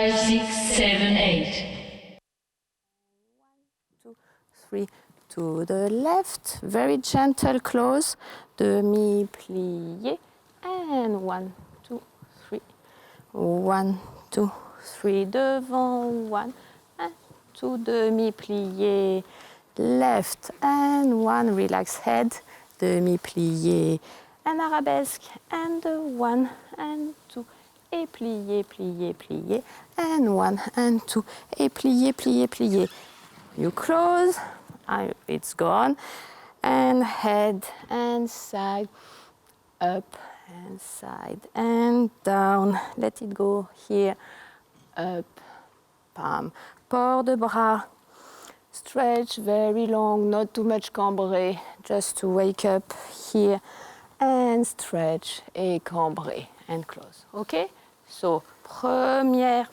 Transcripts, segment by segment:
5, 6, 7, 8. 1, 2, 3, to the left, very gentle close, demi-plié, and 1, 2, 3, 1, 2, 3, devant, 1, and 2, demi-plié, left, and 1, relax head, demi-plié, and arabesque, and 1, and 2, et plié, plié, plié, and 1, and 2, et plié, plié, plié. You close, it's gone, and head and side, up and side and down. Let it go here, up, palm, port de bras. Stretch very long, not too much cambré, just to wake up here, and stretch et cambré and close. Okay? So première.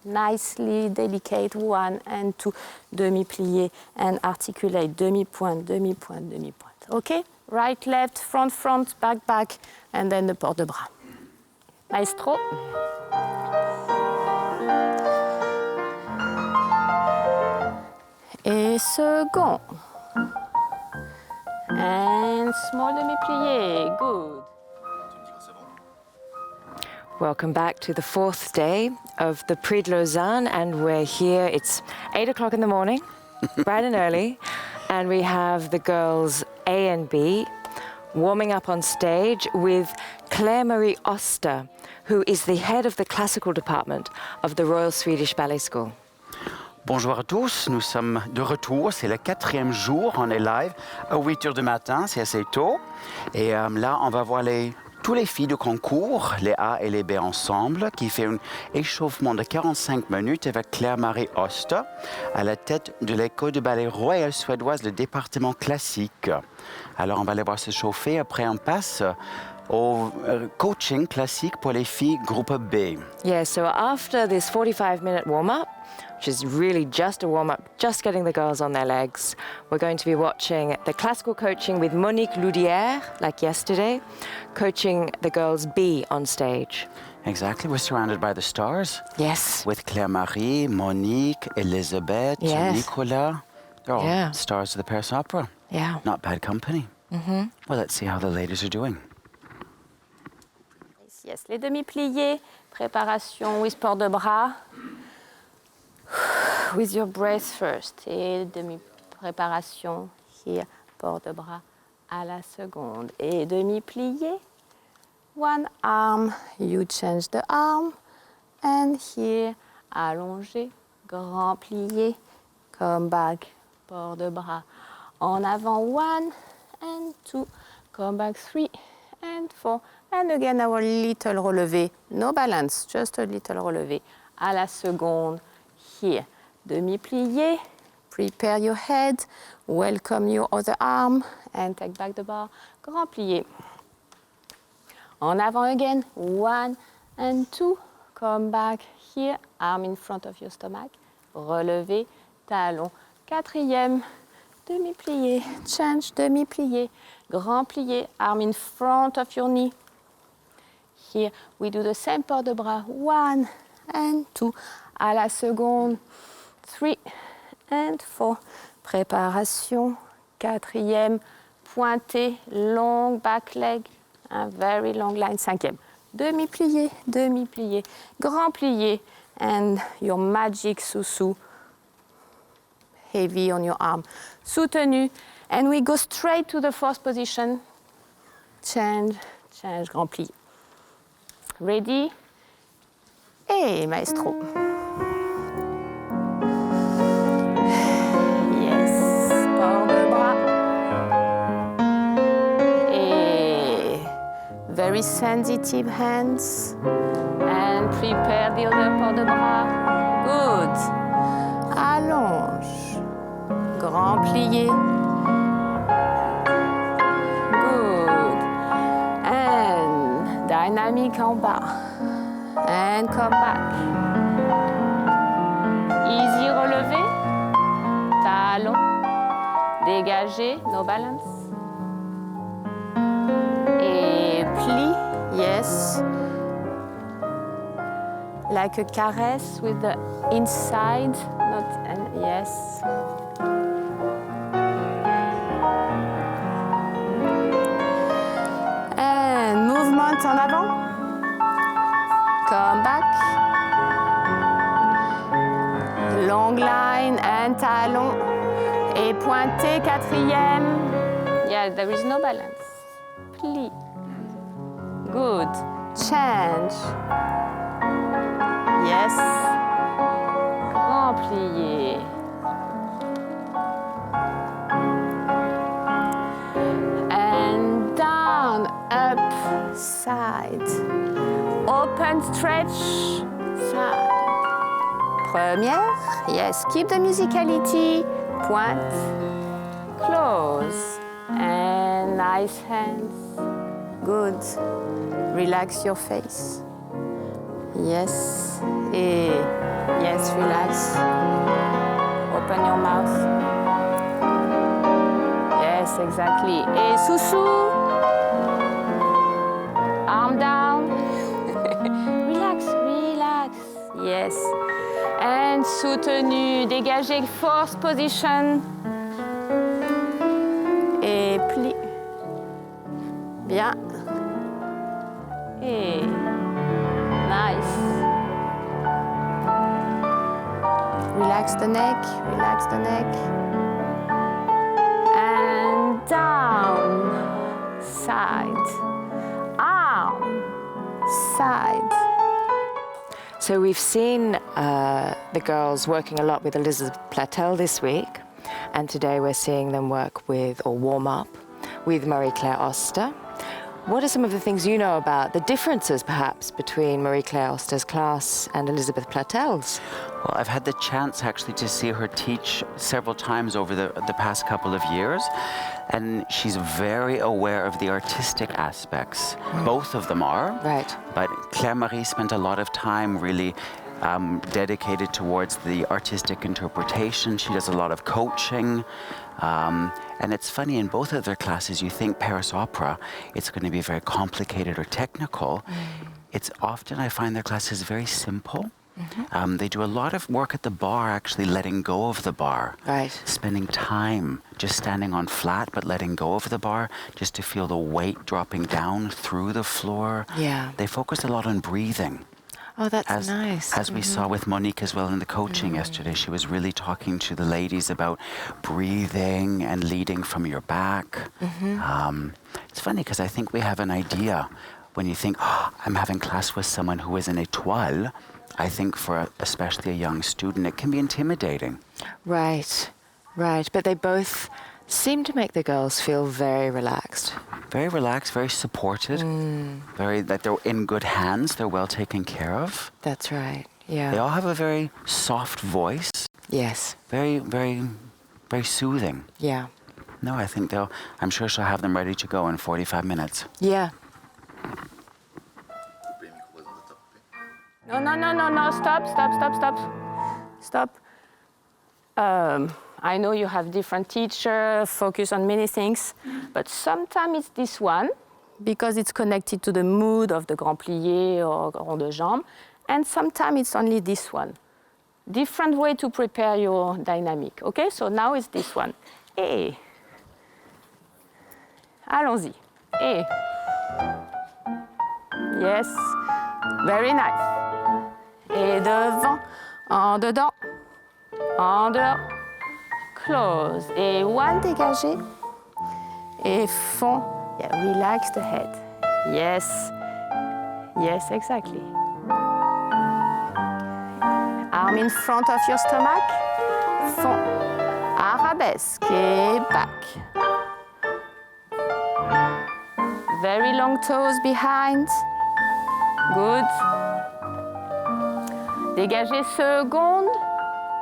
Nicely delicate 1 and 2, demi-plié and articulate, demi-pointe, demi-pointe, demi-pointe. Okay? Right, left, front, front, back, back, and then the port de bras. Maestro. Et second. And small demi-plié, good. Welcome back to the fourth day of the Prix de Lausanne, and we're here. It's 8 o'clock in the morning, bright and early, and we have the girls A and B warming up on stage with Claire-Marie Oster, who is the head of the classical department of the Royal Swedish Ballet School. Bonjour à tous, nous sommes de retour, c'est le 4e jour, on est live à 8h du matin, c'est assez tôt. Et là, on va voir tous les filles du concours, les A et les B ensemble, qui fait un échauffement de 45 minutes avec Claire-Marie Oster, à la tête de l'école de ballet royale suédoise, le département classique. Alors, on va les voir se chauffer, après on passe au coaching classique pour les filles groupe B. Yeah, so after this 45-minute warm-up, which is really just a warm-up, just getting the girls on their legs, we're going to be watching the classical coaching with Monique Loudière, like yesterday, coaching the girls B on stage. Exactly, we're surrounded by the stars. Yes. With Claire-Marie, Monique, Elisabeth, Yes. Nicolas. They're all stars of the Paris Opera. Yeah. Not bad company. Mm-hmm. Well, let's see how the ladies are doing. Yes, les demi-pliés, préparation with port de bras. With your breath first. Et demi-préparation here, port de bras à la seconde. Et demi-plié. One arm, you change the arm. And here, allongé, grand plié. Come back, port de bras. En avant, 1 and 2. Come back, 3 and 4. And again, our little relevé. No balance, just a little relevé. À la seconde, here. Demi-plié. Prepare your head. Welcome your other arm. And take back the bar. Grand plié. En avant again. 1 and 2. Come back here. Arm in front of your stomach. Relevé. Talon. 4e. Demi-plié. Change. Demi-plié. Grand plié. Arm in front of your knee. Here, we do the same port de bras, 1 and 2. À la seconde, 3 and 4. Préparation, 4e, pointé, long back leg, un very long line, 5e. Demi-plié, demi-plié, grand plié, and your magic sous-sous, heavy on your arm. Soutenu, and we go straight to the fourth position. Change, change, grand plié. Ready? Et maestro. Yes, port de bras. Et very sensitive hands. And prepare the other port de bras. Good. Allonge. Grand plié. Good. And dynamique en bas. And come back. Easy relevé. Talon. Dégagé. No balance. Et pli. Yes. like a caress with the inside, not, and yes. And movement en avant. Come back. Long line and talon. Et pointé, quatrième. Yeah, there is no balance. Plie. Good. Change. Yes. Grand plié. And down, up, side. Open, stretch, side. Première. Yes, keep the musicality. Pointe. Close. And nice hands. Good. Relax your face. Yes. Et yes, relax. Open your mouth. Yes, exactly. Et sous-sous. Arm down. Relax, relax. Yes. And soutenu. Dégagez, force position. Et plie. Bien. Et nice. Relax the neck, relax the neck. And down, side, arm, side. So we've seen the girls working a lot with Elizabeth Platel this week, and today we're seeing them work with, or warm up, with Marie-Claire Oster. What are some of the things you know about the differences, perhaps, between Marie-Claire Oster's class and Elizabeth Platel's? Well, I've had the chance actually to see her teach several times over the past couple of years, and she's very aware of the artistic aspects. Both of them are. Right. But Claire-Marie spent a lot of time really dedicated towards the artistic interpretation. She does a lot of coaching. And it's funny, in both of their classes, you think Paris Opera, it's going to be very complicated or technical. It's often, I find their classes very simple. They do a lot of work at the bar, actually letting go of the bar. Right. Spending time just standing on flat, but letting go of the bar, just to feel the weight dropping down through the floor. Yeah. They focus a lot on breathing. Oh, that's nice. As we saw with Monique as well in the coaching yesterday, she was really talking to the ladies about breathing and leading from your back. It's funny because I think we have an idea when you think, oh, I'm having class with someone who is an étoile. I think for especially a young student, it can be intimidating. Right, right. But they both seem to make the girls feel very relaxed. Very relaxed, very supported, very that they're in good hands, they're well taken care of. That's right, yeah. They all have a very soft voice, Yes, very, very, very soothing. yeah. No, I think I'm sure she'll have them ready to go in 45 minutes. Yeah. No, stop. I know you have different teachers, focus on many things, but sometimes it's this one, because it's connected to the mood of the grand plié or rond de jambe, and sometimes it's only this one. Different way to prepare your dynamic, okay? So now it's this one. Et. Allons-y. Et. Yes. Very nice. Et devant, en dedans, en dehors. Close. Et one, dégagé. Et fond. Yeah, relax the head. Yes. Yes, exactly. Arm in front of your stomach. Fond. Arabesque. Et back. Very long toes behind. Good. Dégagez seconde.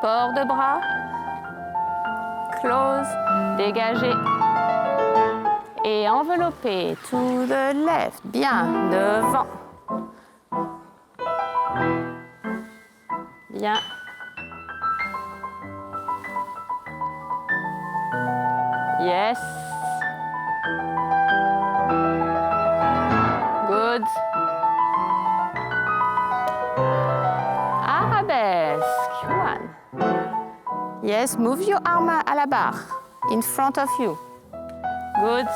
Port de bras. Close. Dégagez. Et enveloppez. To the left. Bien. Devant. Bien. Yes. Good. Yes, move your arm à la barre, in front of you. Good.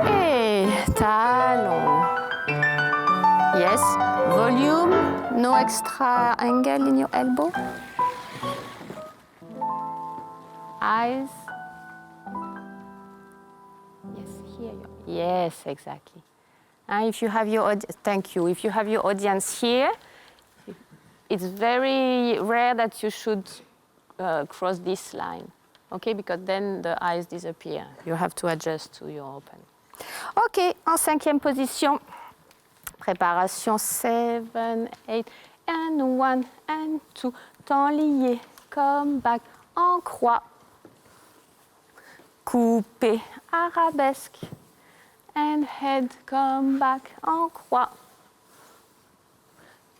Et talon. Yes, volume, no extra angle in your elbow. Eyes. Yes, here. Yes, exactly. And if you have your thank you. If you have your audience here, it's very rare that you should cross this line, okay? Because then the eyes disappear. You have to adjust to your open. Ok, en 5e position. Préparation 7, 8, and 1, and 2. Temps lié, come back, en croix. Coupé, arabesque. And head, come back, en croix.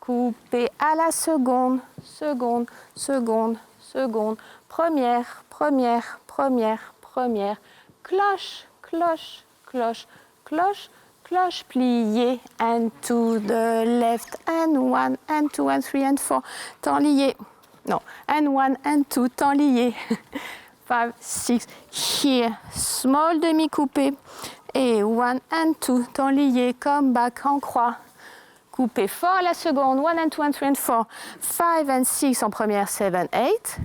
Coupé à la seconde, seconde, seconde, seconde. Première, première, première, première. Cloche, cloche, cloche, cloche, cloche pliée. And to the left, and 1, and 2, and 3, and 4. Temps lié. No, and 1, and 2, temps lié. 5, 6, here. Small demi-coupé. Et 1 and 2, temps lié, come back, en croix. Coupé fort à la seconde, 1 and 2 and 3 and 4. 5 and 6 en première, 7, 8.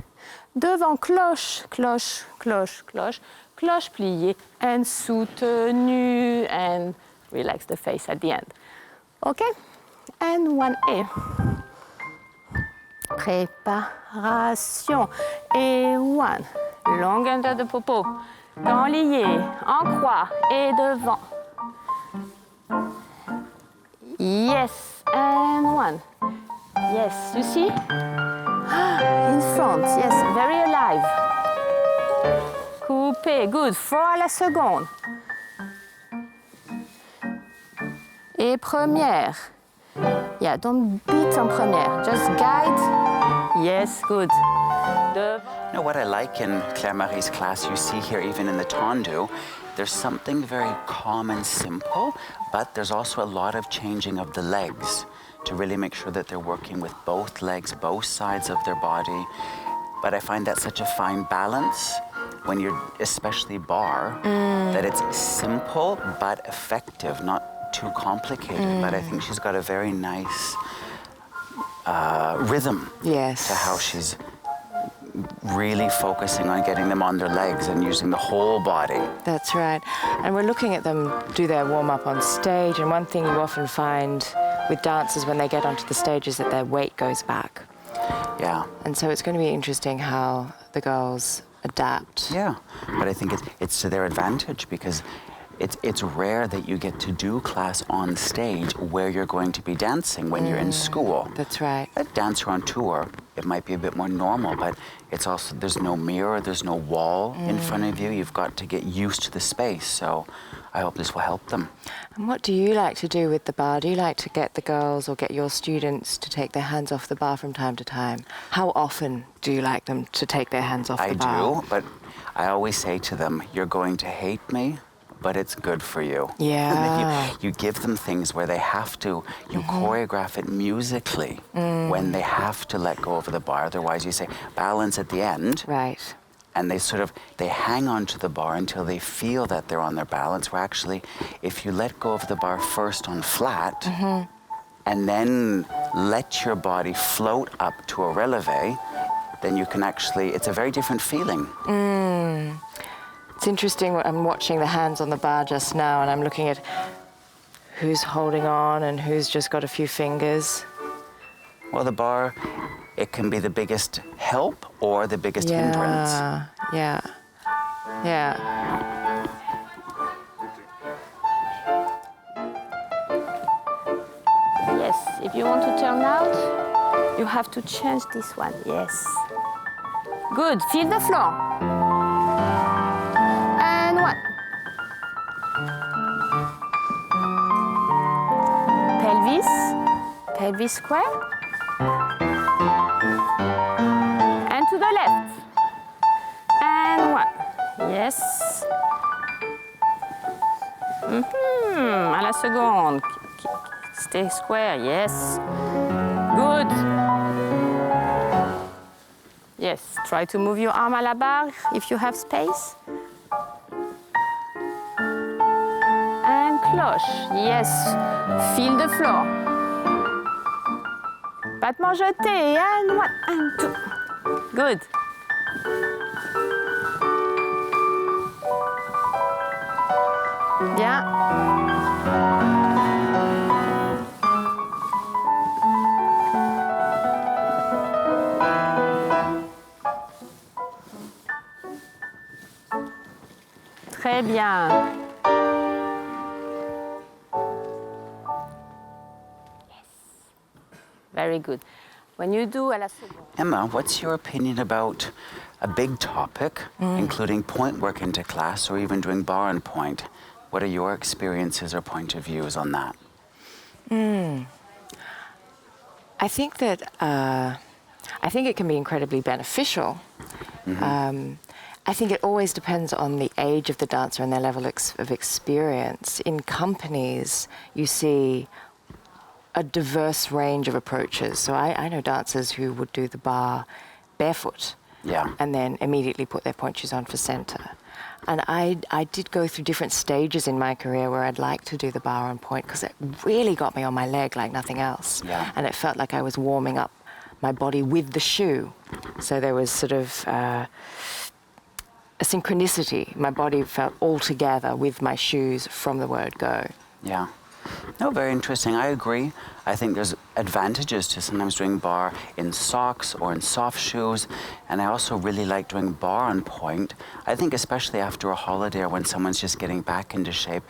Devant, cloche, cloche, cloche, cloche. Cloche pliée, and soutenu, and relax the face at the end. OK? And 1A. Préparation. Et 1. Long under the popo. Temps lié, en croix et devant. Yes, and 1. Yes, you see? In front, yes, very alive. Coupé, good. 4 à la seconde. Et première. Yeah, don't beat en première. Just guide. Yes, good. Devant. You know what I like in Claire Marie's class, you see here even in the tendu, there's something very calm and simple, but there's also a lot of changing of the legs to really make sure that they're working with both legs, both sides of their body. But I find that such a fine balance when you're especially barre, that it's simple but effective, not too complicated. But I think she's got a very nice rhythm to how she's really focusing on getting them on their legs and using the whole body. That's right. And we're looking at them do their warm-up on stage, and one thing you often find with dancers when they get onto the stage is that their weight goes back. Yeah. And so it's going to be interesting how the girls adapt. Yeah, but I think it's to their advantage because it's rare that you get to do class on stage where you're going to be dancing when you're in school. That's right. A dancer on tour, it might be a bit more normal, but it's also, there's no mirror, there's no wall in front of you. You've got to get used to the space. So I hope this will help them. And what do you like to do with the bar? Do you like to get the girls or get your students to take their hands off the bar from time to time? How often do you like them to take their hands off the bar? I do, but I always say to them, you're going to hate me, but it's good for you. Yeah. You give them things where they have to, you choreograph it musically when they have to let go of the bar. Otherwise, you say balance at the end. Right. And they hang on to the bar until they feel that they're on their balance. Where actually, if you let go of the bar first on flat, and then let your body float up to a releve, then you can actually, it's a very different feeling. It's interesting, I'm watching the hands on the bar just now, and I'm looking at who's holding on and who's just got a few fingers. Well, the bar, it can be the biggest help or the biggest hindrance. Yeah. Yes, if you want to turn out, you have to change this one. Yes. Good. Feel the floor. And 1. Pelvis square. And to the left. And 1. Yes. À la seconde. Stay square, yes. Good. Yes, try to move your arm à la barre if you have space. And cloche. Yes, feel the floor. Battement jeté. And 1 and 2. Good. Bien. Très bien. Yes. Very good. When you do à la seconde. Emma, what's your opinion about a big topic, including point work into class or even doing bar and point? What are your experiences or point of views on that? I think that I think it can be incredibly beneficial. I think it always depends on the age of the dancer and their level of experience. In companies, you see a diverse range of approaches. So I know dancers who would do the bar barefoot, and then immediately put their point shoes on for center. And I did go through different stages in my career where I'd like to do the bar on point because it really got me on my leg like nothing else. Yeah. And it felt like I was warming up my body with the shoe. So there was sort of a synchronicity. My body felt all together with my shoes from the word go. Yeah. No, very interesting. I agree. I think there's advantages to sometimes doing bar in socks or in soft shoes. And I also really like doing bar on point. I think especially after a holiday or when someone's just getting back into shape,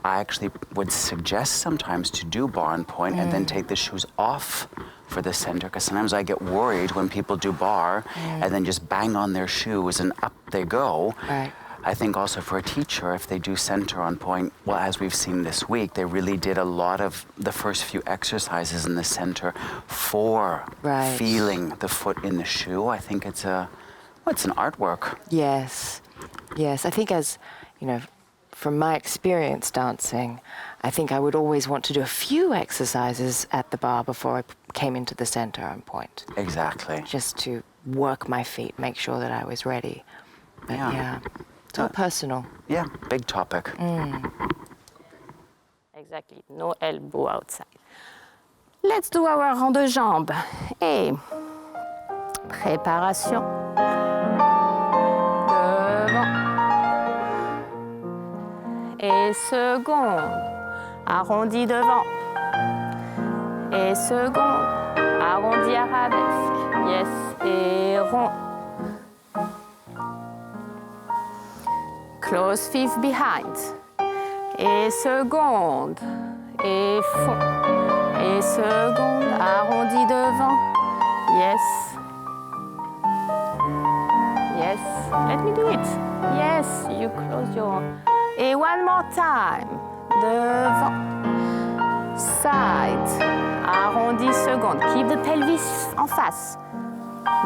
I actually would suggest sometimes to do bar on point and then take the shoes off for the center, because sometimes I get worried when people do bar and then just bang on their shoes and up they go. Right. I think also for a teacher, if they do center on point, well, as we've seen this week, they really did a lot of the first few exercises in the center for feeling the foot in the shoe. I think it's it's an artwork. Yes, yes. I think as, you know, from my experience dancing, I think I would always want to do a few exercises at the bar before I came into the center on point. Exactly. Just to work my feet, make sure that I was ready. But yeah, it's all personal. Yeah, big topic. Exactly, no elbow outside. Let's do our rond de jambes. Et préparation. Devant. Et seconde. Arrondi devant. Et seconde. Arrondi arabesque. Yes. Et rond. Close fifth behind. Et seconde. Et fond. Et seconde. Arrondi devant. Yes. Yes. Let me do it. Yes. You close your... Et one more time. Devant. Side. Arrondi seconde. Keep the pelvis en face.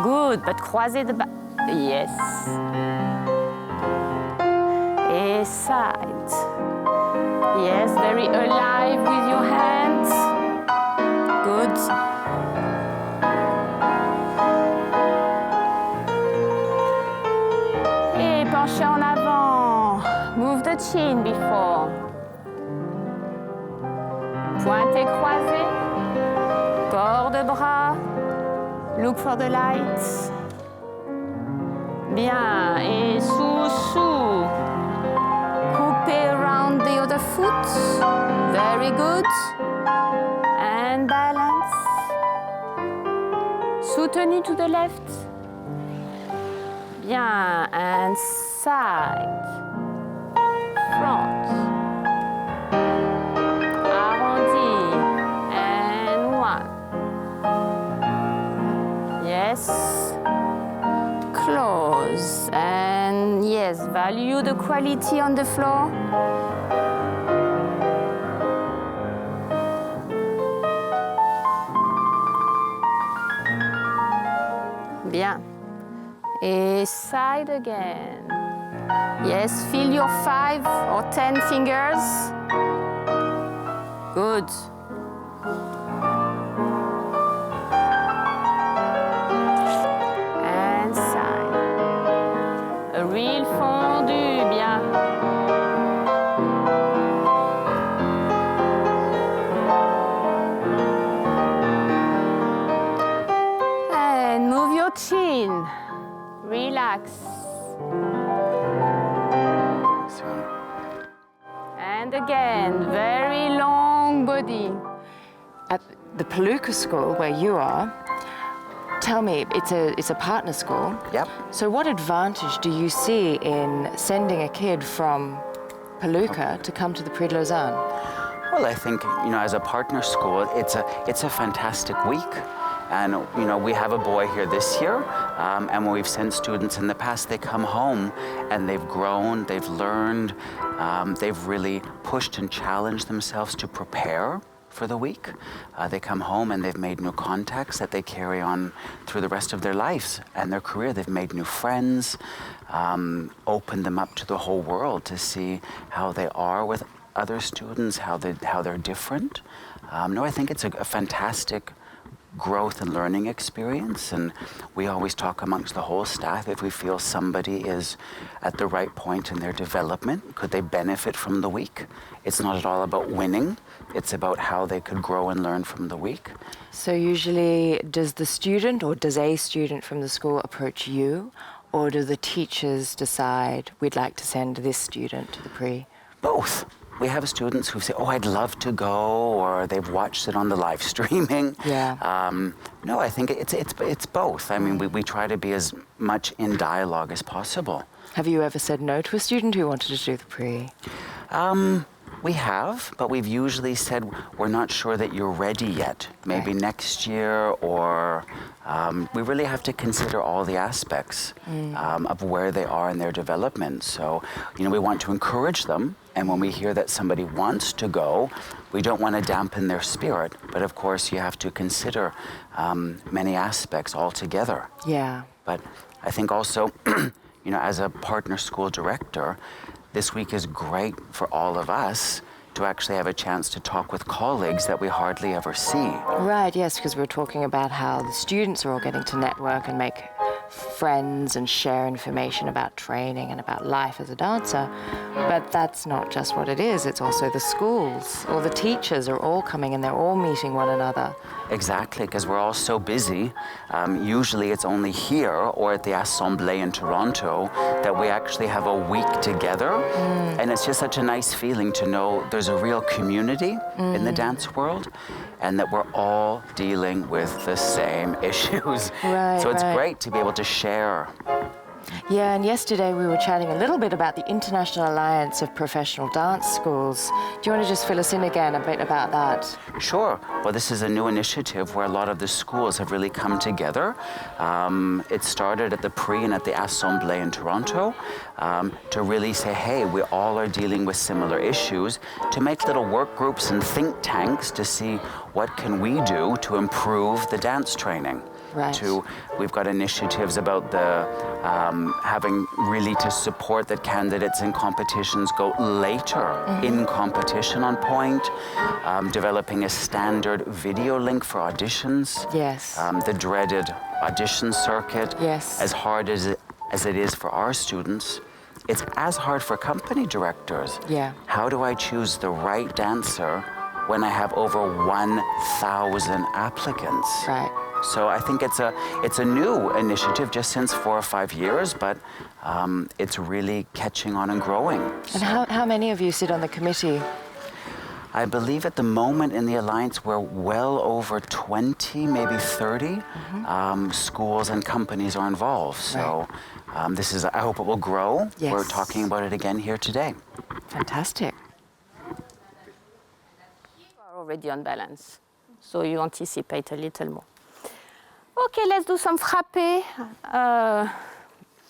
Good, but croisez the back. Yes. Et side. Yes, very alive with your hands. Good. Et penchez en avant. Move the chin before. Pointe croisée. Corps de bras. Look for the light. Bien. Et sous. Coupez around the other foot. Very good. And balance. Soutenu to the left. Bien. And side. Front. Arrondi. And one. Yes. Close. And yes, value the quality on the floor. Bien. Et side again. Yes, feel your 5 or 10 fingers. Good. And And again, very long body. At the Palooka school where you are, tell me, it's a partner school. Yep. So what advantage do you see in sending a kid from Palooka to come to the Prix de Lausanne? Well, I think, as a partner school, it's a fantastic week. And, we have a boy here this year, and when we've sent students in the past, they come home and they've grown, they've learned, they've really pushed and challenged themselves to prepare for the week. They come home and they've made new contacts that they carry on through the rest of their lives and their career. They've made new friends, opened them up to the whole world to see how they are with other students, how they're different. I think it's a fantastic growth and learning experience, and we always talk amongst the whole staff if we feel somebody is at the right point in their development, could they benefit from the week? It's not at all about winning, it's about how they could grow and learn from the week. So usually does the student or does a student from the school approach you, or do the teachers decide we'd like to send this student to the Prix? Both. We have students who say, oh, I'd love to go, or they've watched it on the live streaming. Yeah. No, I think it's both. I mean, we try to be as much in dialogue as possible. Have you ever said no to a student who wanted to do the Prix? We have, but we've usually said we're not sure that you're ready yet. Maybe Right. next year, or we really have to consider all the aspects of where they are in their development. So, we want to encourage them, and when we hear that somebody wants to go, we don't want to dampen their spirit. But of course, you have to consider many aspects altogether. Yeah. But I think also, as a partner school director, this week is great for all of us to actually have a chance to talk with colleagues that we hardly ever see. Right, yes, because we're talking about how the students are all getting to network and make friends and share information about training and about life as a dancer. But that's not just what it is, it's also the schools or the teachers are all coming and they're all meeting one another. Exactly, because we're all so busy. Usually it's only here or at the Assemblée in Toronto that we actually have a week together. And it's just such a nice feeling to know there's a real community in the dance world and that we're all dealing with the same issues. Right, so it's right. great to be able to share. Yeah, and yesterday we were chatting a little bit about the International Alliance of Professional Dance Schools. Do you want to just fill us in again a bit about that? Sure. Well, this is a new initiative where a lot of the schools have really come together. It started at the Prix and at the Assemblée in Toronto to really say, hey, we all are dealing with similar issues, to make little work groups and think tanks to see what can we do to improve the dance training. Right. We've got initiatives about the having really to support that candidates in competitions go later in competition on Pointe, developing a standard video link for auditions. Yes. The dreaded audition circuit. Yes. As hard as it is for our students, it's as hard for company directors. Yeah. How do I choose the right dancer when I have over 1,000 applicants? Right. So I think it's a new initiative just since 4 or 5 years, but it's really catching on and growing. And how many of you sit on the committee? I believe at the moment in the Alliance we're well over 20, maybe 30 schools and companies are involved. So I hope it will grow. Yes. We're talking about it again here today. Fantastic. You are already on balance, so you anticipate a little more. Okay, let's do some frappé.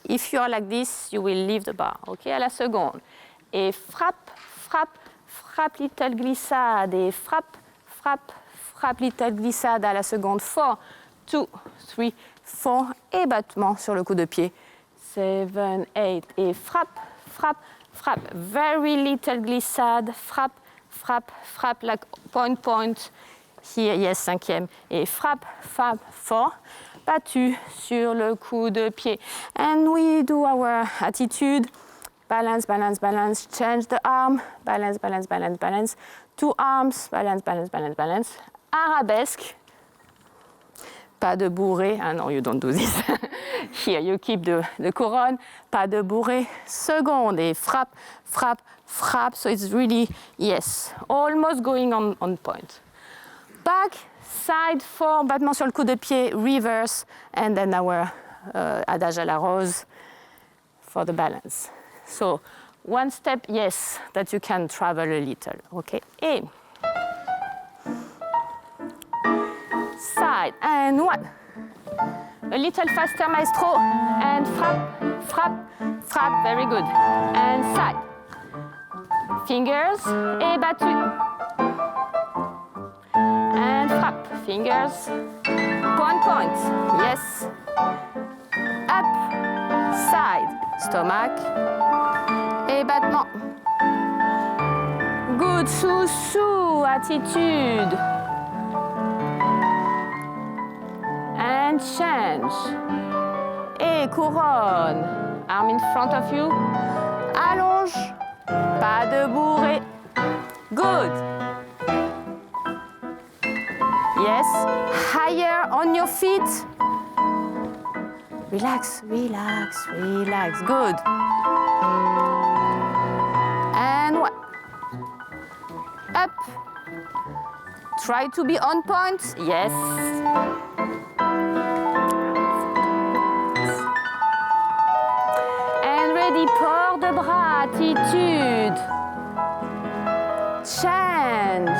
If you are like this, you will leave the bar. Okay, à la seconde. Et frappe, frappe, frappe, little glissade. Et frappe, frappe, frappe, little glissade à la seconde. 4, 2, 3, 4. Et battement sur le coup de pied. 7, 8. Et frappe, frappe, frappe. Very little glissade. Frappe, frappe, frappe, like point, point. Here, yes, 5e. Et frappe, frappe, 4. Battu sur le coup de pied. And we do our attitude. Balance, balance, balance. Change the arm. Balance, balance, balance, balance. 2 arms. Balance, balance, balance, balance. Arabesque. Pas de bourré. Ah no, you don't do this. Here, you keep the couronne. Pas de bourré. Seconde. Et frappe, frappe, frappe, so it's really, yes, almost going on point. Back, side, 4, battement sur le coup de pied, reverse, and then our adage à la rose for the balance. So, one step, yes, that you can travel a little, okay? Et side, and 1. A little faster, maestro, and frappe, frappe, frappe, very good. And side. Fingers, et battu. And frappe, fingers, point, point, yes. Up, side, stomach, et battement. Good, sous, attitude. And change. Et couronne. Arm in front of you. Allonge. Pas de bourrée. Good. Yes. Higher on your feet. Relax, relax, relax. Good. And 1. Up. Try to be on point. Yes. Ready, port de bras, attitude. Change.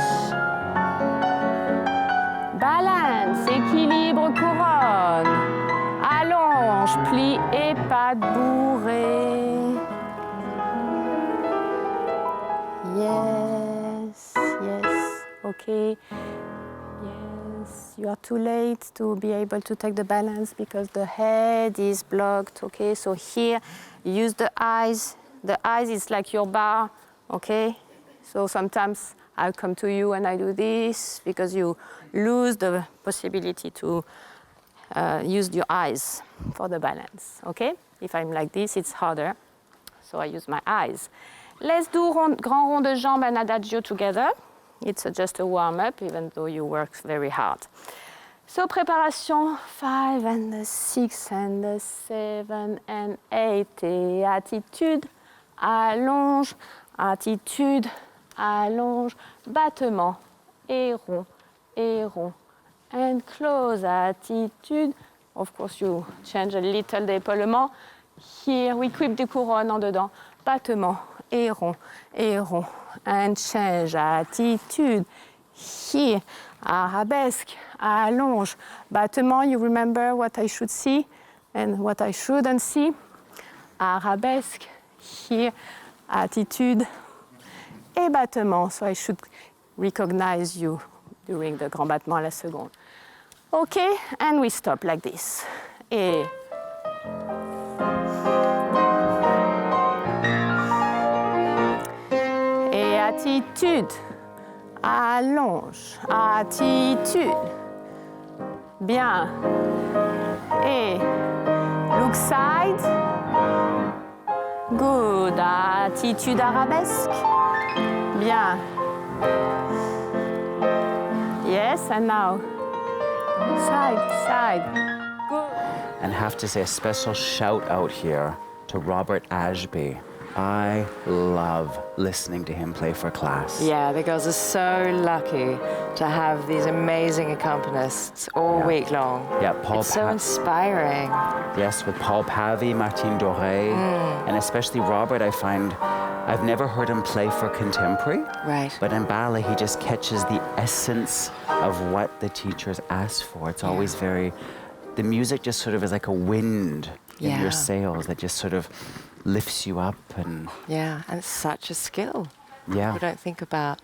Balance, équilibre, couronne. Allonge, plie et pas de bourrée. Yes, yes, okay. Yes, you are too late to be able to take the balance because the head is blocked, okay? So here, use the eyes. The eyes is like your bar, okay? So sometimes I'll come to you and I do this because you lose the possibility to use your eyes for the balance, okay? If I'm like this, it's harder, so I use my eyes. Let's do grand rond de jambes and adagio together. It's just a warm-up, even though you work very hard. So préparation, 5 and the 6 and the 7 and 8. Et attitude, allonge, attitude, allonge, battement, et rond, and close, attitude. Of course, you change a little d'épaulement. Here, we keep the couronne en dedans. Battement, et rond, and change, attitude. Here, arabesque, allonge, battement. You remember what I should see and what I shouldn't see. Arabesque, here, attitude, et battement. So I should recognize you during the grand battement à la seconde. Okay, and we stop like this. Et attitude, allonge, attitude, bien, et look side, good, attitude arabesque, bien, yes, and now, side, good. And have to say a special shout out here to Robert Ashby. I love listening to him play for class. Yeah, the girls are so lucky to have these amazing accompanists all week long. Yeah, Paul. It's so inspiring. Yes, with Paul Pavy, Martine Doré, and especially Robert, I find I've never heard him play for contemporary. Right. But in ballet, he just catches the essence of what the teachers ask for. It's always very, the music just sort of is like a wind in your sails that just sort of lifts you up. And it's such a skill. Yeah. We don't think about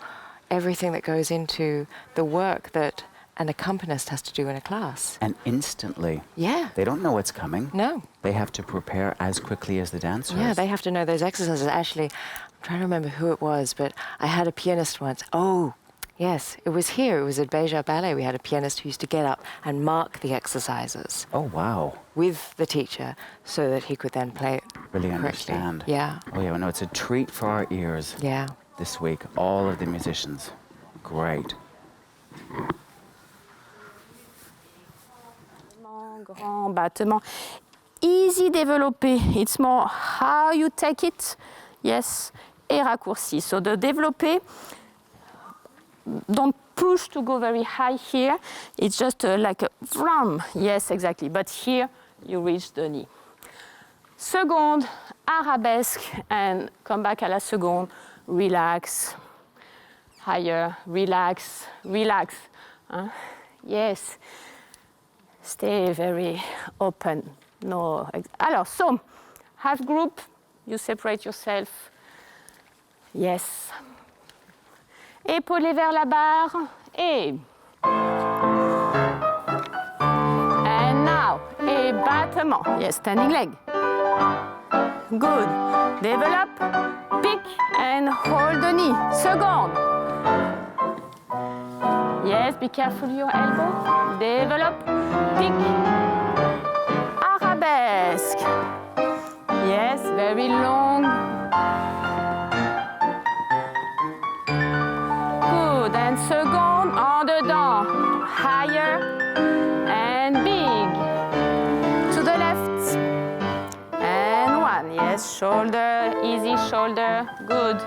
everything that goes into the work that an accompanist has to do in a class. And instantly. Yeah. They don't know what's coming. No. They have to prepare as quickly as the dancers. Yeah, they have to know those exercises. Actually, I'm trying to remember who it was, but I had a pianist once. Oh, yes, it was here. It was at Beechey Ballet. We had a pianist who used to get up and mark the exercises. Oh, wow. With the teacher so that he could then play it Really correctly. understand. Yeah. Oh, yeah, well, no, it's a treat for our ears. Yeah. This week, all of the musicians. Great. Grand battement. Easy développé. It's more how you take it. Yes. et raccourci. So the développé, don't push to go very high here. It's just like a vroom. Yes, exactly. But here, you reach the knee. Seconde, arabesque, and come back à la seconde. Relax, higher, relax, relax. Yes, stay very open. No. Alors, so, half group, you separate yourself. Yes. Épaulés vers la barre, et. And now, et battement. Yes, standing leg. Good. Develop, pick, and hold the knee. Seconde. Yes, be careful your elbow. Develop, pick. Arabesque. Yes, very long. Good. And seconde, en dedans. Higher and big. To the left. And one. Yes, shoulder, easy shoulder. Good.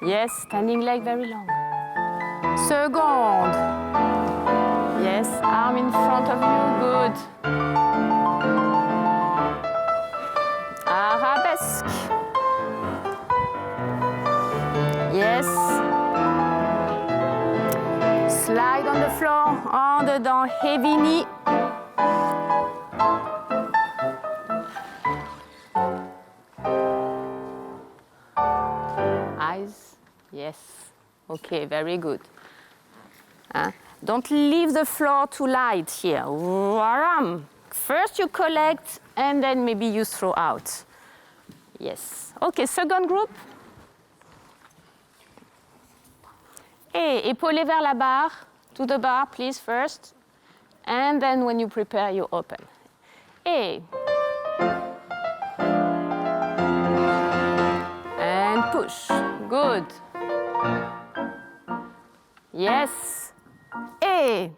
Yes, standing leg very long. Seconde. Yes, arm in front of you. Good. Arabesque. Yes. Slide on the floor. En dedans, heavy knee. Eyes. Yes. Okay, very good. Don't leave the floor too light here. First you collect and then maybe you throw out. Yes. Okay, second group. Et épaulé vers la barre. To the bar, please, first. And then when you prepare, you open. Et. And push. Good. Yes. Et.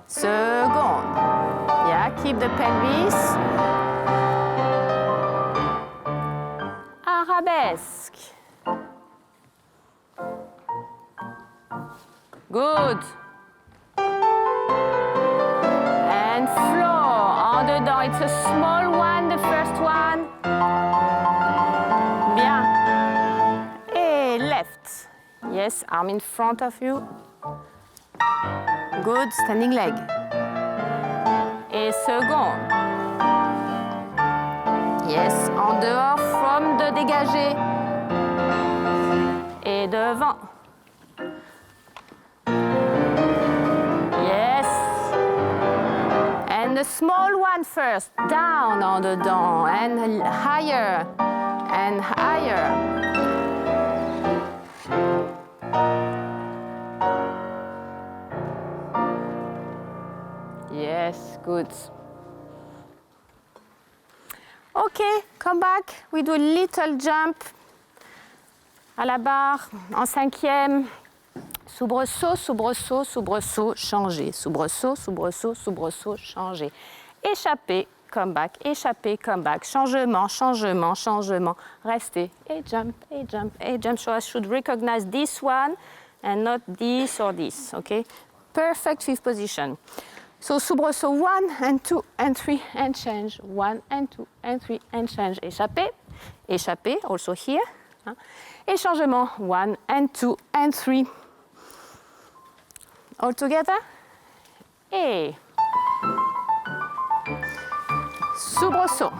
Seconde. Yeah, keep the pelvis. Arabesque. Good. And floor. En dedans. It's a small one, the first one. Bien. Et left. Yes, arm in front of you. Good, standing leg. Et seconde. Yes, en dehors, from de dégagé. Et devant. Yes. And the small one first. Down en dedans. And higher. And higher. Yes, good. Okay, come back. We do a little jump à la barre en cinquième. Soubresaut, soubresaut, soubresaut, changer. Soubresaut, soubresaut, soubresaut, changer. Échapper, come back. Échapper, come back. Changement, changement, changement. Rester. Et jump, et jump, et jump. So I should recognize this one and not this or this. Okay? Perfect fifth position. So soubresaut 1 and 2 and 3 and change. 1 and 2 and 3 and change. Échapper, échapper, also here. Et changement 1 and 2 and 3. All together. Et soubresaut.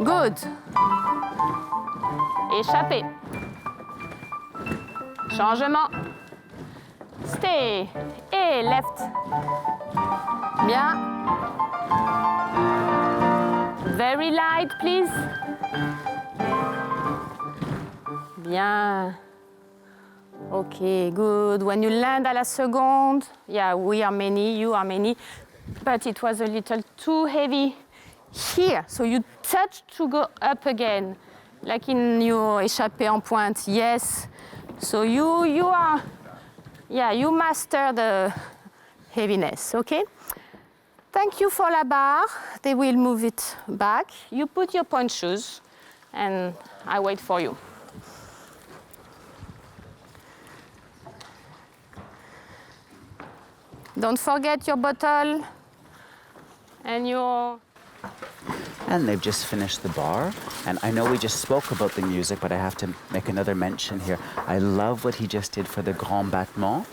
Good. Échapper. Changement. Stay. Et left. Bien. Very light, please. Bien. Okay, good. When you land à la seconde, yeah, we are many, you are many, but it was a little too heavy here. So you touch to go up again, like in your échappé en pointe. Yes. So you are, yeah, you master the heaviness, okay? Thank you for la barre. They will move it back. You put your pointe shoes and I wait for you. Don't forget your bottle and your... And they've just finished the bar. And I know we just spoke about the music, but I have to make another mention here. I love what he just did for the grand battement.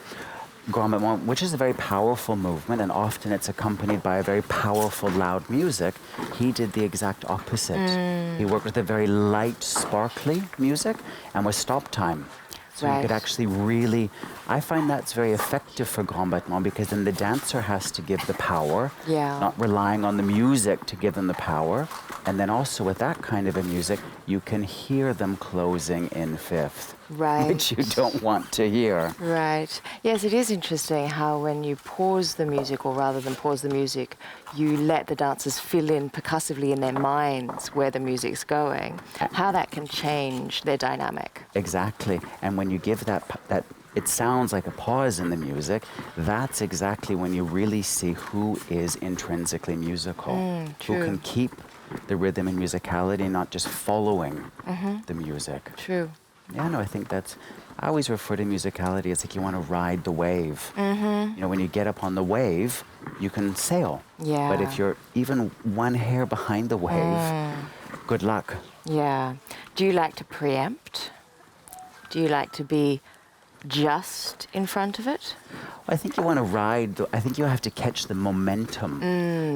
Grand battement, which is a very powerful movement, and often it's accompanied by a very powerful, loud music. He did the exact opposite. He worked with a very light, sparkly music and with stop time. So you could actually really, I find that's very effective for grand battement, because then the dancer has to give the power, not relying on the music to give them the power. And then also with that kind of a music, you can hear them closing in fifth, which you don't want to hear. Right. Yes, it is interesting how when you pause the music, or rather than pause the music, you let the dancers fill in percussively in their minds where the music's going, how that can change their dynamic. Exactly. And when you give that it sounds like a pause in the music, that's exactly when you really see who is intrinsically musical, who can keep the rhythm and musicality, not just following the music. True. Yeah, no, I think that's, I always refer to musicality, it's like you want to ride the wave. You know, when you get up on the wave, you can sail. Yeah. But if you're even one hair behind the wave, good luck. Yeah. Do you like to preempt? Do you like to be just in front of it? I think you want to ride, I think you have to catch the momentum.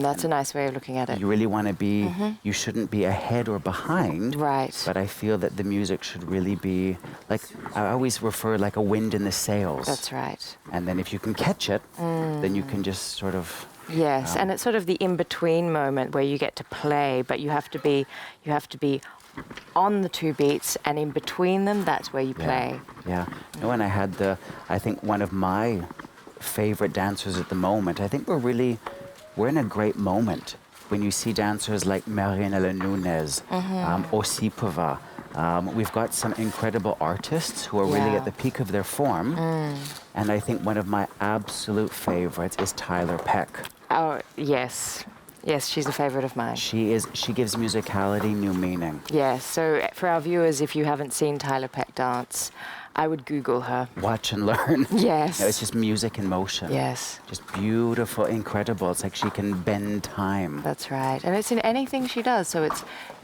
That's a nice way of looking at it. You really want to be, you shouldn't be ahead or behind. Right. But I feel that the music should really be, like, I always refer like a wind in the sails. That's right. And then if you can catch it, then you can just sort of... Yes, and it's sort of the in-between moment where you get to play, but you have to be on the two beats, and in between them, that's where you play. Yeah. No, and I think one of my favorite dancers at the moment, I think we're in a great moment when you see dancers like Marianela Nunes, Osipova. We've got some incredible artists who are really at the peak of their form. And I think one of my absolute favorites is Tyler Peck. Oh, yes. Yes, she's a favorite of mine. She gives musicality new meaning. Yes, so for our viewers, if you haven't seen Tyler Peck dance, I would Google her. Watch and learn. Yes. You know, it's just music in motion. Yes. Just beautiful, incredible. It's like she can bend time. That's right. And it's in anything she does, so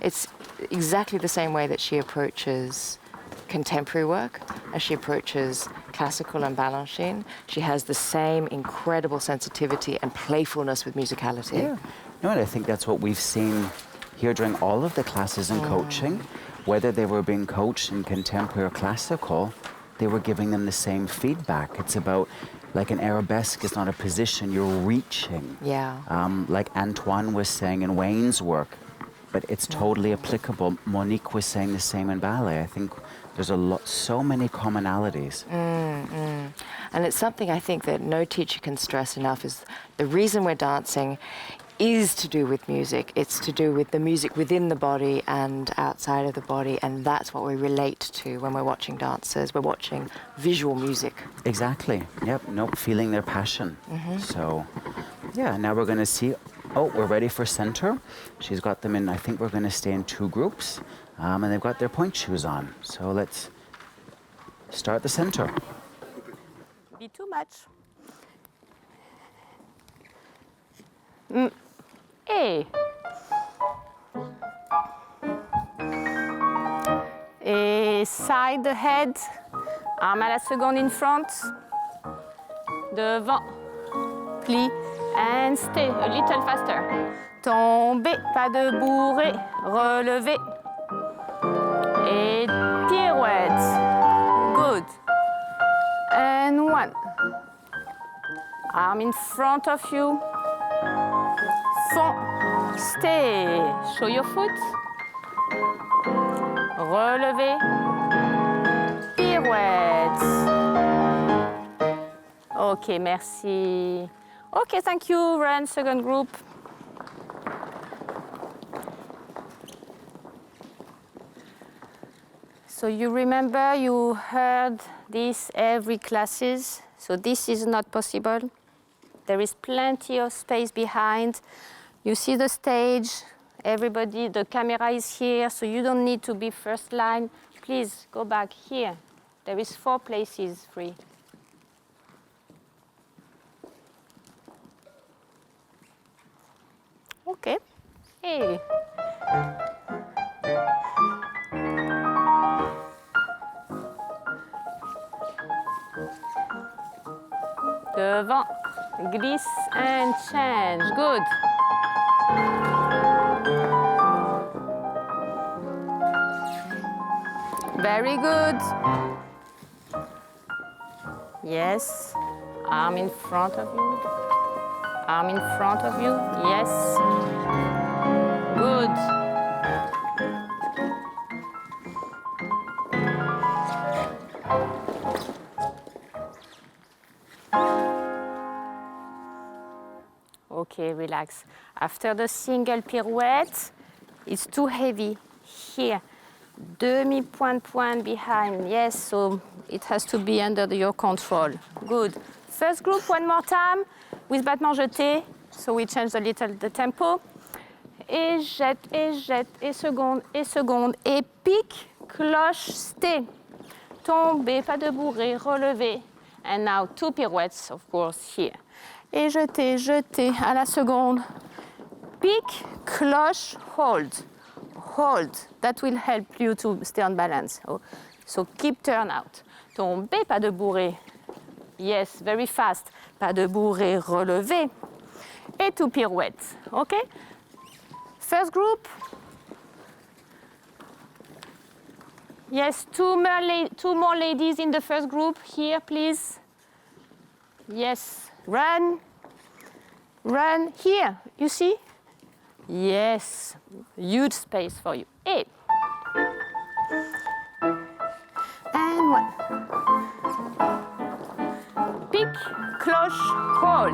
it's exactly the same way that she approaches contemporary work as she approaches classical and balancing. She has the same incredible sensitivity and playfulness with musicality. Yeah. No, and I think that's what we've seen here during all of the classes in coaching. Whether they were being coached in contemporary or classical, they were giving them the same feedback. It's about, like an arabesque is not a position, you're reaching. Yeah. Like Antoine was saying in Wayne's work, but it's totally applicable. Monique was saying the same in ballet. I think there's so many commonalities. And it's something I think that no teacher can stress enough, is the reason we're dancing is to do with music. It's to do with the music within the body and outside of the body, and that's what we relate to when we're watching dancers. We're watching visual music. Exactly. Yep. Nope. Feeling their passion. So, yeah. Now we're going to see. Oh, we're ready for center. She's got them in. I think we're going to stay in two groups, and they've got their pointe shoes on. So let's start the center. Be too much. Et side head, arme à la seconde in front, devant, plie, and stay a little faster. Tomber, pas de bourrer, relever, et pirouette. Good. And one. Arm in front of you. Fond, stay. Show your foot. Relevé. Pirouette. Ok, merci. Ok, thank you. Run, second group. So you remember you heard this every classes. So this is not possible. There is plenty of space behind. You see the stage, Everybody, the camera is here, so you don't need to be first line. Please go back here. There is 4 places free. Okay. Hey. Devant, glisse and change. Good. Very good. Yes. Arm in front of you. Arm in front of you. Yes. Good. Okay, relax. After the single pirouette, it's too heavy. Here, demi-pointe behind. Yes, so it has to be under your control. Good. First group, one more time, with battement jeté. So we change a little the tempo. Et jette, et seconde, et pique, cloche, stay. Tomber, pas de bourrée, relever. And now 2 pirouettes, of course, here. Et jeter, à la seconde. Pique, cloche, hold. Hold. That will help you to stay on balance. So keep turnout. Tomber, pas de bourrée. Yes, very fast. Pas de bourrée, relever. Et 2 pirouettes. Okay? First group. Yes, two more ladies in the first group. Here, please. Yes, run. Run. Here, you see? Yes, huge space for you. 8. And 1. Pick, cloche, hold.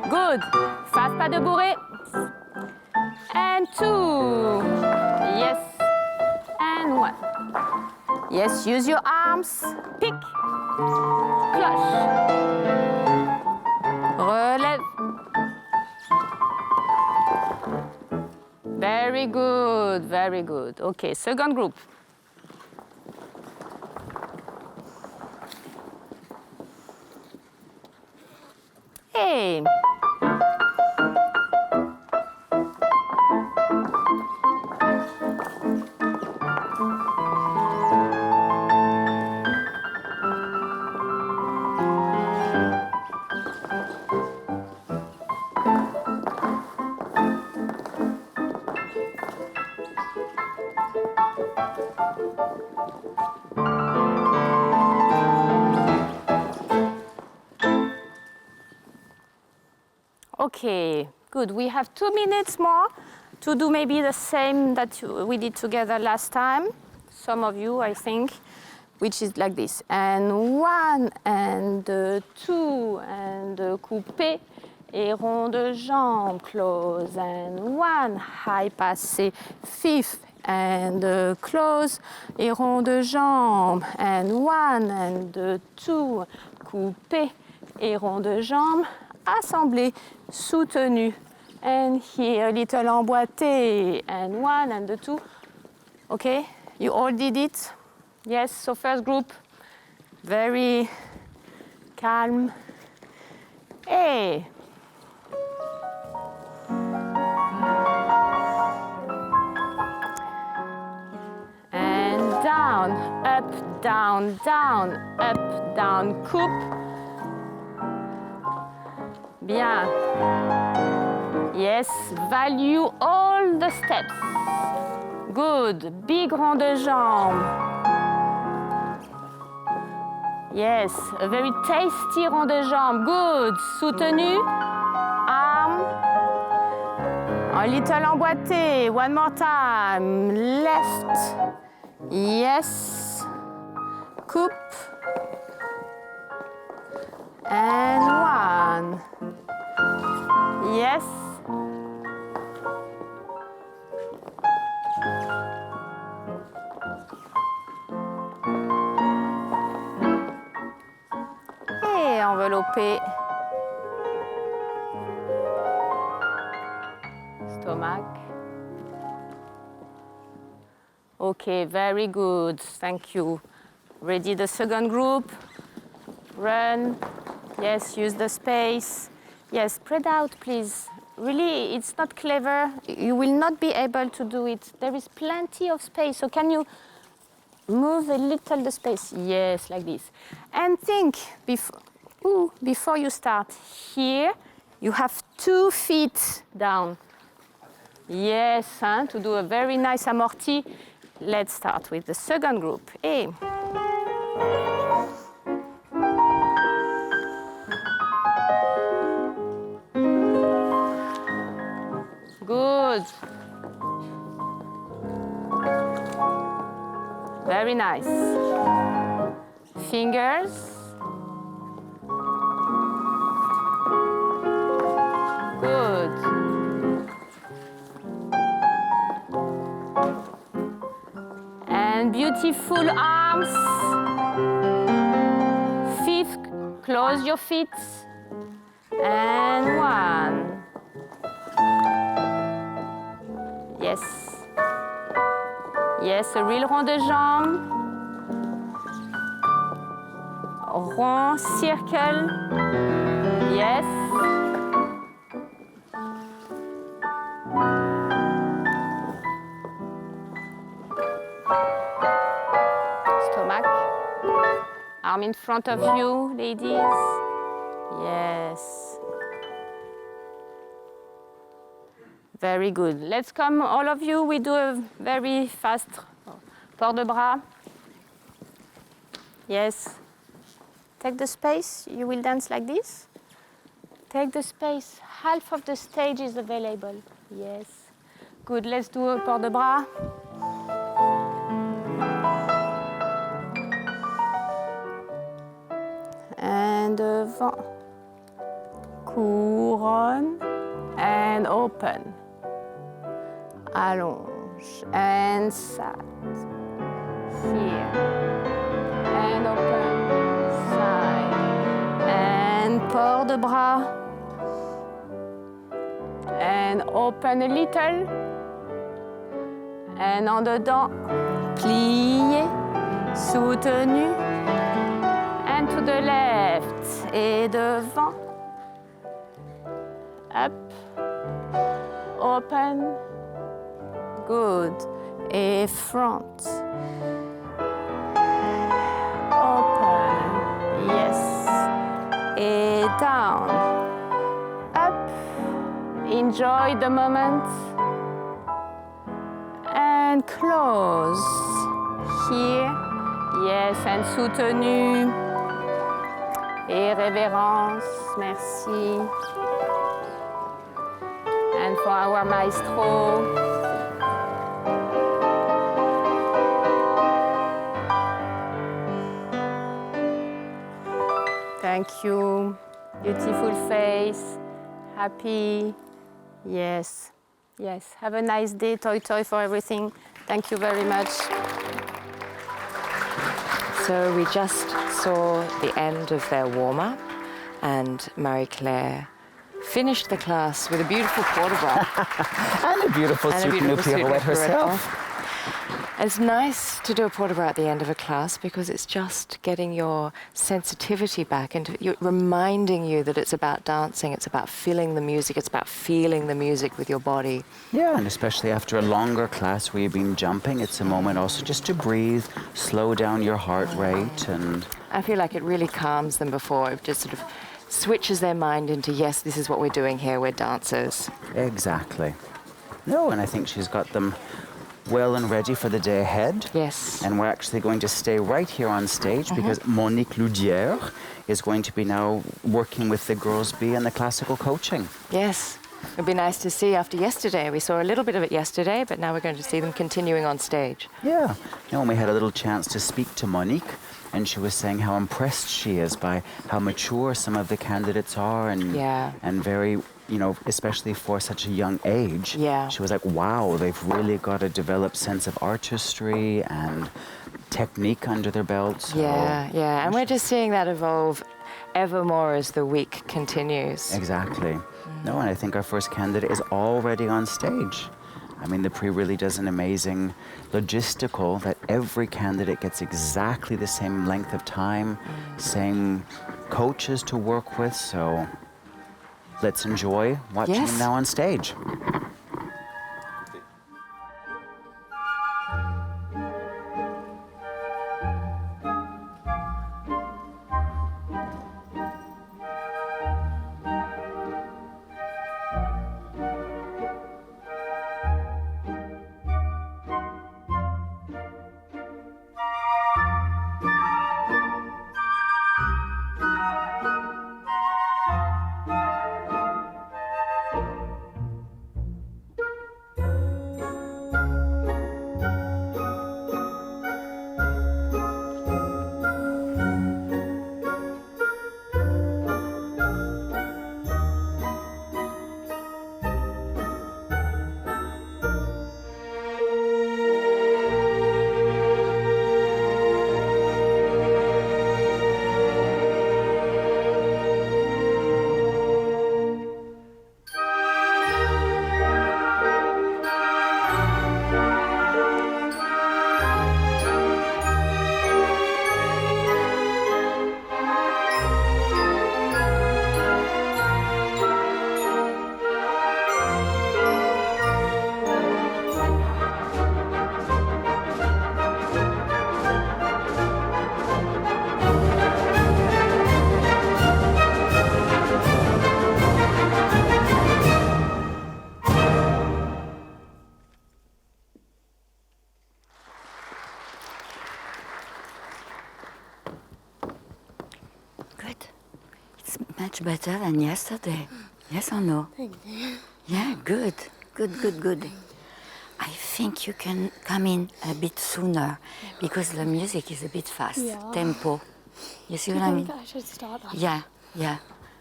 Good. Fast, pas de bourrée. And 2. Yes. And 1. Yes, use your arms. Pick. Cloche. Relève. Very good, very good. Okay, second group. Hey. Okay, good. We have 2 minutes more to do maybe the same that we did together last time. Some of you, I think, which is like this. And 1, and 2, and coupé, et rond de jambe, close, and 1, high passé, 5th, and close, et rond de jambe, and 1, and 2, coupé, et rond de jambe, assemblé, soutenu, and here a little emboîté, and 1 and 2. Okay, you all did it? Yes, so first group, very calm. Hey. And down, up, down, down, up, down, coupe. Bien. Yes, value all the steps. Good. Big rond de jambe. Yes, a very tasty rond de jambe. Good. Soutenu. Arm. A little emboîté. One more time. Left. Yes. Coupe. And 1. Yes. Et enveloppé. Stomac. Okay, very good. Thank you. Ready, the second group. Run. Yes, use the space. Yes, spread out, please. Really, it's not clever. You will not be able to do it. There is plenty of space. So can you move a little the space? Yes, like this. And think, before you start, here, you have 2 feet down. Yes, to do a very nice amorti. Let's start with the second group. A. Good. Very nice. Fingers. Good. And beautiful arms. Feet, close your feet. And 1. Yes. Yes, a real rond de jambe. Rond, circle. Yes. Stomach. Arm in front of you, ladies. Yes. Very good. Let's come, all of you. We do a very fast port de bras. Yes. Take the space. You will dance like this. Take the space. Half of the stage is available. Yes. Good. Let's do a port de bras. And devant. Couronne. And open. Allonge. And side. Here. And open. Side. And port de bras. And open a little. And en dedans. Plié. Soutenu. And to the left. Et devant. Up. Open. Good. Et front. Open. Yes. Et down. Up. Enjoy the moment. And close. Here. Yes, and soutenu. Et révérence. Merci. And for our maestro. Thank you. Beautiful face. Happy. Yes. Yes. Have a nice day. Toi toi for everything. Thank you very much. So we just saw the end of their warm-up, and Marie-Claire finished the class with a beautiful port de bras. And a beautiful soutenu pirouette herself. It's nice to do a port de bras at the end of a class because it's just getting your sensitivity back and reminding you that it's about dancing, it's about feeling the music, it's about feeling the music with your body. Yeah, and especially after a longer class where you've been jumping, it's a moment also just to breathe, slow down your heart rate. And I feel like it really calms them before. It just sort of switches their mind into, yes, this is what we're doing here, we're dancers. Exactly. No, and I think she's got them well and ready for the day ahead. Yes. And we're actually going to stay right here on stage because Monique Loudière is going to be now working with the Girls B and the classical coaching. Yes. It would be nice to see after yesterday. We saw a little bit of it yesterday, but now we're going to see them continuing on stage. Yeah. You know, and we had a little chance to speak to Monique, and she was saying how impressed she is by how mature some of the candidates are and very, you know, especially for such a young age. Yeah. She was like, wow, they've really got a developed sense of artistry and technique under their belts. So Yeah. And we're just seeing that evolve ever more as the week continues. Exactly. No, and I think our first candidate is already on stage. I mean, the Prix really does an amazing logistical that every candidate gets exactly the same length of time, same coaches to work with. So let's enjoy watching them now on stage. Much better than yesterday. Yes or no? Thank you. Yeah, good. Good. I think you can come in a bit sooner because the music is a bit fast. Yeah. Tempo. You see Do what I you mean? think I should start that? Yeah.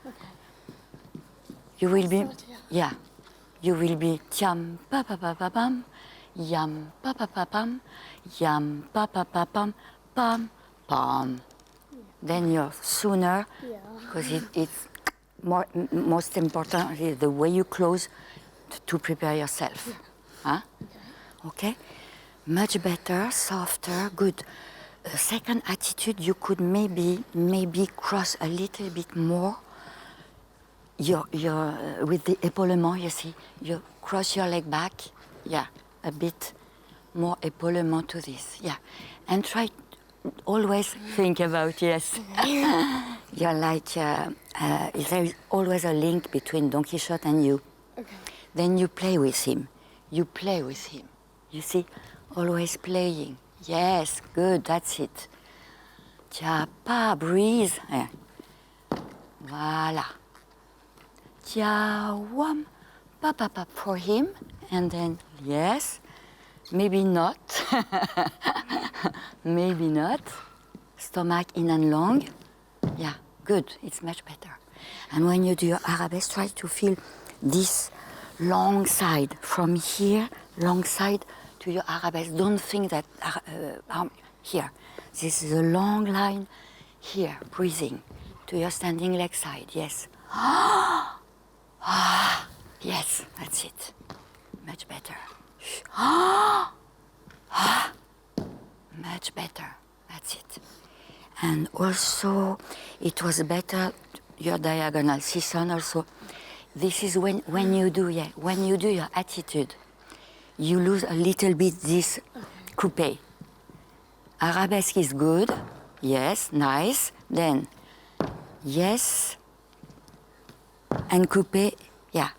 Okay. You will be. Start, Yeah. You will be tiam pa pa pa pa pam, yam pa pa pa pam, yam pa pa pa pam, pam pam. Then you're sooner because it's most important is the way you close to prepare yourself. Huh? Okay? Much better, softer, good. Second attitude, you could maybe cross a little bit more your with the épaulement, you see. You cross your leg back, yeah, a bit more épaulement to this, yeah. And try always think about, yes. You're like, there is always a link between Don Quixote and you. Okay. Then you play with him. You play with him. You see, always playing. Yes, good, that's it. Tiapa, breathe. Yeah. Voila. Tiawam, pa pa pa for him, and then yes, maybe not. Maybe not. Stomach in and long. Yeah, good, it's much better. And when you do your Arabesque, try to feel this long side from here, long side to your Arabesque. Don't think that here. This is a long line here, breathing to your standing leg side. Yes. Yes, that's it. Much better. Much better. That's it. And also, it was better your diagonal season also. This is when you do your attitude, you lose a little bit this coupé. Arabesque is good, yes, nice. Then, yes, and coupé, yeah.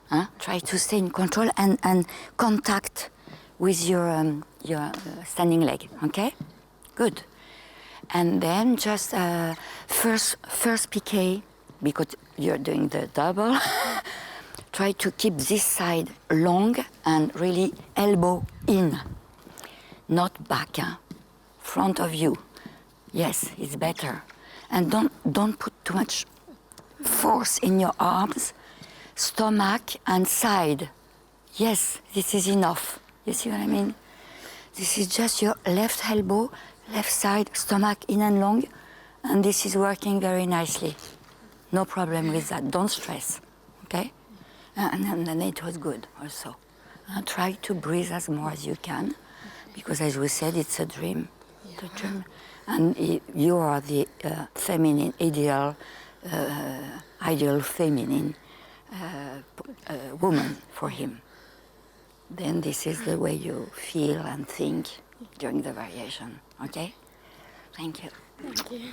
Huh? Try to stay in control and contact with your standing leg. Okay, good. And then just first piqué, because you're doing the double. Try to keep this side long and really elbow in, not back, huh? Front of you. Yes, it's better. And don't put too much force in your arms, stomach and side. Yes, this is enough. You see what I mean? This is just your left elbow, left side, stomach in and long, and this is working very nicely. No problem with that. Don't stress, okay? And then it was good also. Try to breathe as more as you can, because as we said, it's a dream. The dream. And you are the feminine, ideal feminine woman for him. Then this is the way you feel and think during the variation, okay? Thank you. Thank you.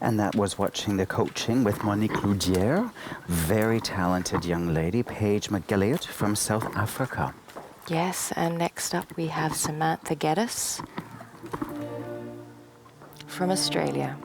And that was watching the coaching with Monique Loudière, very talented young lady, Paige McGilliard from South Africa. Yes, and next up we have Samantha Geddes from Australia.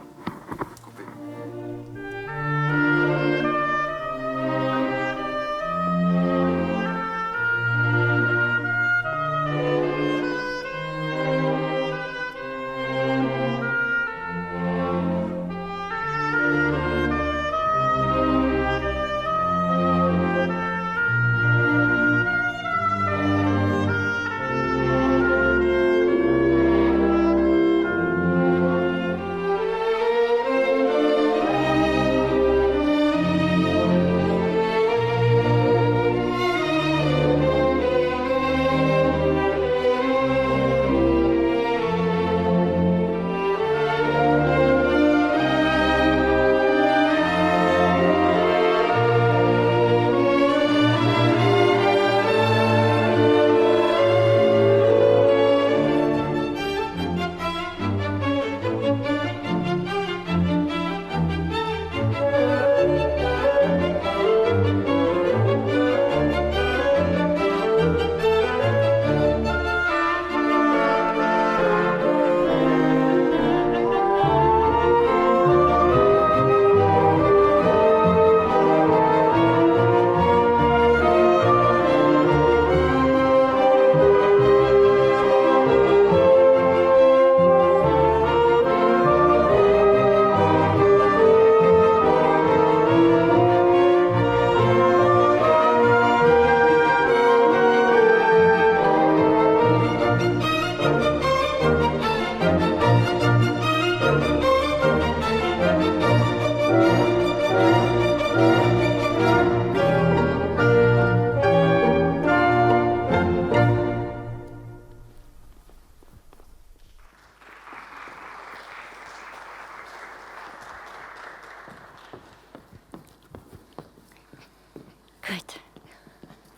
Good.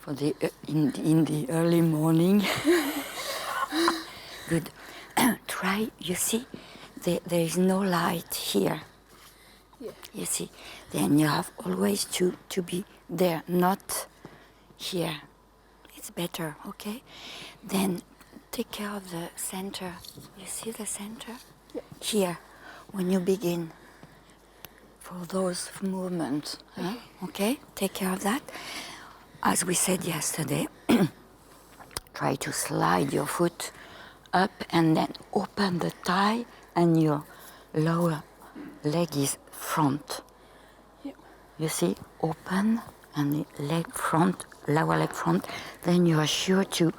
For the in the early morning. Good. Try. You see, there is no light here. Yeah. You see, then you have always to be there, not here. It's better, okay? Then take care of the center. You see the center? Yeah. Here, when you begin. For those movements, okay? Take care of that. As we said yesterday, try to slide your foot up and then open the thigh and your lower leg is front. Yeah. You see, open and the leg front, lower leg front, then you are sure to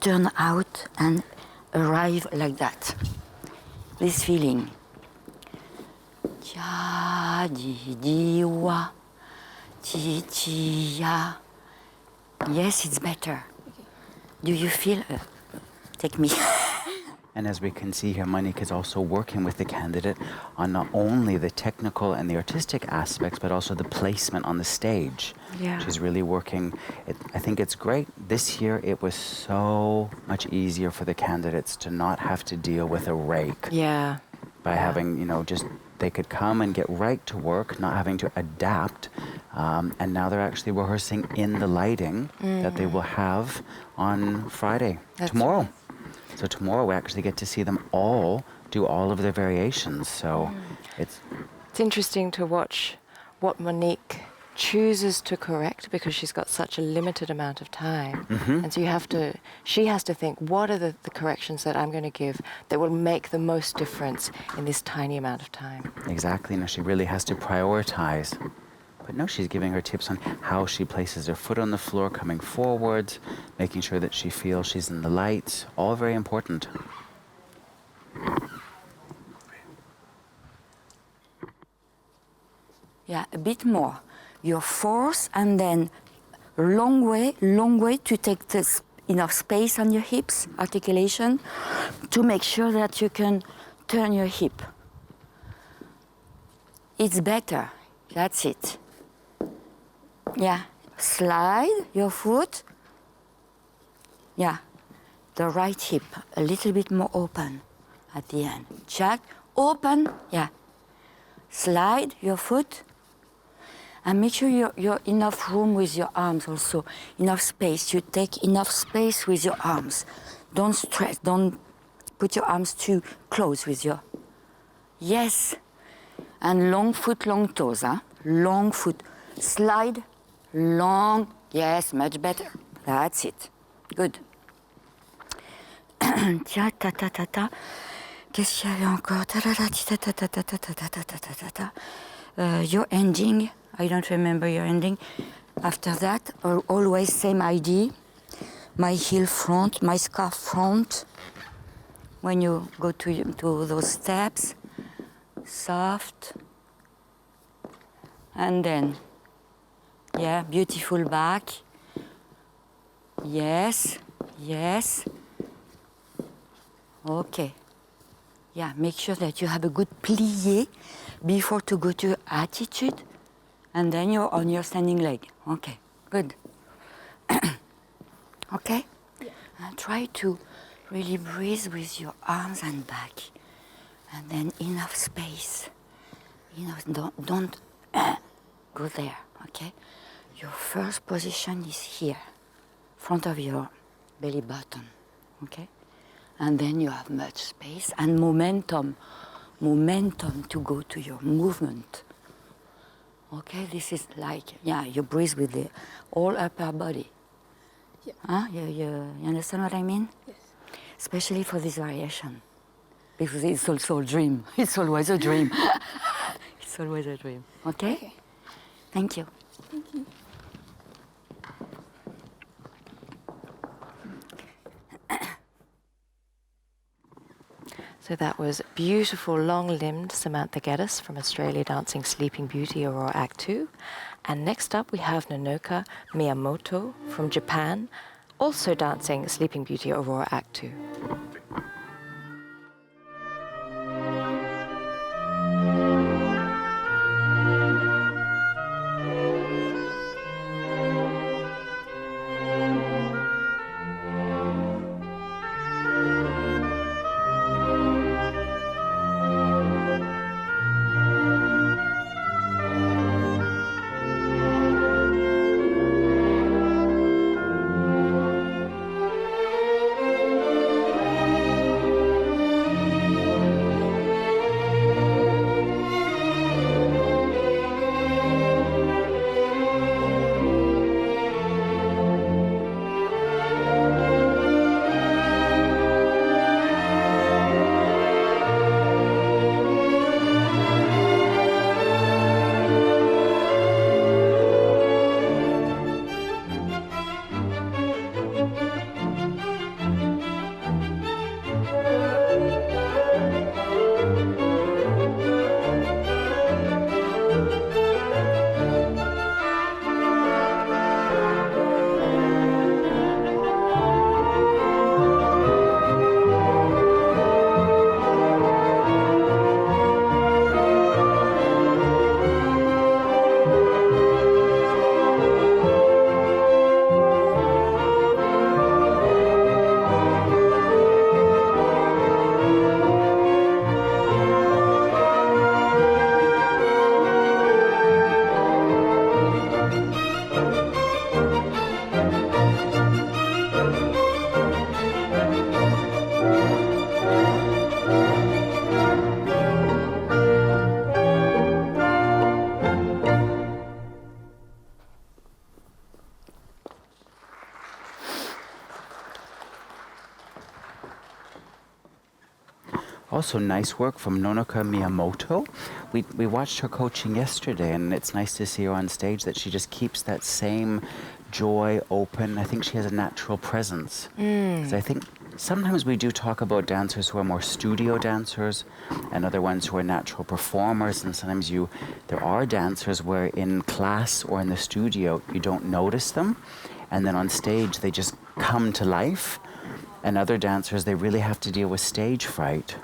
turn out and arrive like that. This feeling. Ja, di, di, wa, ti, ti, ya. Yes, it's better. Okay. Do you feel? Take me. And as we can see here, Monique is also working with the candidate on not only the technical and the artistic aspects, but also the placement on the stage. Yeah. She's really working. I think it's great. This year, it was so much easier for the candidates to not have to deal with a rake. Yeah. By having, just they could come and get right to work, not having to adapt. And now they're actually rehearsing in the lighting that they will have on Friday, tomorrow. So tomorrow we actually get to see them all do all of their variations. So it's interesting to watch what Monique chooses to correct because she's got such a limited amount of time. And so she has to think, what are the corrections that I'm going to give that will make the most difference in this tiny amount of time? Exactly. Now she really has to prioritize. But no, she's giving her tips on how she places her foot on the floor, coming forward, making sure that she feels she's in the light. All very important. Yeah, a bit more. Your force and then long way to take this enough space on your hips, articulation, to make sure that you can turn your hip. It's better. That's it. Yeah. Slide your foot. Yeah. The right hip a little bit more open at the end. Check. Open. Yeah. Slide your foot. And make sure you're enough room with your arms also. Enough space. You take enough space with your arms. Don't stretch. Don't put your arms too close with your... Yes. And long foot, long toes, huh? Long foot. Slide, long. Yes, much better. That's it. Good. Tiens, ta ta ta ta. Qu'est-ce qu'il y avait encore? Ta ta ta ta ta ta ta ta ta ta ta ta ta. Your ending. I don't remember your ending. After that, always same idea. My heel front, my scarf front. When you go to those steps. Soft, and then, yeah, beautiful back. Yes, yes. Okay. Yeah, make sure that you have a good plie before to go to attitude, and then you're on your standing leg. Okay, good. Okay? Yeah. And try to really breathe with your arms and back. And then enough space. Don't go there, okay? Your first position is here, front of your belly button, okay? And then you have much space and momentum to go to your movement. Okay, this is like, yeah, you breathe with the whole upper body. Yeah. Huh? You understand what I mean? Yes. Especially for this variation. Because it's also a dream. It's always a dream. It's always a dream. Okay? Okay. Thank you. Thank you. So that was beautiful, long-limbed Samantha Geddes from Australia dancing Sleeping Beauty, Aurora Act 2. And next up we have Nanoka Miyamoto from Japan, also dancing Sleeping Beauty, Aurora Act 2. also nice work from Nonaka Miyamoto. We watched her coaching yesterday, and it's nice to see her on stage that she just keeps that same joy open. I think she has a natural presence. So I think sometimes we do talk about dancers who are more studio dancers and other ones who are natural performers, and sometimes there are dancers where in class or in the studio you don't notice them, and then on stage they just come to life. And other dancers, they really have to deal with stage fright.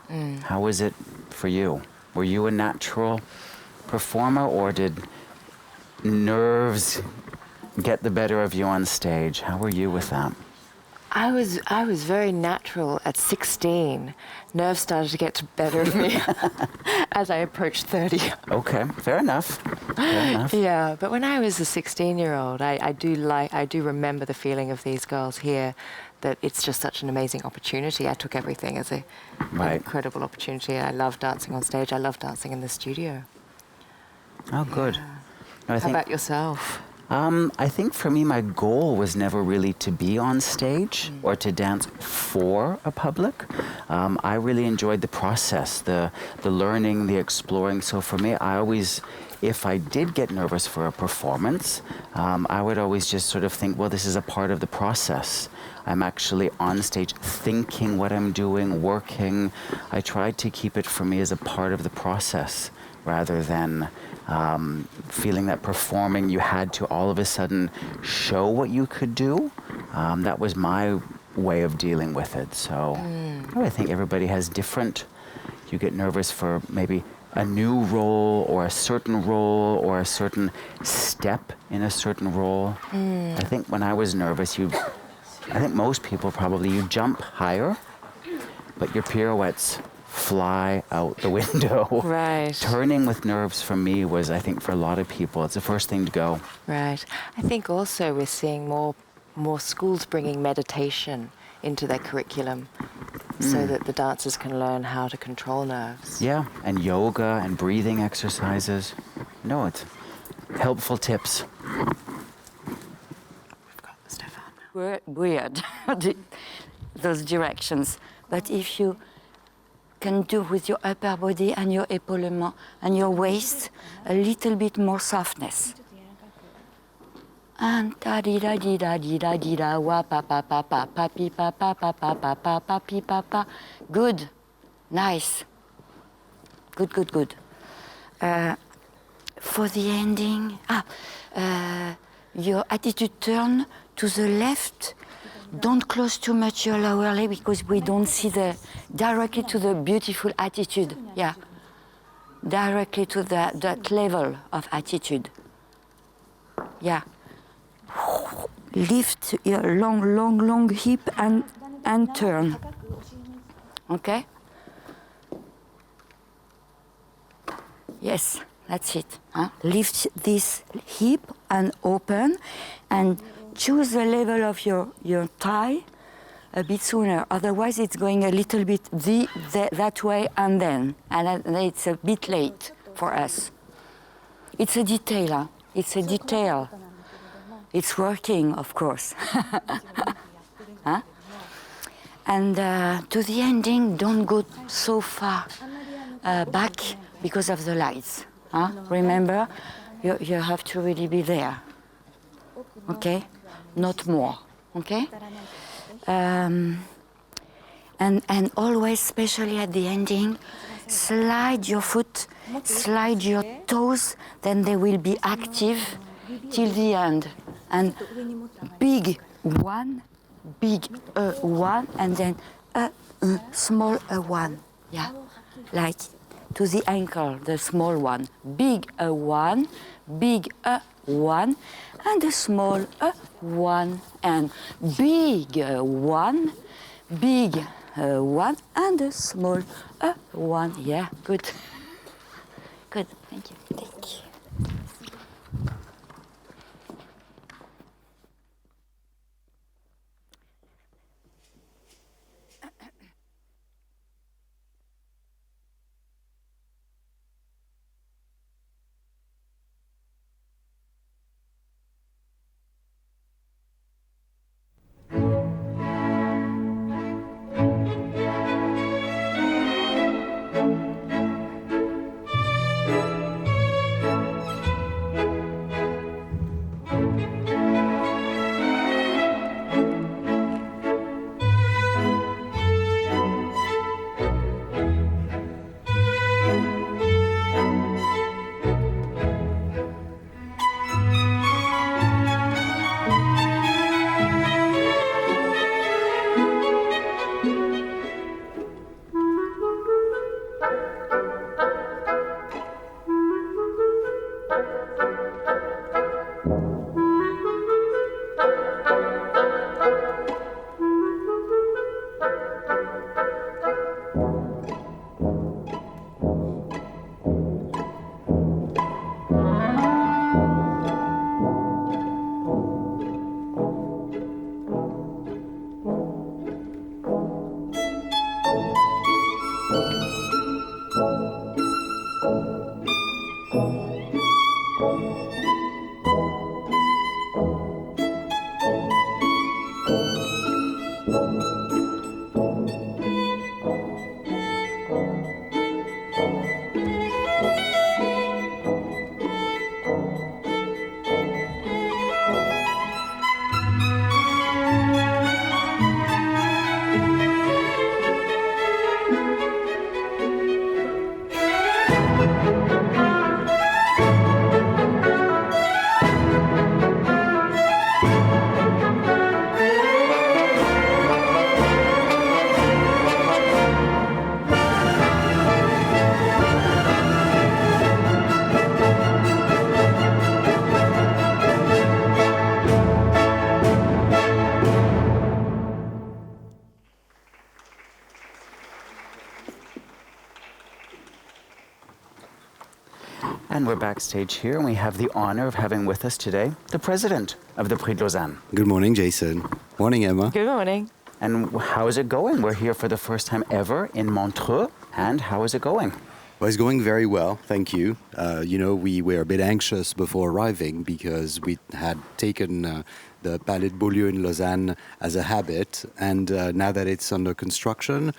How was it for you? Were you a natural performer, or did nerves get the better of you on stage? How were you with that? I was very natural at 16. Nerves started to get the better of me as I approached 30. Okay, fair enough. Fair enough. Yeah, but when I was a 16-year-old, I do remember the feeling of these girls here, that it's just such an amazing opportunity. I took everything as an incredible opportunity. I love dancing on stage. I love dancing in the studio. Oh, good. Yeah. No, How about yourself? I think for me, my goal was never really to be on stage or to dance for a public. I really enjoyed the process, the learning, the exploring. So for me, I always, if I did get nervous for a performance, I would always just sort of think, well, this is a part of the process. I'm actually on stage thinking what I'm doing, working. I tried to keep it for me as a part of the process rather than feeling that performing you had to all of a sudden show what you could do. That was my way of dealing with it. So I think everybody has different. You get nervous for maybe a new role or a certain role or a certain step in a certain role. I think when I was nervous, I think most people probably, you jump higher, but your pirouettes fly out the window. Right. Turning with nerves for me was, I think for a lot of people, it's the first thing to go. Right. I think also we're seeing more schools bringing meditation into their curriculum so that the dancers can learn how to control nerves. Yeah, and yoga and breathing exercises. No, it's helpful tips. We've got Stefan. Weird, those directions. But if you can do with your upper body and your épaulement and your waist a little bit more softness. And da di da di da di da di da wa pa pa pa pa pa pi pa pa pa pa pa pa pa pi pa pa. Good, nice. Good. For the ending, your attitude turn to the left. Don't close too much your lower leg because we don't see directly to the beautiful attitude. Yeah, directly to that level of attitude. Yeah. Lift your long hip and turn. Okay? Yes, that's it. Lift this hip and open and choose the level of your thigh a bit sooner. Otherwise, it's going a little bit that way and then it's a bit late for us. It's a detail. Huh? It's a detail. It's working, of course. Huh? And to the ending, don't go so far back because of the lights. Huh? Remember, you have to really be there. Okay? Not more. Okay? And always, especially at the ending, slide your foot, slide your toes, then they will be active till the end. And big one, and then small one. Yeah, like to the ankle, the small one. Big one, and a small one, and big one, and a small one. Yeah, good. Good, thank you. Thank you. And we're backstage here, and we have the honor of having with us today the president of the Prix de Lausanne. Good morning, Jason. Morning, Emma. Good morning. And how is it going? We're here for the first time ever in Montreux. And how is it going? Well, it's going very well, thank you. We were a bit anxious before arriving because we had taken the Palais de Beaulieu in Lausanne as a habit, and now that it's under construction,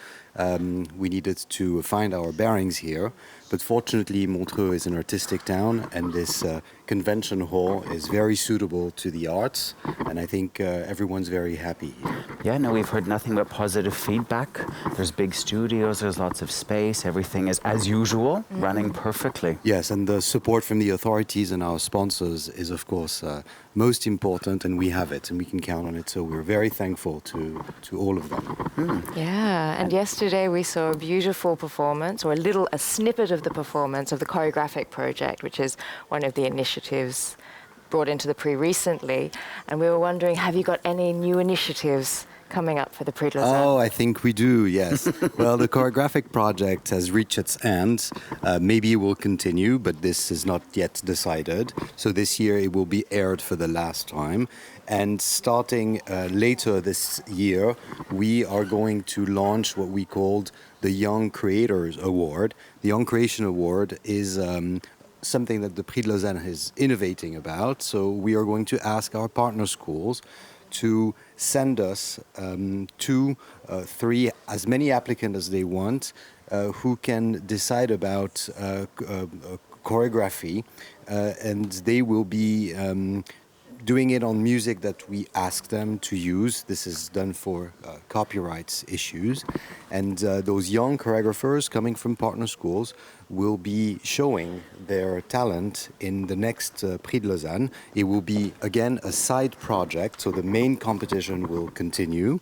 we needed to find our bearings here. But fortunately, Montreux is an artistic town, and this convention hall is very suitable to the arts, and I think everyone's very happy here. Yeah, no, we've heard nothing but positive feedback. There's big studios, there's lots of space, everything is as usual, running perfectly. Yes, and the support from the authorities and our sponsors is, of course, most important, and we have it, and we can count on it. So we're very thankful to all of them. Yeah, and yesterday we saw a beautiful performance, or a snippet of the performance of the choreographic project, which is one of the initiatives brought into the Prix recently. And we were wondering, have you got any new initiatives coming up for the Prix de Lausanne? Oh, I think we do, yes. Well, the choreographic project has reached its end. Maybe it will continue, but this is not yet decided. So this year it will be aired for the last time. And starting later this year, we are going to launch what we called the Young Creators Award. The Young Creation Award is something that the Prix de Lausanne is innovating about. So we are going to ask our partner schools to send us 2, 3, as many applicants as they want, who can decide about choreography, and they will be doing it on music that we ask them to use. This is done for copyright issues. And those young choreographers coming from partner schools will be showing their talent in the next Prix de Lausanne. It will be, again, a side project, so the main competition will continue.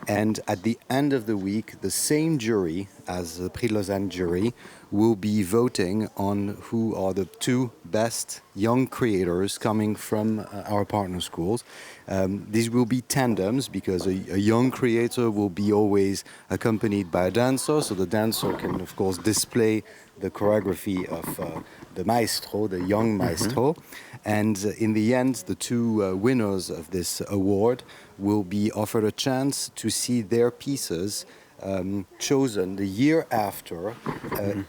And at the end of the week, the same jury as the Prix de Lausanne jury will be voting on who are the 2 best young creators coming from our partner schools. These will be tandems because a young creator will be always accompanied by a dancer, so the dancer can, of course, display the choreography of the maestro, the young maestro. And in the end, the 2 winners of this award will be offered a chance to see their pieces chosen the year after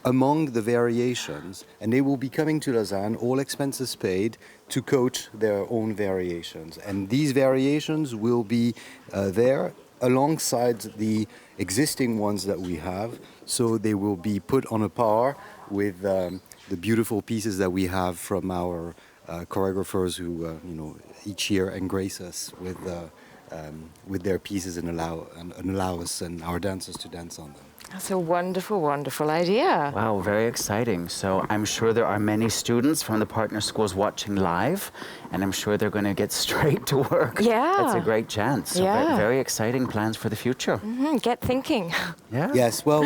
among the variations, and they will be coming to Lausanne, all expenses paid, to coach their own variations. And these variations will be there alongside the existing ones that we have, so they will be put on a par with the beautiful pieces that we have from our choreographers who each year engrace us with their pieces and allow us and our dancers to dance on them. That's a wonderful, wonderful idea. Wow, very exciting. So I'm sure there are many students from the partner schools watching live, and I'm sure they're going to get straight to work. Yeah. That's a great chance. So very exciting plans for the future. Get thinking. Yeah. Yes, well,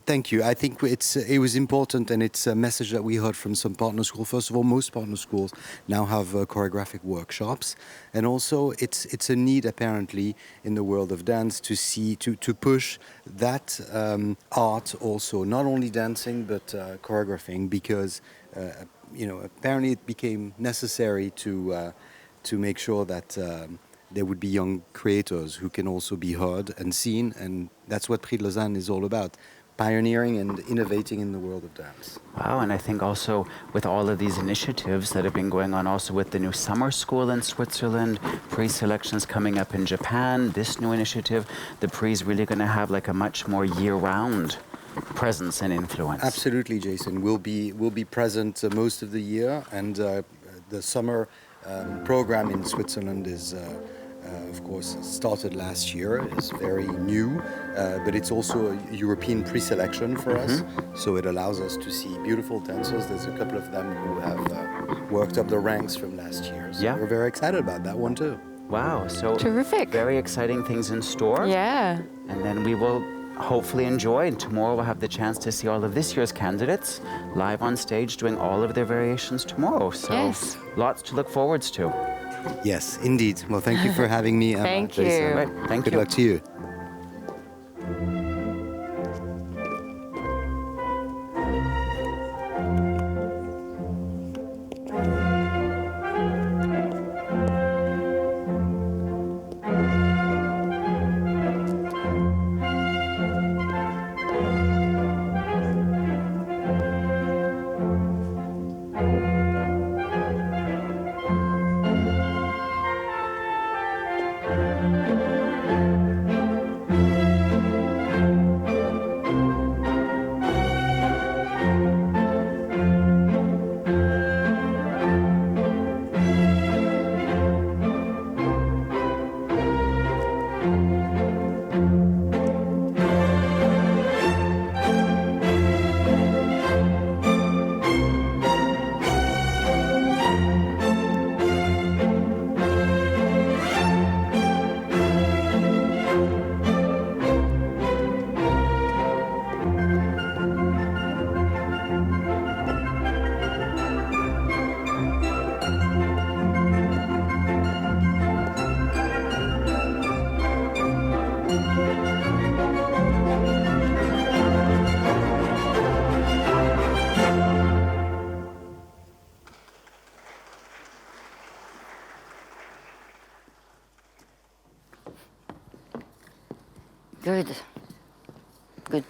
thank you. I think it was important, and it's a message that we heard from some partner schools. First of all, most partner schools now have choreographic workshops, and also it's a need apparently in the world of dance to push that art also, not only dancing but choreographing, because apparently it became necessary to make sure that there would be young creators who can also be heard and seen, and that's what Prix de Lausanne is all about. pioneering and innovating in the world of dance. Wow, and I think also with all of these initiatives that have been going on, also with the new summer school in Switzerland, pre-selections coming up in Japan, this new initiative, the Prix is really going to have like a much more year-round presence and influence. Absolutely, Jason. We'll be present most of the year, and the summer program in Switzerland is, of course, started last year. It's very new, but it's also a European pre-selection for us, so it allows us to see beautiful dancers. There's a couple of them who have worked up the ranks from last year, so we're very excited about that one too. Wow, so Terrific. very exciting things in store. Yeah. And then we will hopefully enjoy, and tomorrow we'll have the chance to see all of this year's candidates live on stage doing all of their variations tomorrow. So Yes. lots to look forward to. Yes, indeed. Well, thank you for having me, Emma. Thank Jason. you. Right, thank Good you. luck to you.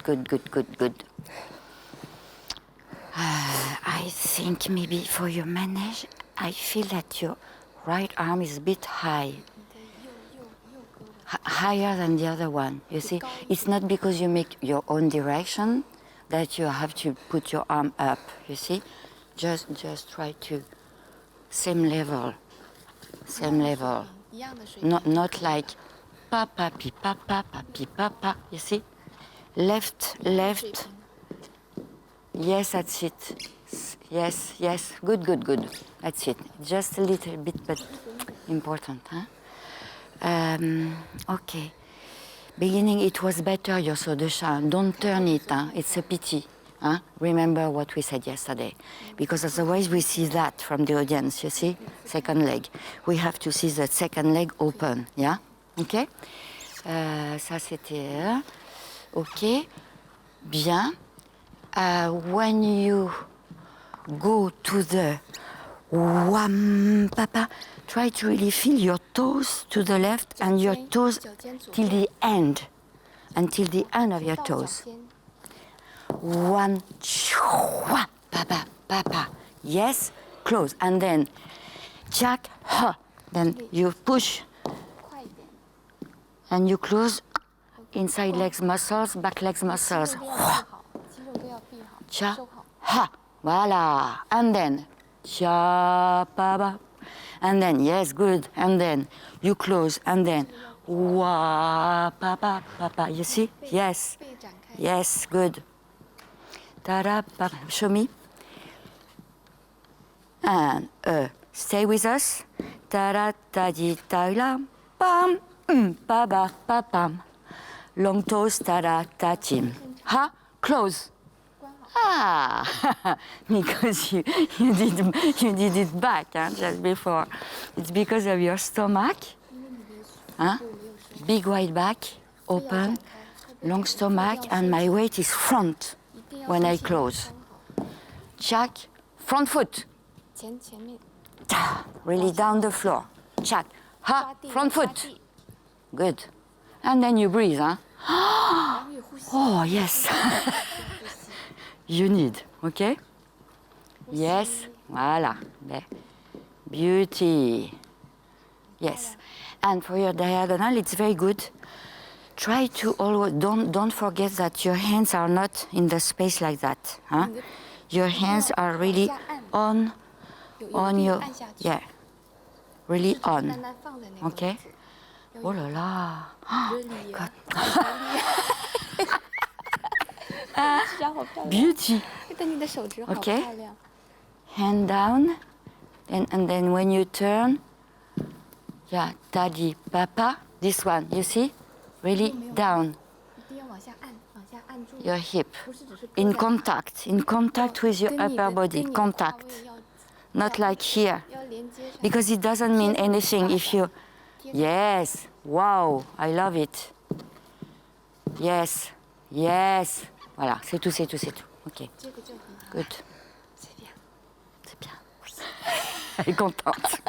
Good. Good. I think maybe for your manège, I feel that your right arm is a bit high. Higher than the other one, you see? It's not because you make your own direction that you have to put your arm up, you see? Just try to, same level. Not like papa, pi papa, pi papa, you see? Left. Yes, that's it. Yes. Good. That's it. Just a little bit, but important, huh? Okay. Beginning, it was better, your saut de chat. Don't turn it, huh? It's a pity. Huh? Remember what we said yesterday. Because otherwise we see that from the audience, you see? Second leg. We have to see the second leg open, yeah? Okay? Ça, c'était... Okay. Bien. When you go to the wham, papa, try to really feel your toes to the left and your toes till the end. Until the end of your toes. 1, 2, papa. Yes, close. And then, jack, ha. Then you push. And you close inside legs muscles, back legs muscles. Cha, ha. Voila. And then, cha, papa. And then, yes, good. And then, you close. And then, wa, papa. You see? Yes. Yes, good. Ta-da, papa. Show me. And stay with us. Ta-da, ta-di, ta-la, pam. Ba ba pam. Long toes, ta-da, ta-tim. Ha, close. Ah, because you did it back, huh, just before. It's because of your stomach. Huh? Big wide back, open, long stomach, and my weight is front when I close. Check, front foot. Really down the floor. Check. Ha, front foot. Good. And then you breathe, huh? Oh, yes. You need, okay? Yes, voilà. Beauty. Yes. And for your diagonal, it's very good. Try to always, don't forget that your hands are not in the space like that. Huh? Your hands are really on your, yeah, really on. Okay? Oh la la. Oh my God. Beauty. Okay? Hand down. And then when you turn, yeah, daddy, papa, this one, you see? Really down. Your hip. In contact with your upper body. Contact. Not like here. Because it doesn't mean anything if you... Yes. Wow. I love it. Yes. Yes. Voilà. C'est tout. OK. Good. C'est bien. Oui. Elle est contente.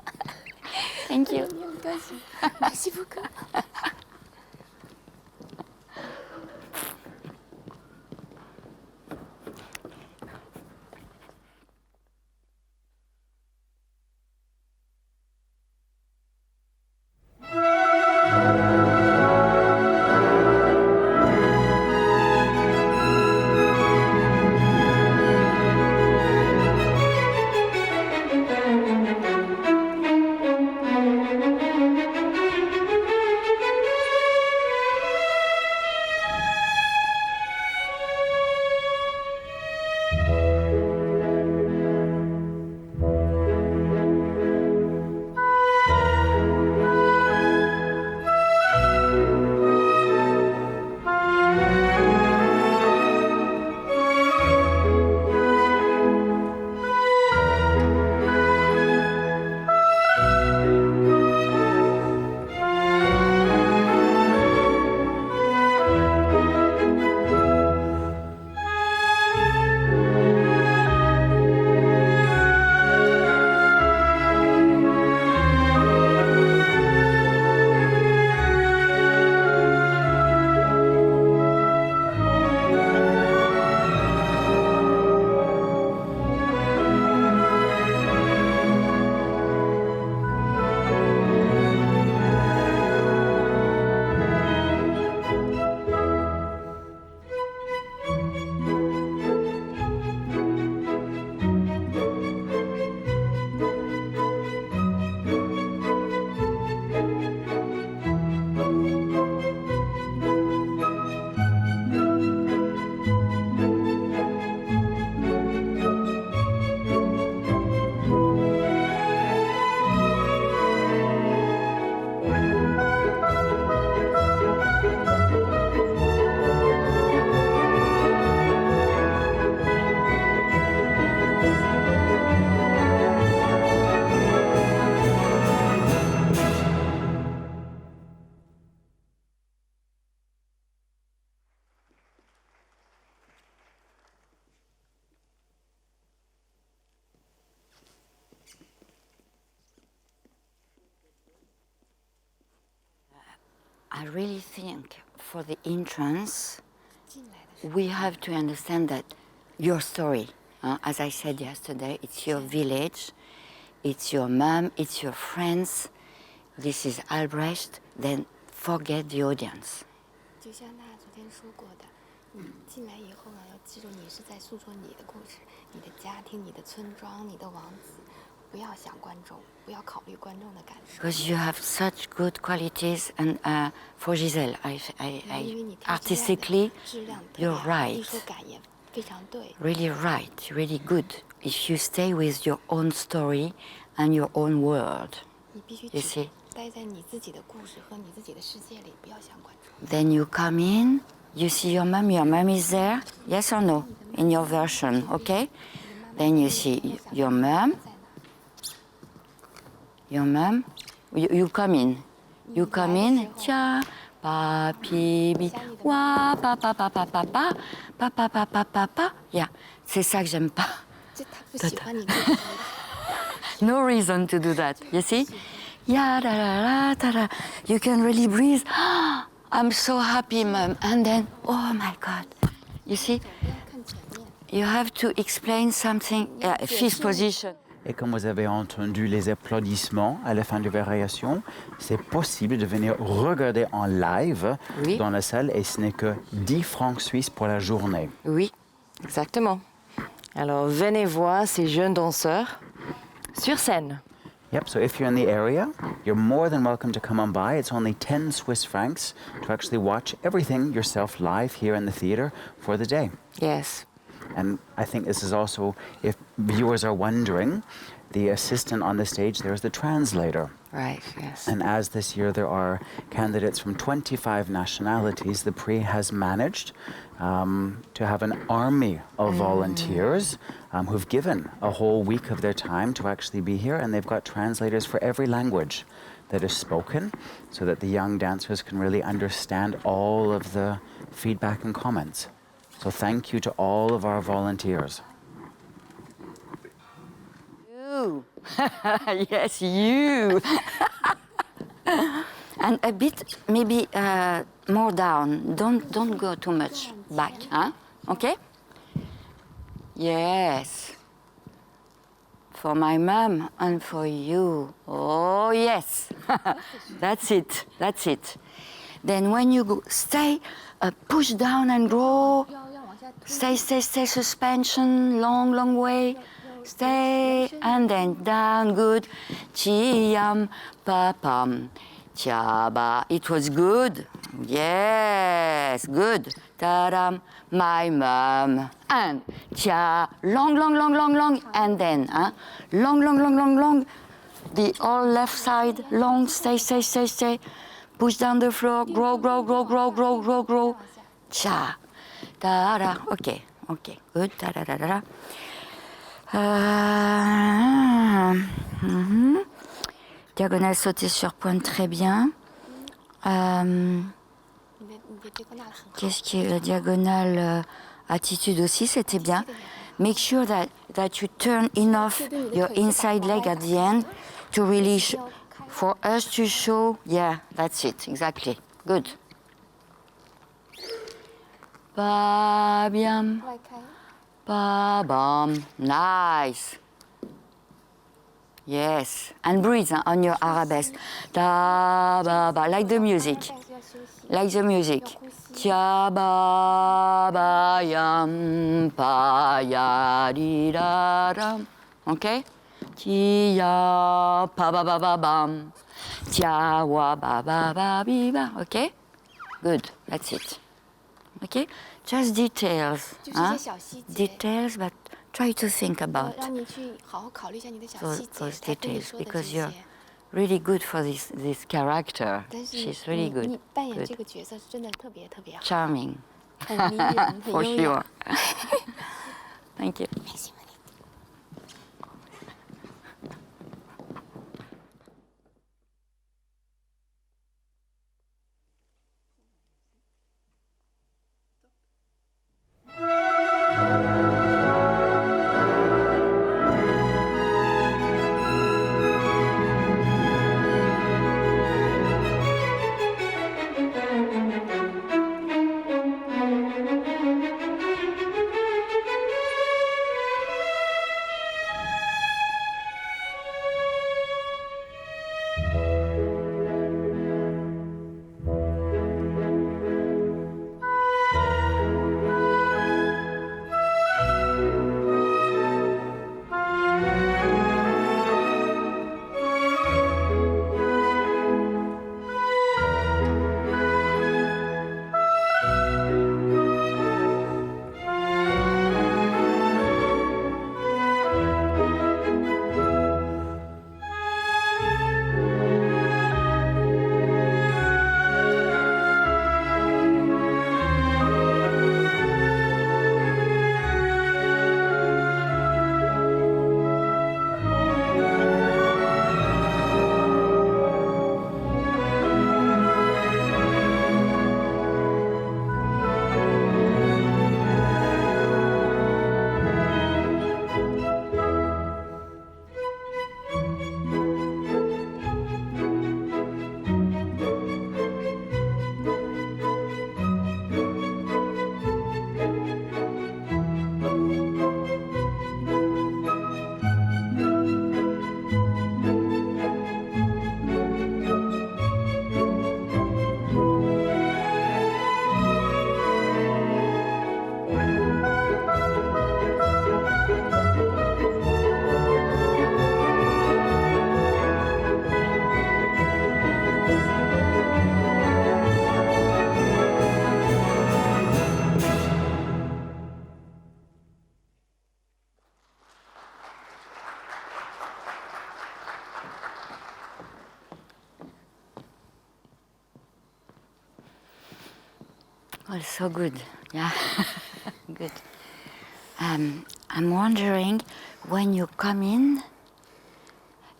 Thank you. Merci beaucoup. I really think for the entrance, we have to understand that your story, as I said yesterday, it's your village, it's your mom, it's your friends, this is Albrecht, then forget the audience. 就像他昨天说过的，你进来以后呢，要记住你是在诉说你的故事，你的家庭、你的村庄、你的王子，不要想观众，不要考虑观众的感受。Because you have such good qualities, and for Giselle, artistically, you're right. Really right, really good. If you stay with your own story and your own world, you see. Then you come in, you see your mom is there, yes or no, in your version, okay? Then you see your mom, you come in, tia, papi, bi, wa, papa, papa, papa, papa, papa, papa, yeah, c'est ça que j'aime pas. No reason to do that, you see? Yeah, da, da, da, da, da. You can really breathe. I'm so happy, Mum. And then, oh my God. You see, you have to explain something. Fifth position. Et comme vous avez entendu les applaudissements à la fin de variation, c'est possible de venir regarder en live dans la salle et ce n'est que 10 francs suisses pour la journée. Oui, exactement. Alors venez voir ces jeunes danseurs sur scène. Yep, so if you're in the area, you're more than welcome to come on by. It's only 10 Swiss francs to actually watch everything yourself live here in the theatre for the day. Yes. And I think this is also, if viewers are wondering, the assistant on the stage there is the translator. Right, yes. And as this year there are candidates from 25 nationalities, the Prix has managed to have an army of volunteers who've given a whole week of their time to actually be here, and they've got translators for every language that is spoken so that the young dancers can really understand all of the feedback and comments. So thank you to all of our volunteers. You. Yes, you. And a bit, maybe more down. Don't go too much back, huh? Okay? Yes. For my mum and for you. Oh, yes. That's it. That's it. Then when you go, stay, push down and grow. Stay, suspension, long way. Stay, and then down, good. Chiam, papam, chaba. It was good. Yes, good. Taram, my mum. And cha, long. And then, long. The all left side, long, stay. Push down the floor, grow. Cha. Da-da. Okay, good. Da-da-da-da. Diagonale sautée sur pointe, très bien. Qu'est-ce qui est la diagonale attitude aussi, c'était bien. Make sure that you turn enough your inside leg at the end to really for us to show. Yeah, that's it, exactly. Good. Ba bien. Ba bam. Nice. Yes. And breathe on your arabesque. Da ba ba. Like the music. Tia ba ba yam pa ya di da dam. Okay? Tia pa ba ba ba bam. Tia wa ba ba ba bi ba. Okay? Good. That's it. Okay? Just details. Details, but try to think about those details because you're really good for this character. She's really good. Charming. For sure. Thank you. Also good, yeah, good. I'm wondering, when you come in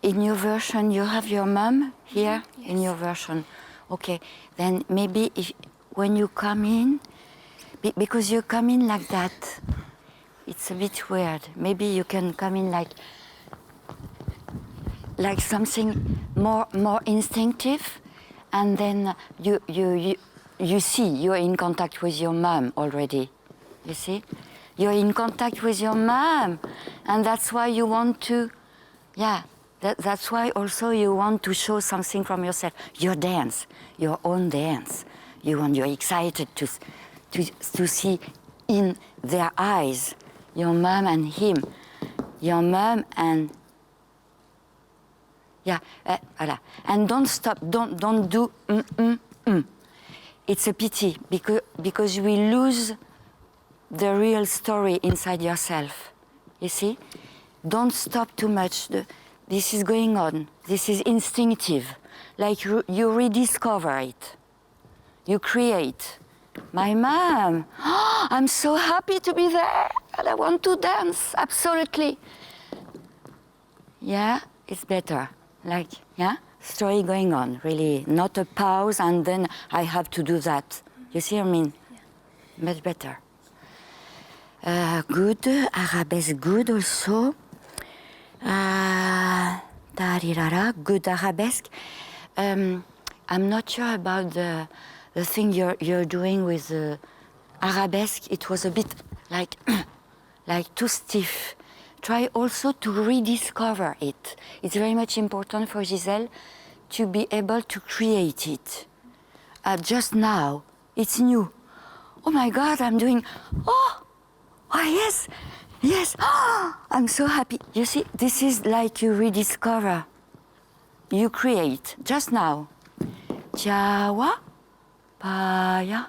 your version, you have your mum here in your version. Okay, then maybe when you come in, because you come in like that, it's a bit weird. Maybe you can come in like something more instinctive, and then you see you're in contact with your mom already. You see, you're in contact with your mom, and that's why you want to, yeah. That's why also you want to show something from yourself, your dance, your own dance. You're excited to see in their eyes your mom and him, your mom and yeah, voilà. And don't stop, don't do It's a pity because we lose the real story inside yourself. You see, don't stop too much. This is going on. This is instinctive. Like you rediscover it. You create. My mom, I'm so happy to be there, and I want to dance, absolutely. Yeah, it's better. Like, yeah, story going on, really. Not a pause, and then I have to do that. You see what I mean? Yeah. Much better. Good, Arabesque good also. Good Arabesque. I'm not sure about the thing you're doing with Arabesque. It was a bit like too stiff. Try also to rediscover it. It's very much important for Giselle to be able to create it. Just now, it's new. Oh my God, I'm doing, oh yes, yes, I'm so happy. You see, this is like you rediscover, you create, just now. Jawa, Paya,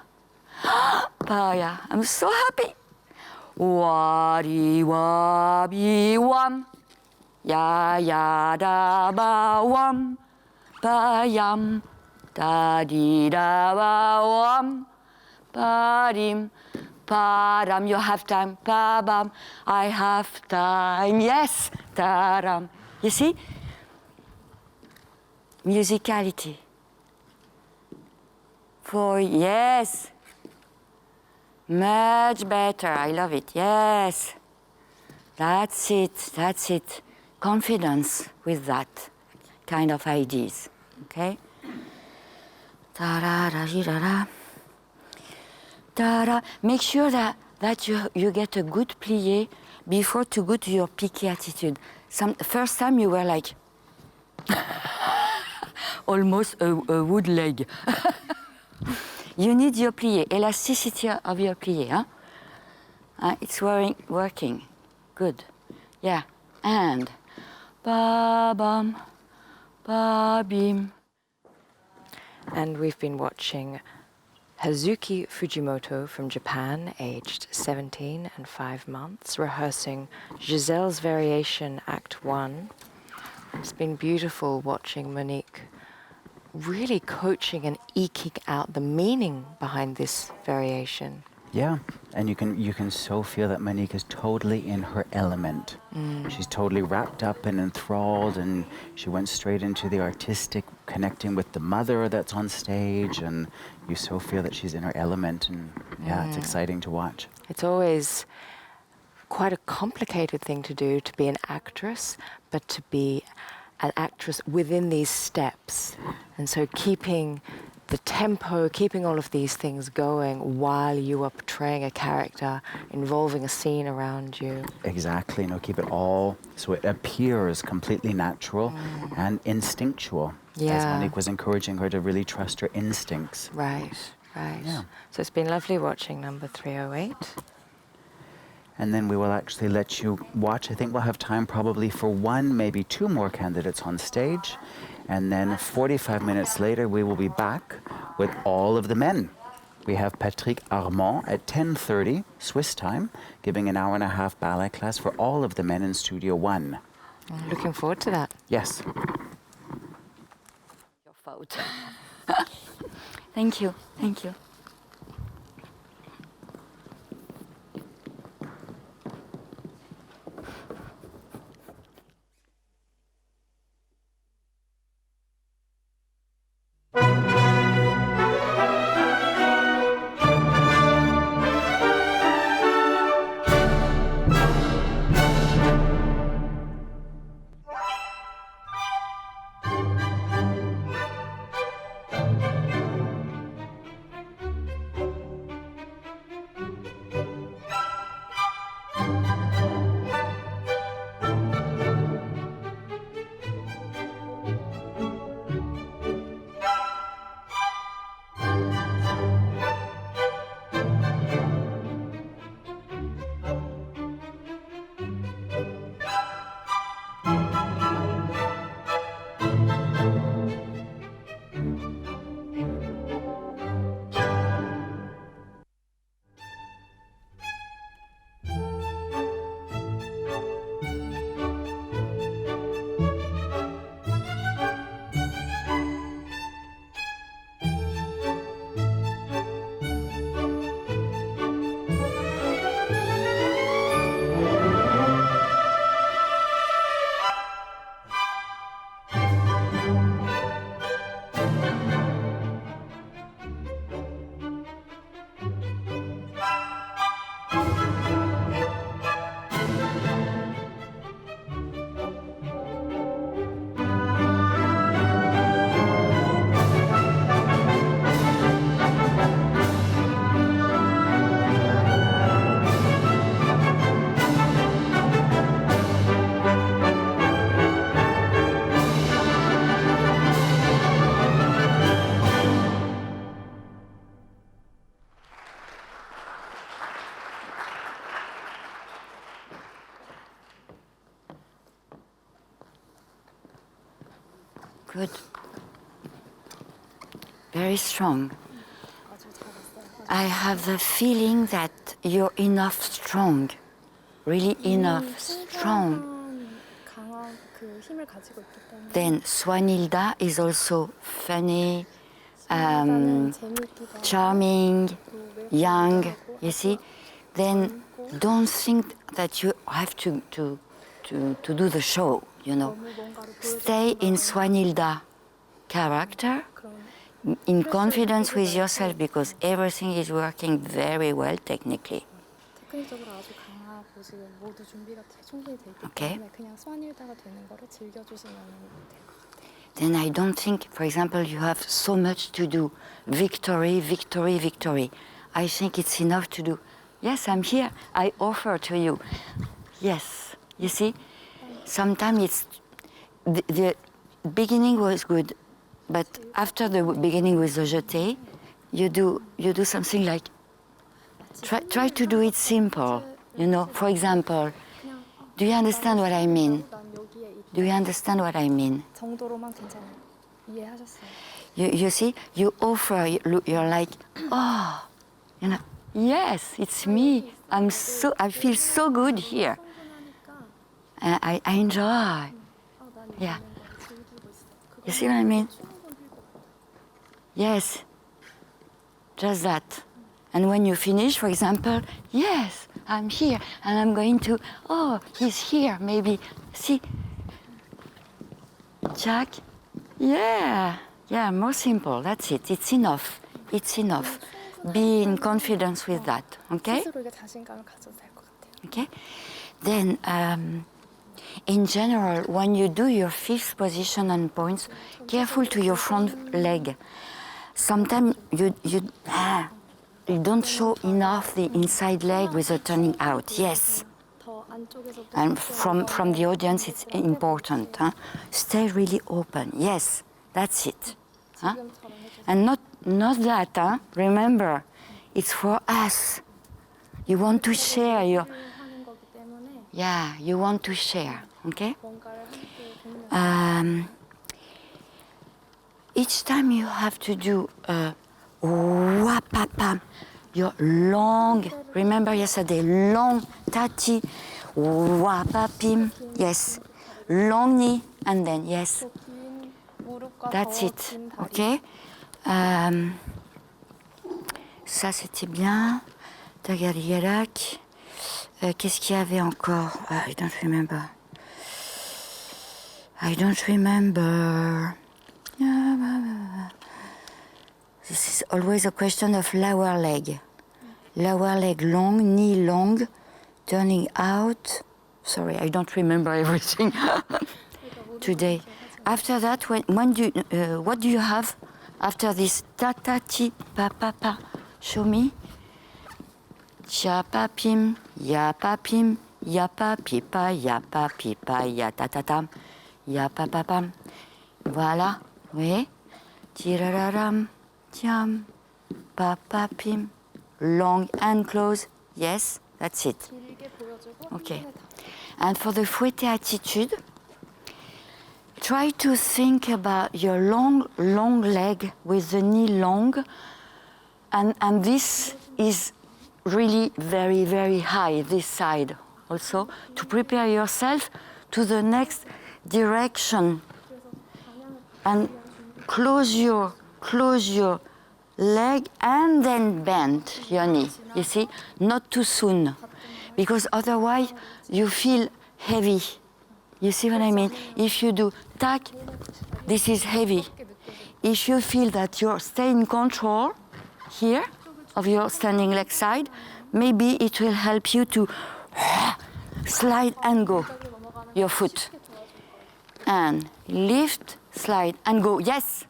Paya, I'm so happy. Wari wabi wam, ya ya da ba wam, ba yam, da di da ba wam, ba dim, pa ram. You have time, pa bam. I have time, yes, ta ram. You see, musicality. For yes. Much better, I love it, yes. That's it. Confidence with that kind of ideas, okay? Ta-ra-ra-ra-ra. Ta-ra. Make sure that you get a good plié before to go to your piqué attitude. First time you were like, almost a wood leg. You need your plié, elasticity of your plié. Huh? It's working. Good. Yeah. And ba-bam, ba-bim. And we've been watching Hazuki Fujimoto from Japan, aged 17 and 5 months, rehearsing Giselle's Variation, Act 1. It's been beautiful watching Monique really coaching and eking out the meaning behind this variation. Yeah, and you can so feel that Monique is totally in her element. She's totally wrapped up and enthralled, and she went straight into the artistic, connecting with the mother that's on stage, and you so feel that she's in her element, and yeah, it's exciting to watch. It's always quite a complicated thing to do, to be an actress, but to be an actress within these steps. And so keeping the tempo, keeping all of these things going while you are portraying a character, involving a scene around you. Exactly, keep it all so it appears completely natural and instinctual. Yeah. As Monique was encouraging her to really trust her instincts. Right. Yeah. So it's been lovely watching number 308. And then we will actually let you watch. I think we'll have time probably for one, maybe two more candidates on stage. And then 45 minutes later, we will be back with all of the men. We have Patrick Armand at 10:30 Swiss time, giving an hour and a half ballet class for all of the men in Studio 1. Looking forward to that. Yes. Your fault. Thank you. Good. Very strong. I have the feeling that you're enough strong. Really enough strong. Then Swanilda is also funny, charming, young, you see. Then don't think that you have to do the show, you know. Stay in Swanilda character, in confidence with yourself, because everything is working very well technically. 테크닉적으로 아주 강하고 지금 모두 준비가 충분히 돼 있기 Okay. 때문에 그냥 스완일다가 되는 거를 즐겨주시면 될 것 같아요. Then I don't think, for example, you have so much to do. Victory, victory, victory. I think it's enough to do. Yes, I'm here. I offer to you. Yes. You see, sometimes it's the beginning was good, but after the beginning with the jeté, you do something like try to do it simple. You know, for example, do you understand what I mean? Do you understand what I mean? 정도로만 괜찮아요. 이해하셨어요? You see, you offer, you're like, oh, you know, yes, it's me. I feel so good here. I enjoy. Yeah. You see what I mean? Yes. Just that. And when you finish, for example, yes, I'm here, and I'm going to, oh, he's here, maybe. See? Jack? Yeah. Yeah, more simple. That's it. It's enough. It's enough. Be in confidence with that. Okay? 스스로에게 자신감을 가져도 될 것 같아요. Okay? Then, in general, when you do your fifth position and points, careful to your front leg. Sometimes you don't show enough the inside leg with the turning out. Yes. 더 안쪽에서부터 And from the audience, it's important. Huh? Stay really open. Yes, that's it. Huh? 지금처럼 해주세요. And not that. Huh? Remember, it's for us. You want to share your. 하는 거기 때문에 Yeah, you want to share. Okay. 뭔가를 함께 공유하는 Each time you have to do wapapam, your long, remember yesterday, long tati, wapapim, yes, long knee, and then yes, 긴 무릎과 that's 더 it, 긴 다리. ok? Ça c'était bien. Tagarigarak. Qu'est-ce qu'il y avait encore? I don't remember. I don't remember. This is always a question of lower leg. Lower leg long, knee long, turning out. Sorry, I don't remember everything today. After that, when do you, what do you have after this? Ta ta ti pa pa pa. Show me. Cha pa pim, ya pa pim, ya pa pipa, ya pa pipa, ya ta ta tam, ya pa pa pam. Voilà. Oui. Tirararam, tiam, pa pa pim. Long and close. Yes, that's it. 길게 보여주고 Okay. 손에 다 And for the fouetté attitude, try to think about your long leg with the knee long. And this is really very, very high, this side also, to prepare yourself to the next direction. And close your leg and then bend your knee, you see, not too soon, because otherwise you feel heavy. You see what I mean? If you do tack, this is heavy. If you feel that you're staying in control here of your standing leg side, maybe it will help you to slide and go your foot. And lift, slide and go. Yes,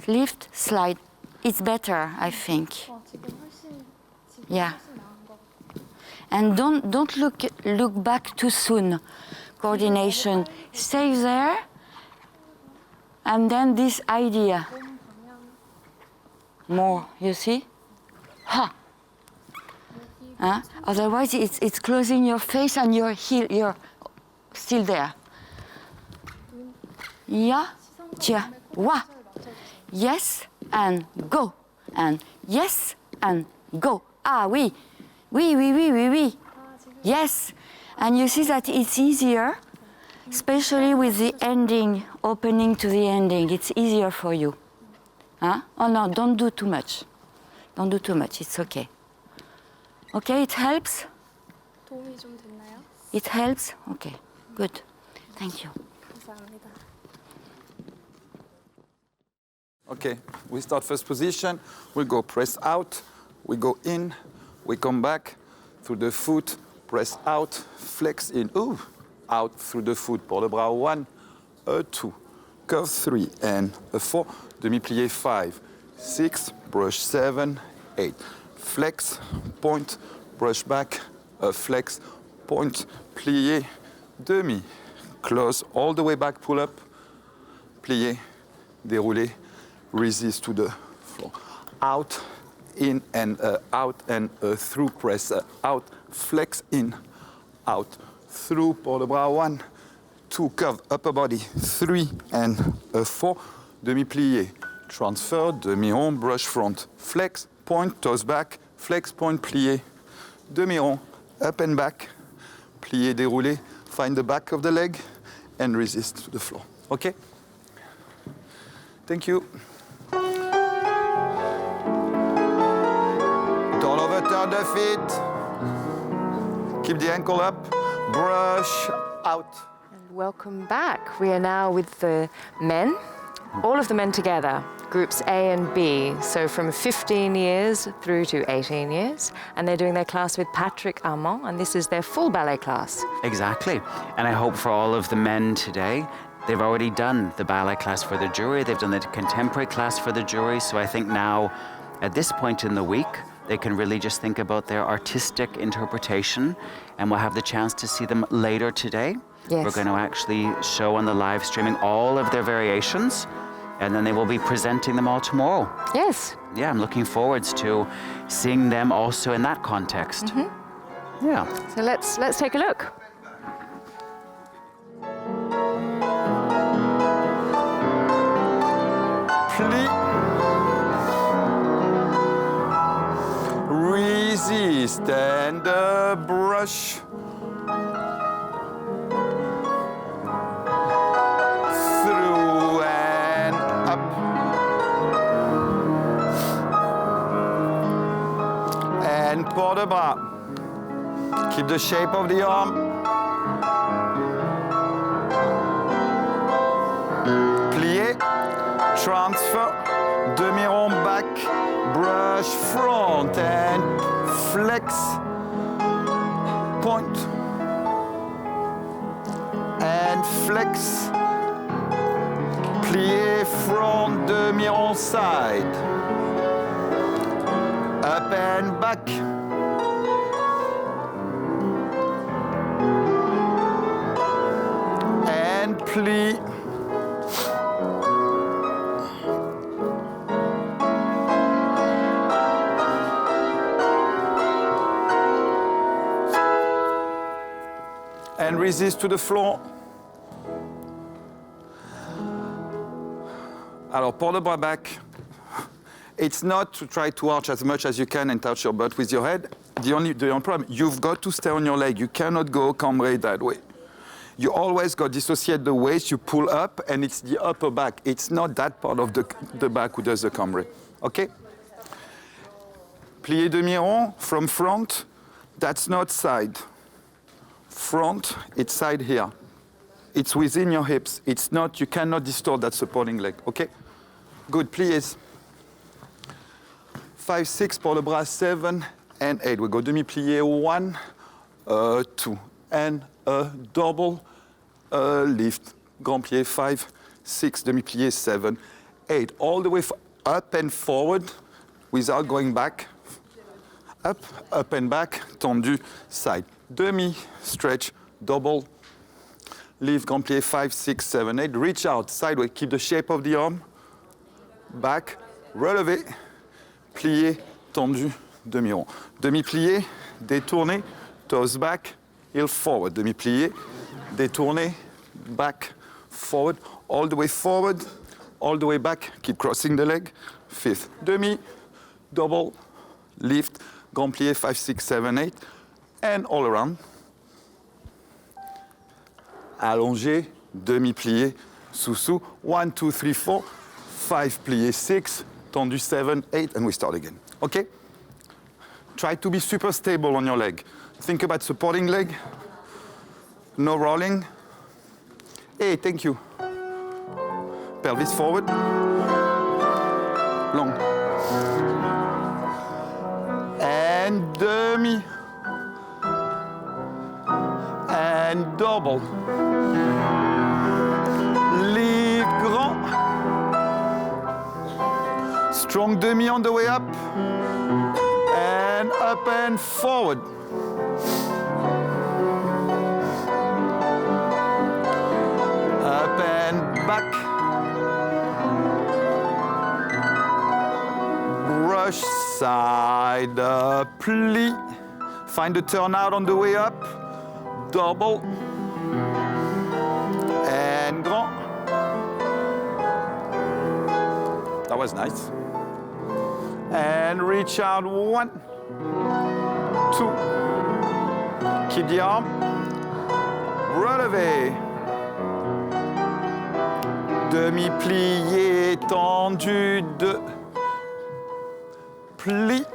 lift, slide. It's better, I think. 지금 훨씬 Yeah. 나은 것 같아요. And don't look back too soon. Coordination. Stay there. And then this idea. More, you see? Ha! Huh? Otherwise, it's closing your face and your heel. You're still there. Yeah? Tiens, wa. Yes, and go. And yes, and go. Ah, oui. Oui, oui, oui, oui, oui. Yes. And you see that it's easier, especially with the ending, opening to the ending. It's easier for you. Huh? Oh no, don't do too much. Don't do too much, it's okay. Okay, it helps? 도움이 좀 됐나요? It helps? Okay, good. Thank you. 감사합니다. Okay, we start first position. We go press out. We go in. We come back through the foot. Press out. Flex in. Ooh. Out through the foot. Pour le bras 1, a 2. Curve 3 and a 4. Demi-plié 5, 6. Brush 7, 8. Flex. Point. Brush back. Flex. Point. Plié. Demi. Close all the way back. Pull up. Plié. Déroulé. Resist to the floor. Out, in and out and through. Press out. Flex in, out, through. Pour le bras 1, 2. Curve upper body 3 and 4. Demi-plié. Transfer. Demi-rond. Brush front. Flex. Point. Toes back. Flex. Point. Plié. Demi-rond. Up and back. Plié. Déroulé. Find the back of the leg and resist to the floor. Okay? Thank you. Turn over, turn the feet. Keep the ankle up. Brush out. And welcome back. We are now with the men, all of the men together, groups A and B, so from 15 years through to 18 years, and they're doing their class with Patrick Armand, and this is their full ballet class. Exactly. And I hope for all of the men today, they've already done the ballet class for the jury, they've done the contemporary class for the jury, so I think now, at this point in the week, they can really just think about their artistic interpretation, and we'll have the chance to see them later today. Yes. We're going to actually show on the live streaming all of their variations, and then they will be presenting them all tomorrow. Yes. Yeah, I'm looking forward to seeing them also in that context. Mm-hmm. Yeah. So let's take a look. Resist and brush. Through and up. And pour de bras. Keep the shape of the arm. Plié. Transfer. Demi-rond back. Brush front and flex. Point. And flex. Plié front, demi-rond side. Up and back. And plie. And resist to the floor. Alors, pour le bras back, it's not to try to arch as much as you can and touch your butt with your head. The only problem, you've got to stay on your leg. You cannot go cambré that way. You always got to dissociate the waist, you pull up, and it's the upper back. It's not that part of the back who does the cambré. Okay? Plié demi-rond from front, that's not side. Front, it's side here. It's within your hips. It's not, you cannot distort that supporting leg, okay? Good, pliés. 5, 6 pour le bras, 7 and 8. We go demi-plié, 1, 2, and a double lift. Grand plié, 5, 6, demi-plié, 7, 8. All the way up and forward without going back. Up and back, tendu, side. Demi, stretch, double, lift, grand plié, 5, 6, 7, 8. Reach out, sideways, keep the shape of the arm. Back, relevé, plié, tendu, demi-rond. Demi-plié, détourné, toes back, heel forward. Demi-plié, détourné, back, forward, all the way forward. all the way back, keep crossing the leg. Fifth, demi, double, lift, grand plié, 5, 6, 7, 8, and all around. Allongé, demi plié, sous-sous, 1, 2, 3, 4, 5 plié, 6, tendu, 7, 8, and we start again. Okay? Try to be super stable on your leg. Think about supporting leg, no rolling. Hey, thank you. Pelvis forward, long. And demi. And double. Lift grand. Strong demi on the way up. And up and forward. Up and back. Brush side plie. Find the turnout on the way up. Double. And grand. That was nice. And reach out, 1, 2. Keep the arm. Relevé. Demi-plié, tendu, 2. Plie.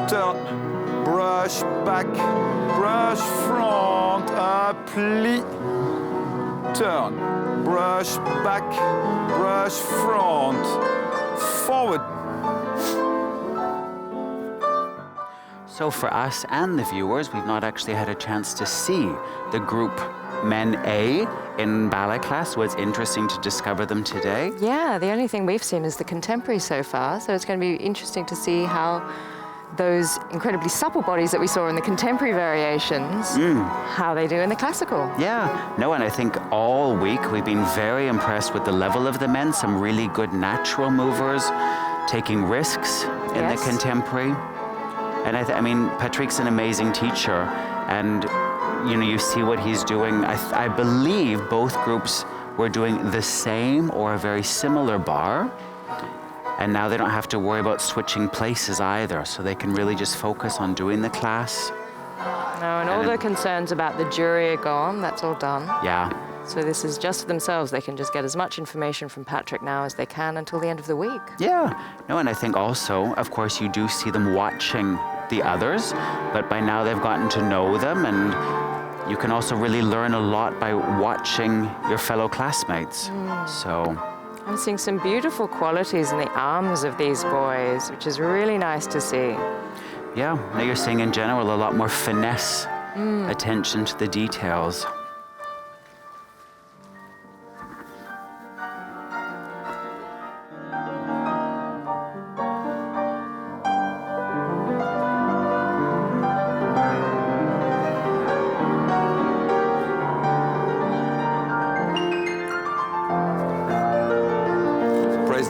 Turn. Brush back. Brush front. Plie. Turn. Brush back. Brush front. Forward. So for us and the viewers, we've not actually had a chance to see the group Men A in ballet class, so it's interesting to discover them today. Yeah, the only thing we've seen is the contemporary so far, so it's going to be interesting to see how those incredibly supple bodies that we saw in the contemporary variations, how they do in the classical. Yeah, no, and I think all week we've been very impressed with the level of the men, some really good natural movers, taking risks in the contemporary. And I mean, Patrick's an amazing teacher, and you know, you see what he's doing. I believe both groups were doing the same or a very similar bar, and now they don't have to worry about switching places either, so they can really just focus on doing the class. No, and all the concerns about the jury are gone, that's all done. Yeah. So this is just for themselves. They can just get as much information from Patrick now as they can until the end of the week. Yeah, no, and I think also, of course, you do see them watching the others, but by now they've gotten to know them, and you can also really learn a lot by watching your fellow classmates. So I'm seeing some beautiful qualities in the arms of these boys, which is really nice to see. yeah, now you're seeing in general a lot more finesse, attention to the details.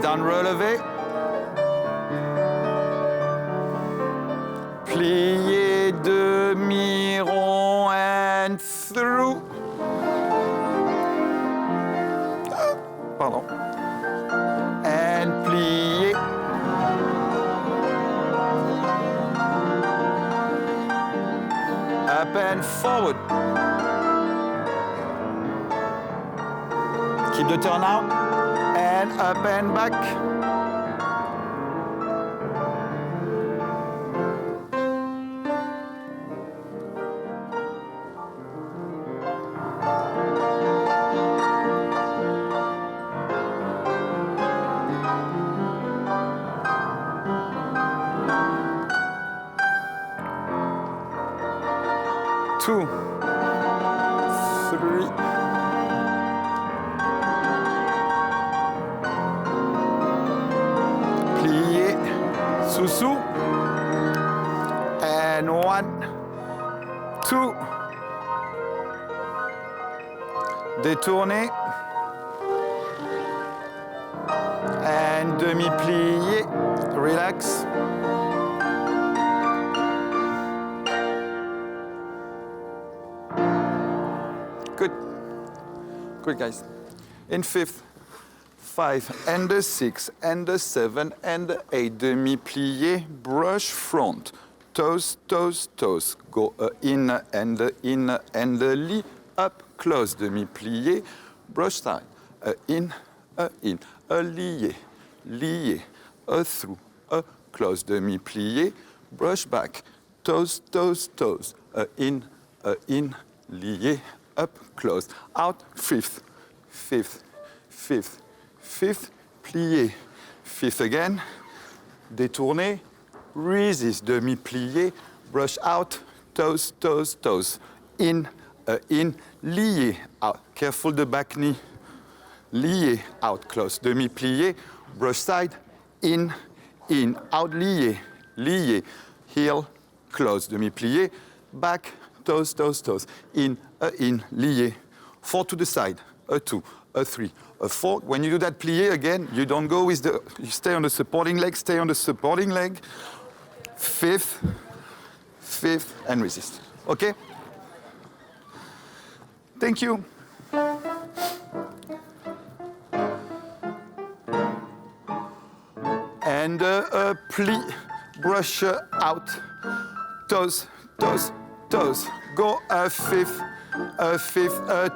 Down, relevé. Plié, demi-rond, and through. Pardon. And plié. Up and forward. Keep the turnout. And up and back. Two, three. Sous-sous, and 1, 2, détourner, and demi-plié, relax. Good, good guys. In fifth, 5, and the 6, and the 7, and the 8. Demi-plié, brush front. Toes, toes, toes. Go in, and the lee. Up, close. Demi-plié, brush side. In, a lié, lié. A through, a close. Demi-plié, brush back. Toes, toes, toes. In, lié. Up, close. Out, fifth, fifth, fifth, fifth, plié. Fifth again, détourné, resist, demi-plié, brush out, toes, toes, toes. In, lié, out. Careful the back knee. Lié, out, close. Demi-plié, brush side, in, out, lié, lié. Heel, close. Demi-plié, back, toes, toes, toes. In, lié. 4 to the side, a 2, a 3, a 4. When you do that plié again, you don't go with the, you stay on the supporting leg, stay on the supporting leg. Fifth, fifth, and resist. Okay? Thank you. And plie, brush out, toes, toes, toes. Go a fifth,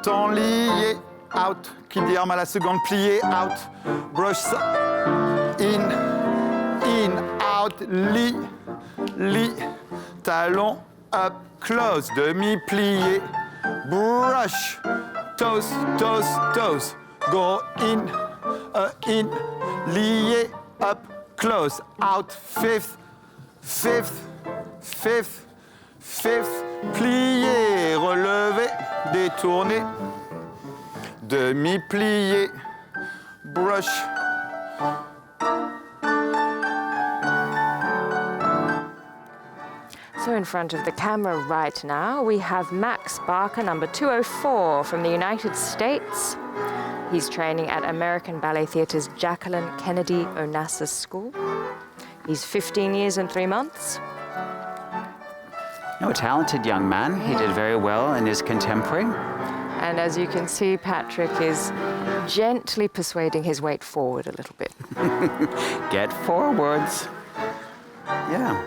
temps lié, out. Quitte des armes à la seconde, plié, out. Brush in, out, lie, talon, up, close. Demi-plié, brush, toes, toes, toes. Go in, lié, up, close. Out, fifth, fifth, fifth, fifth. Plié, relevé, détourné, demi-plié, brush. So in front of the camera right now, we have Max Barker, number 204 from the United States. He's training at American Ballet Theatre's Jacqueline Kennedy Onassis School. He's 15 years and 3 months. No, a talented young man. He did very well in his contemporary. And as you can see, Patrick is gently persuading his weight forward a little bit. Get forwards. Yeah.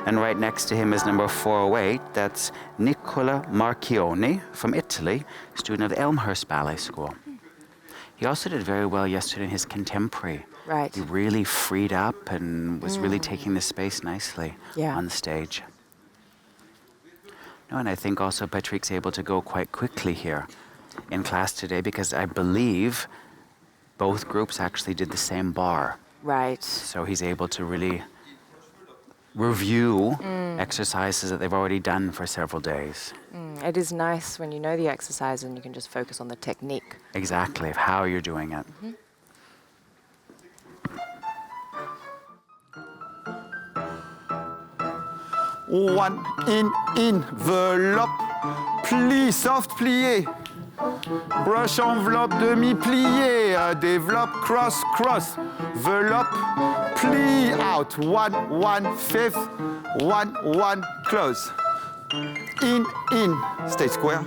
And right next to him is number 408. That's Nicola Marchioni from Italy, student of Elmhurst Ballet School. He also did very well yesterday in his contemporary. Right. He really freed up and was really taking the space nicely on the stage. No, and I think also Patrick's able to go quite quickly here in class today because I believe both groups actually did the same bar. Right. So he's able to really review exercises that they've already done for several days. It is nice when you know the exercise and you can just focus on the technique. Exactly, of how you're doing it. One, in, enveloppe, plie, soft plié. Brush enveloppe, demi-plié, développe, cross, cross. Veloppe, plie, out. 1, 1, fifth, 1, 1, close. In, stay square.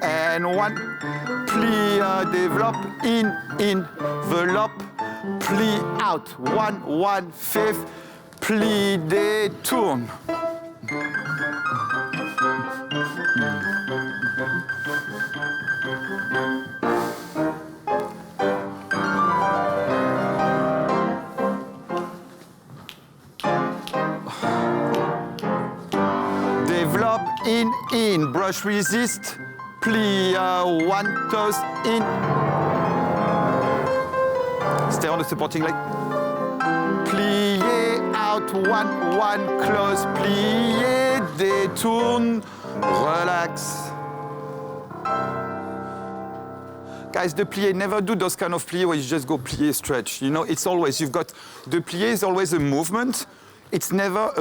And 1, plie, développe, in, enveloppe, plie, out. 1, 1, fifth, plie, détourne. Développe, in, brush resist, plie, 1 toes, in. Stay on the supporting leg. Plié, out, 1, 1, close, plié, détourne, relax. Guys, the plié, never do those kind of plié where you just go plié, stretch. You know, it's always, you've got, the plié is always a movement. It's never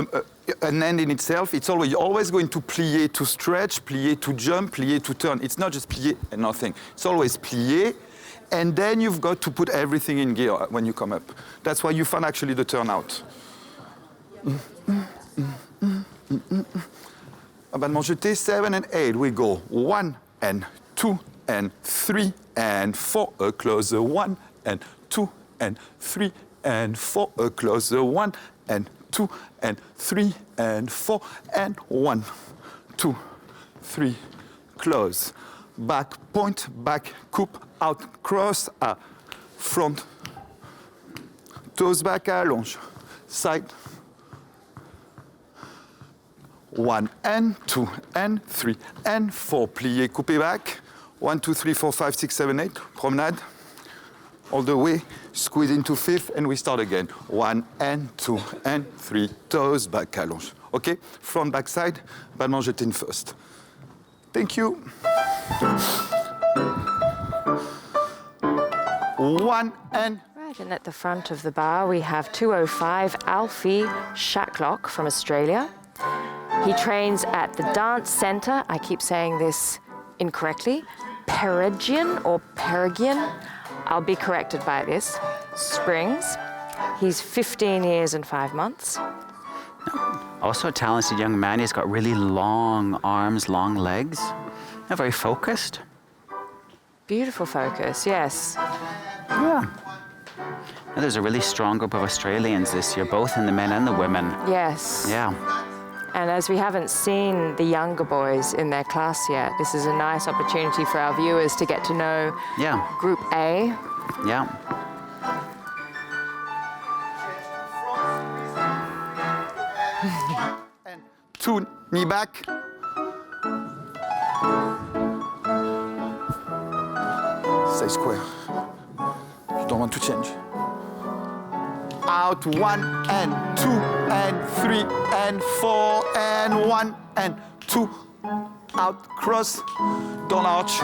an end in itself. It's always, you're always going to plié to stretch, plié to jump, plié to turn. It's not just plié and nothing. It's always plié. And then you've got to put everything in gear when you come up. That's why you find actually the turnout. Abattement jeté, 7 and 8. We go 1 and 2 and 3 and 4, a closer 1 and 2 and 3 and 4, a closer 1 and 2 and 3 and 4 and 1, 2, 3, close. Back, point, back, coupe, out, cross, front, toes back, allonge, side. 1 and 2 and 3 and 4, plié, coupé back. 1, 2, 3, 4, 5, 6, 7, 8, promenade. All the way, squeeze into fifth, and we start again. 1 and 2 and 3, toes back, allonge. Okay, front, back, side, ballement jeté in first. Thank you. 1 and... Right, and at the front of the bar, we have 205 Alfie Shacklock from Australia. He trains at the Dance Centre, I keep saying this incorrectly, Peregian or Peregian, I'll be corrected by this, Springs. He's 15 years and 5 months. Also a talented young man. He's got really long arms, long legs. And very focused. Beautiful focus, yes. Yeah. And there's a really strong group of Australians this year, both in the men and the women. Yes. Yeah. And as we haven't seen the younger boys in their class yet, this is a nice opportunity for our viewers to get to know Group A. Yeah. And 2, knee back. Stay square. You don't want to change. Out, 1 and 2 and 3 and 4 and 1 and 2. Out, cross, don't arch.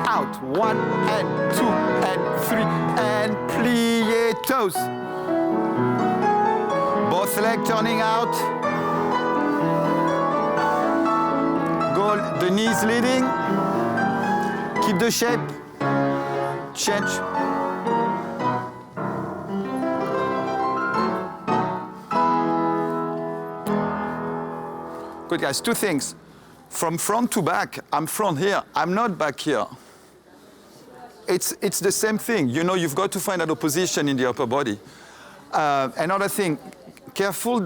Out, 1 and 2 and 3 and plié toes. Both legs turning out. Go the knees leading. Keep the shape. Change. Good, guys. 2 things. From front to back, I'm front here. I'm not back here. It's the same thing. You know, you've got to find an opposition in the upper body. Another thing, careful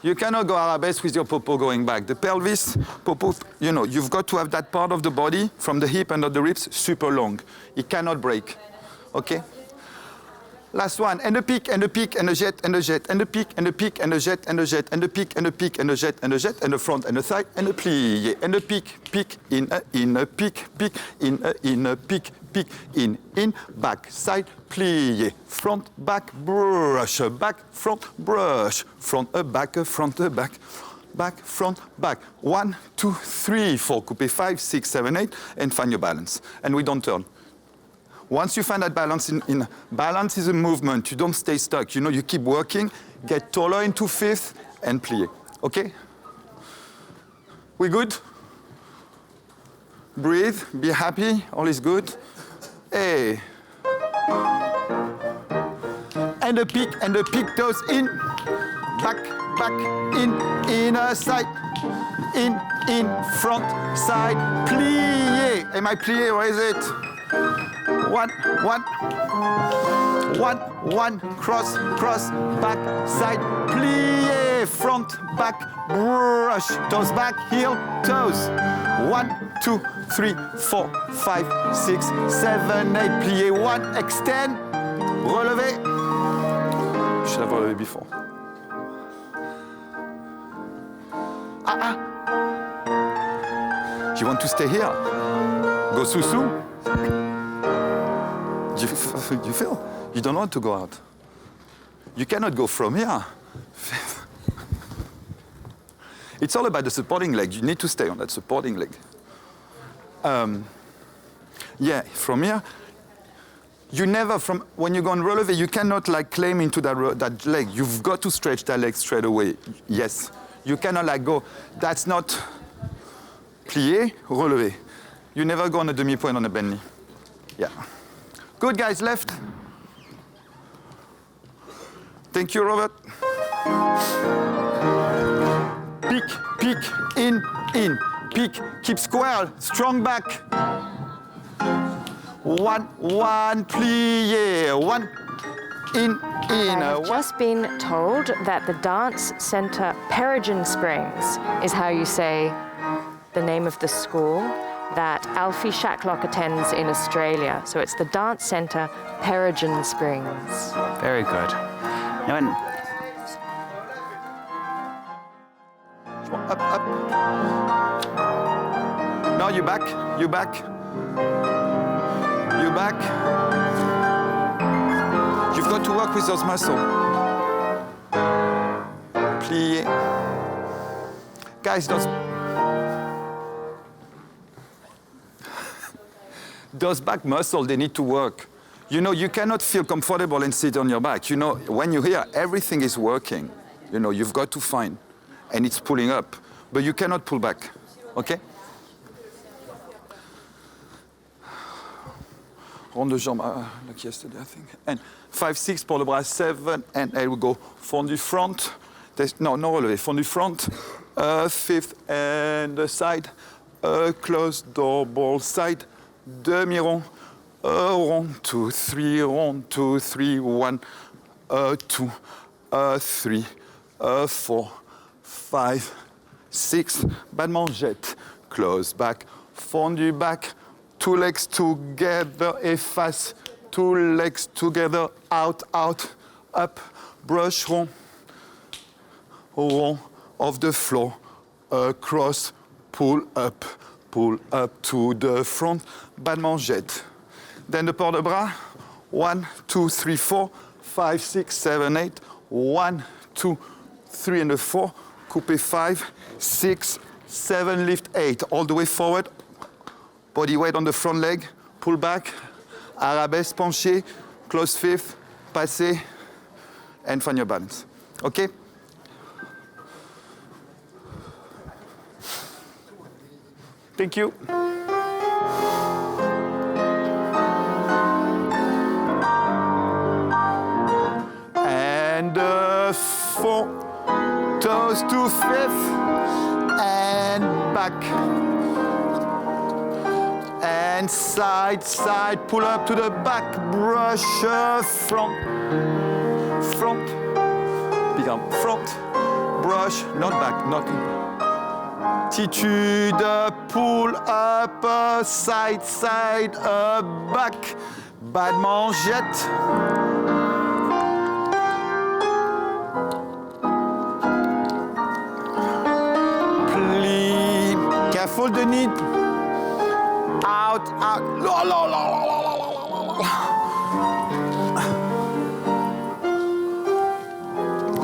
you cannot go arabesque with your popo going back. The pelvis, popo, you know, you've got to have that part of the body from the hip and of the ribs super long. It cannot break, okay? Last one, and a peak, and a peak, and a jet, and a jet, and a peak, and a peak, and a jet, and a jet, and a peak, and a peak, and a jet, and a jet, and a front, and a side, and a plié, and a peak, peak, in a peak, peak, in a peak, peak, in, back, side, plié, front, back, brush, back, front, brush, front, back, front, back, back, front, back. 1, 2, 3, 4, coupe 5, 6, 7, 8, and find your balance. And we don't turn. Once you find that balance, balance is a movement. You don't stay stuck. You know, you keep working, get taller into fifth, and plié. Okay? We good? Breathe, be happy, all is good. Hey. And a peak, toes in, back, inner side, in, front, side, plié. Am I plié? Where is it? 1, 1, cross, back, side, plié, front, back, brush, toes back, heel, toes. 1, 2, 3, 4, 5, 6, 7, 8, plié, 1, extend, relevé. You should have relevé before. You want to stay here? Go sous-sous. You feel? You don't want to go out. You cannot go from here. It's all about the supporting leg. You need to stay on that supporting leg. Yeah, from here. You never, when you go on relevé, you cannot like claim into that leg. You've got to stretch that leg straight away. Yes. You cannot like go. That's not plié, relevé. You never go on a demi-point on a bend knee. Yeah. Good, guys, left. Thank you, Robert. Peak, peak, in, peak, keep square, strong back. One, plie, one, in. I've just been told that the dance center Peregrine Springs is how you say the name of the school that Alfie Shacklock attends in Australia. So it's the dance center Peregrine Springs. Very good. Now, Up, up. Now you back, you back. You back. You've got to work with those muscles. Plie. Guys, those back muscles, they need to work. You know, you cannot feel comfortable and sit on your back. You know, when you hear everything is working, you know, you've got to find, and it's pulling up, but you cannot pull back, okay? Rond de jambe, like yesterday, I think. And 5, 6 pour le bras, 7, and I will go fondu front. No relevé, fondu front. 5th and the side. Close double side. Demi-rond. Rond, 2, 3, rond, 2, 3, 1, 2, 3, 4, 5, 6. Battement jette. Close back. Fondu back. 2 legs together, efface. 2 legs together, out, out, up, brush rond, rond of the floor, across, pull up to the front, battement jette. Then the port de bras, 1, 2, 3, 4, 5, 6, 7, 8, 1, 2, 3, and the 4, coupe 5, 6, 7, lift 8, all the way forward. Body weight on the front leg, pull back, arabesque, penché, close 5th, passé, and find your balance. Okay? Thank you. And 4, toes to 5th, and back. And side, side, pull up to the back, brush front, front, big arm, front, brush, not back, not in. Attitude, pull up, side, side, back, battement jette. Plie, careful the knee. Out, out. La, la, la, la, la, la, la.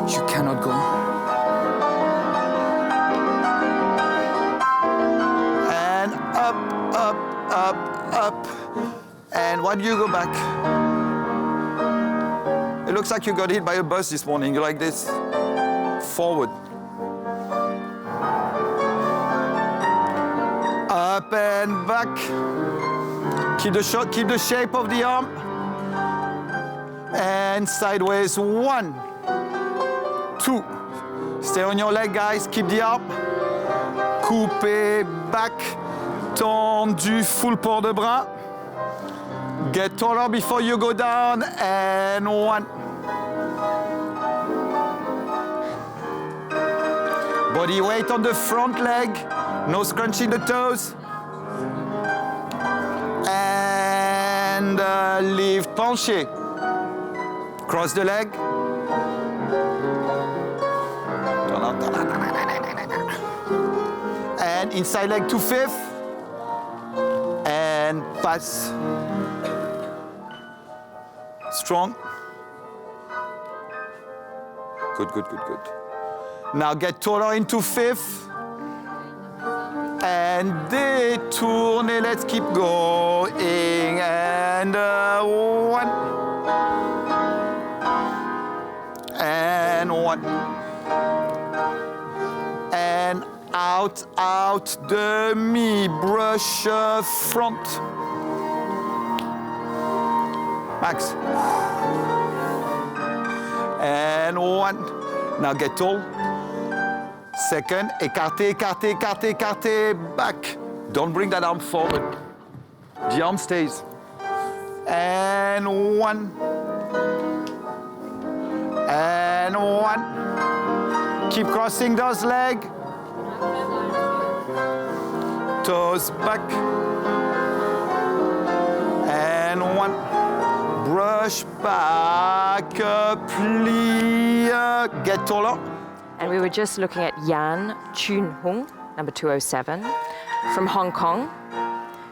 You cannot go. And up, up, up, up. And when you go back, it looks like you got hit by a bus this morning. You're like this. Forward. Up and back. Keep the shot, keep the shape of the arm. And sideways, 1, 2. Stay on your leg, guys. Keep the arm. Coupé, back. Tendu, full port de bras. Get taller before you go down. And 1. Body weight on the front leg. No scrunching the toes. And lift, penché. Cross the leg. And inside leg to 5th. And pass. Strong. Good, good, good, good. Now get taller into 5th. And détourne, let's keep going. And 1. And 1. And out, out, demi, brush front. Max. and one. Now get tall. Second, écarté, écarté, écarté, écarté, back. Don't bring that arm forward. The arm stays. And one. And one. Keep crossing those legs. Toes back. And one. Brush back, plie, get taller. And we were just looking at Yan Chun Hung, number 207, from Hong Kong.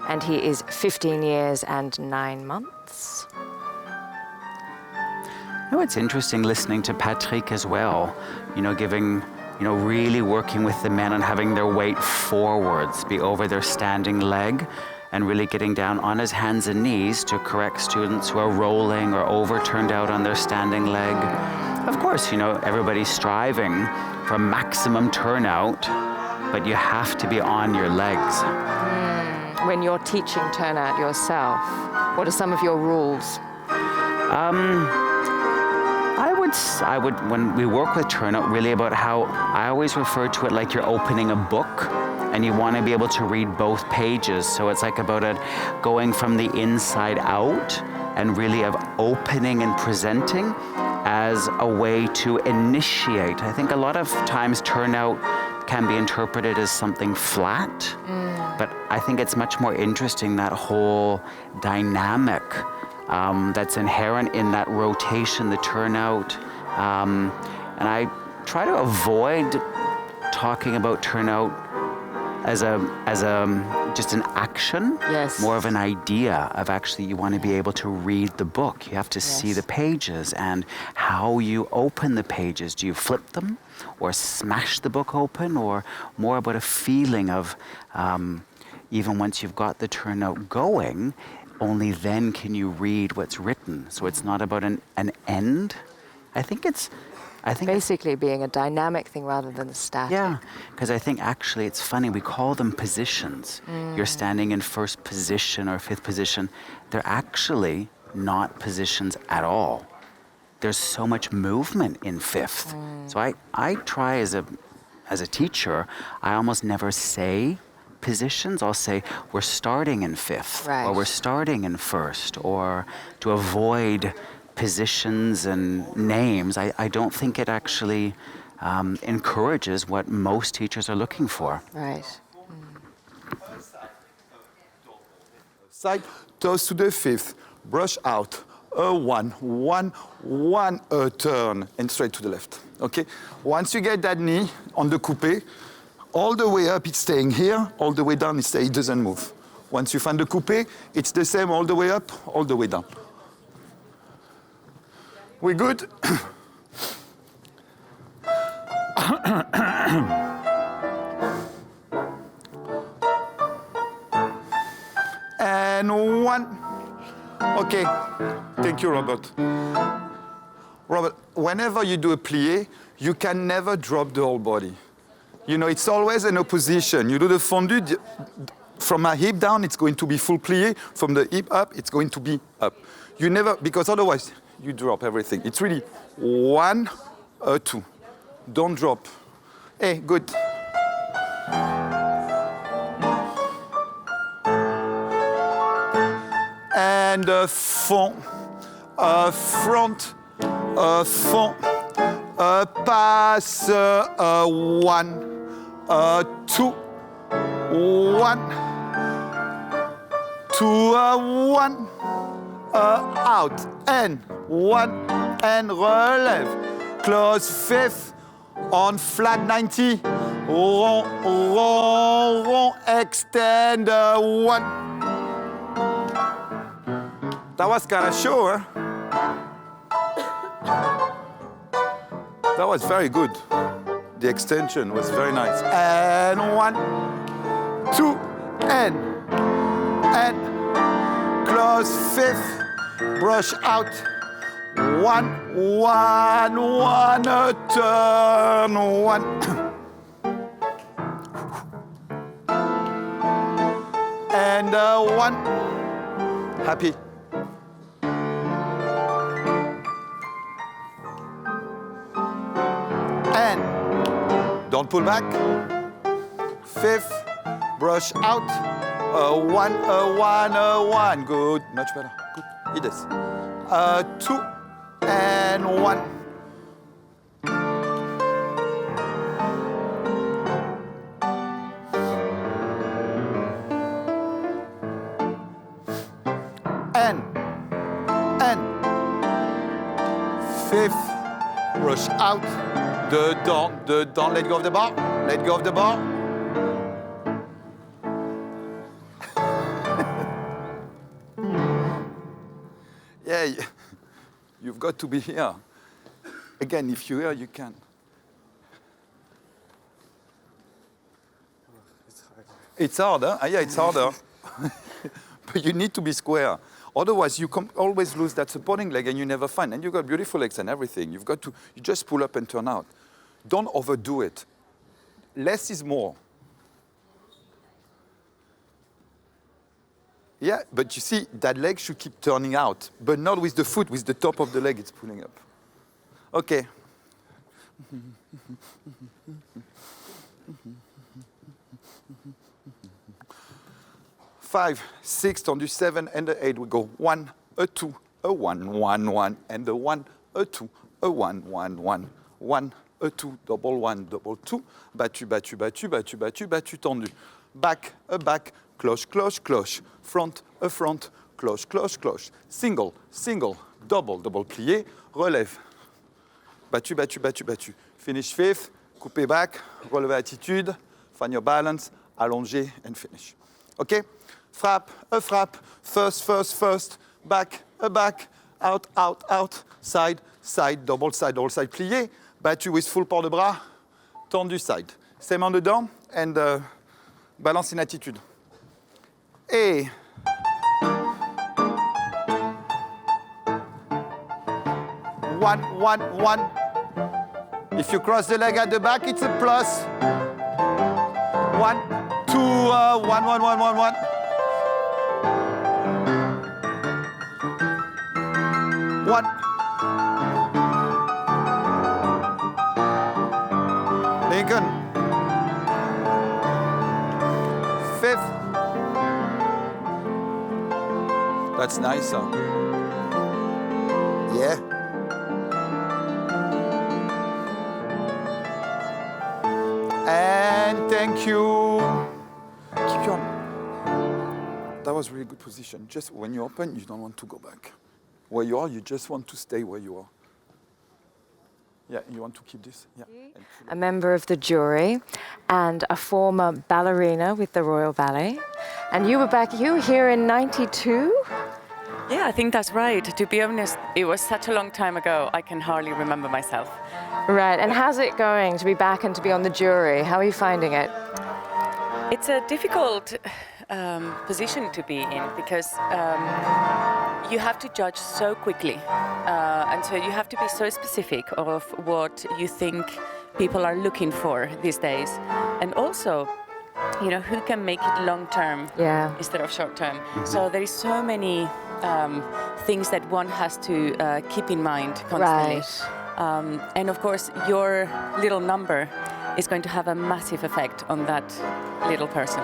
And he is 15 years and 9 months. You know, it's interesting listening to Patrick as well, you know, giving, you know, really working with the men on having their weight forwards, be over their standing leg, and really getting down on his hands and knees to correct students who are rolling or overturned out on their standing leg. Of course, you know, everybody's striving for maximum turnout, but you have to be on your legs. When you're teaching turnout yourself, what are some of your rules? I would, when we work with turnout, really about how I always refer to it like you're opening a book and you want to be able to read both pages. So it's like about it going from the inside out and really of opening and presenting as a way to initiate. I think a lot of times turnout can be interpreted as something flat, but I think it's much more interesting, that whole dynamic that's inherent in that rotation, the turnout. And I try to avoid talking about turnout as just an action, Yes. more of an idea of actually you want to be able to read the book. You have to see the pages and how you open the pages. Do you flip them or smash the book open, or more about a feeling of even once you've got the turnout going, only then can you read what's written. So it's not about an end. I think Basically being a dynamic thing rather than a static. yeah, because I think actually it's funny, we call them positions. You're standing in first position or fifth position. They're actually not positions at all. There's so much movement in fifth. So I try as a teacher, I almost never say positions. I'll say we're starting in fifth, Right. or we're starting in first, or to avoid positions and names. I don't think it actually encourages what most teachers are looking for. Right. Side, toes to the fifth, brush out, a one, a turn, and straight to the left, okay? Once you get that knee on the coupé, all the way up, it's staying here, all the way down, it doesn't move. Once you find the coupé, it's the same all the way up, all the way down. We good? And one. Okay, thank you, Robert. Robert, whenever you do a plie, you can never drop the whole body. You know, it's always an opposition. You do the fondu, from my hip down, it's going to be full plie. From the hip up, it's going to be up. You never, because otherwise, you drop everything. It's really 1, 2. Don't drop. Hey, good. And fond, front, fond, pass, 1, 2, 1, 2, 1, out, and 1, and relève. Close fifth, on flat 90, rond, rond, rond, extend, 1. That was kind of sure. That was very good. The extension was very nice. And 1, 2, and close fifth, brush out. 1, 1, 1, a turn, 1. And 1. Happy. Don't pull back. 5th, brush out. A 1, a 1, a 1. Good, much better. Good. It is. 2 and 1. And 5th, brush out. Dedans, let go of the bar. Let go of the bar. Yeah, you've got to be here. Again, if you're here, you can. It's harder. Yeah, it's harder. But you need to be square. Otherwise, you always lose that supporting leg and you never find. And you've got beautiful legs and everything. You just pull up and turn out. Don't overdo it. Less is more. Yeah, but you see, that leg should keep turning out, but not with the foot, with the top of the leg it's pulling up. Okay. 5, 6, tendu 7, and the 8. We go 1, a 2, a 1, 1, 1, and the 1, a 2, a 1, 1, 1, 1, a 2, double 1, double 2, battu, battu, battu, battu, battu, battu, tendu. Back, a back, cloche, cloche, cloche. Front, a front, cloche, cloche, cloche. Single, single, double, double plié, relève. Battu, battu, battu, battu. Finish 5th, coupé back, relevé attitude, find your balance, allongé, and finish. Okay? Frappe, a frappe, first, first, first, back, a back, out, out, out, side, side, double side, plié, battu with full port de bras, tendu side. Ses mains dedans, and balance in attitude. Et 1, 1, 1. If you cross the leg at the back, it's a plus. 1, 2, 1, 1, 1, 1, 1. 1. Lincoln. 5th. That's nice, huh? Yeah. And thank you. Keep your... That was really good position. Just when you open, you don't want to go back. Where you are, you just want to stay where you are. Yeah, you want to keep this? Yeah. A member of the jury and a former ballerina with the Royal Ballet. And you were here in 92? Yeah, I think that's right. To be honest, it was such a long time ago, I can hardly remember myself. Right, and how's it going to be back and to be on the jury? How are you finding it? It's a difficult position to be in because you have to judge so quickly. And so you have to be so specific of what you think people are looking for these days. And also, you know, who can make it long term instead of short term. Mm-hmm. So there is so many things that one has to keep in mind constantly. Right. And of course, your little number is going to have a massive effect on that little person.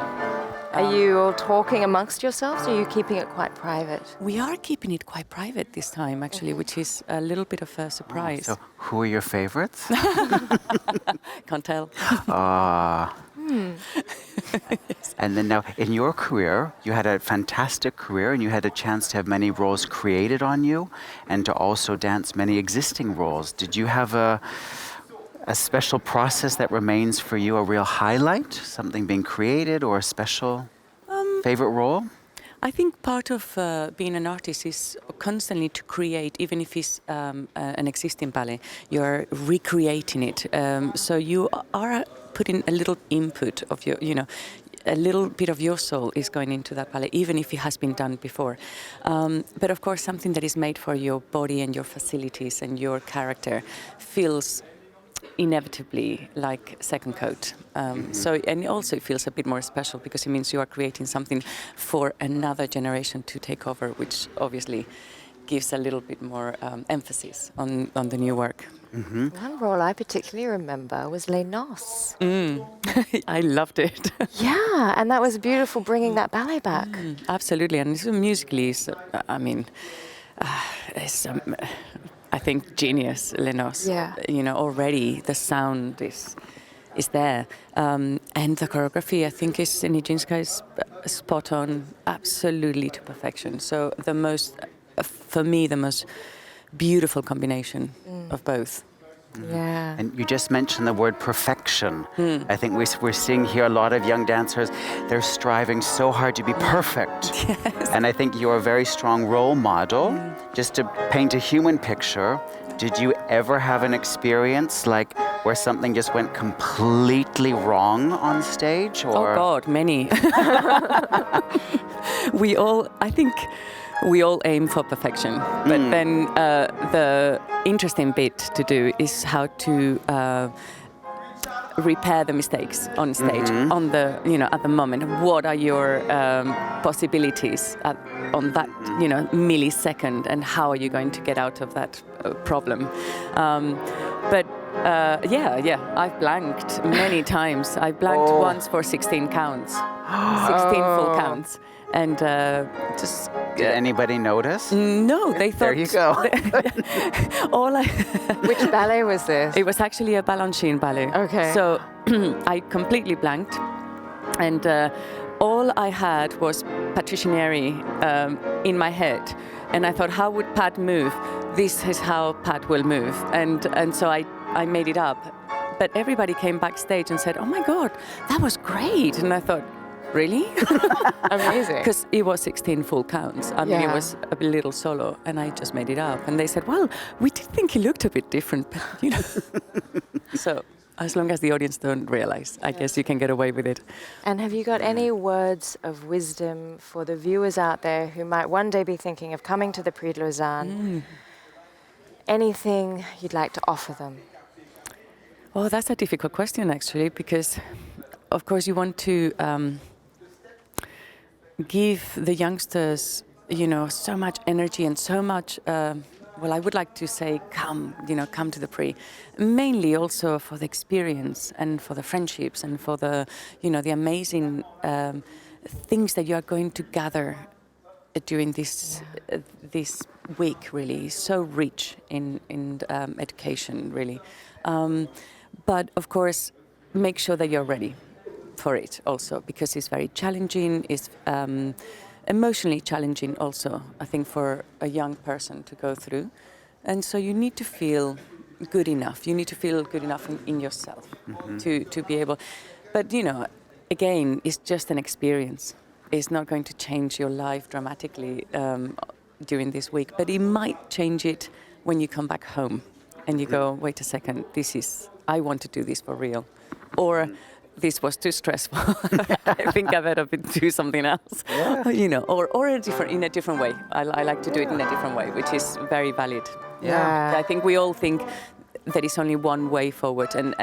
Are you all talking amongst yourselves, or are you keeping it quite private? We are keeping it quite private this time, actually, which is a little bit of a surprise. So, who are your favorites? Can't tell. Yes. And then now, in your career, you had a fantastic career, and you had a chance to have many roles created on you, and to also dance many existing roles. Did you have a special process that remains for you a real highlight, something being created, or a special favorite role? I think part of being an artist is constantly to create, even if it's an existing ballet, you're recreating it. So you are putting a little input of your, a little bit of your soul is going into that ballet, even if it has been done before. But of course, something that is made for your body and your facilities and your character feels inevitably like second coat. So, and also it feels a bit more special because it means you are creating something for another generation to take over, which obviously gives a little bit more emphasis on the new work. One role I particularly remember was Les Noces. I loved it. Yeah, and that was beautiful, bringing that ballet back. Absolutely, and it's musically, I mean, it's I think genius, Les Noces. Yeah. You know, already the sound is there, and the choreography I think is Nijinská is spot on, absolutely to perfection. So for me, the most beautiful combination of both. Yeah. And you just mentioned the word perfection. I think we're seeing here a lot of young dancers, they're striving so hard to be perfect. Yes. And I think you're a very strong role model. Just to paint a human picture, did you ever have an experience like where something just went completely wrong on stage? Or? Oh God, many. I think we all aim for perfection, but then the interesting bit to do is how to repair the mistakes on stage, on the, at the moment. What are your possibilities on that, millisecond, and how are you going to get out of that problem? I've blanked many times. I blanked once for 16 counts, 16 full counts. And just... Did anybody notice? No, they thought... There you go. Which ballet was this? It was actually a Balanchine ballet. Okay. So I completely blanked. And all I had was Patricia Neri in my head. And I thought, how would Pat move? This is how Pat will move. And so I made it up. But everybody came backstage and said, oh my God, that was great. And I thought, really? Amazing. Because it was 16 full counts. I mean, it was a little solo, and I just made it up. And they said, well, we did think he looked a bit different, but, So as long as the audience don't realize, I guess you can get away with it. And have you got any words of wisdom for the viewers out there who might one day be thinking of coming to the Prix de Lausanne? Anything you'd like to offer them? Well, that's a difficult question, actually, because, of course, you want to... give the youngsters, so much energy and so much, I would like to say come to the Prix. Mainly also for the experience and for the friendships and for the, the amazing things that you are going to gather during this week, really. So rich in education, really. But, of course, make sure that you're ready for it also, because it's very challenging, it's emotionally challenging also, I think, for a young person to go through. And so you need to feel good enough. You need to feel good enough in yourself to be able... But, again, it's just an experience. It's not going to change your life dramatically during this week, but it might change it when you come back home and you go, wait a second, I want to do this for real. Or... this was too stressful. I think I better do something else. Or in a different way. I like to do it in a different way, which is very valid. Yeah. I think we all think there is only one way forward, and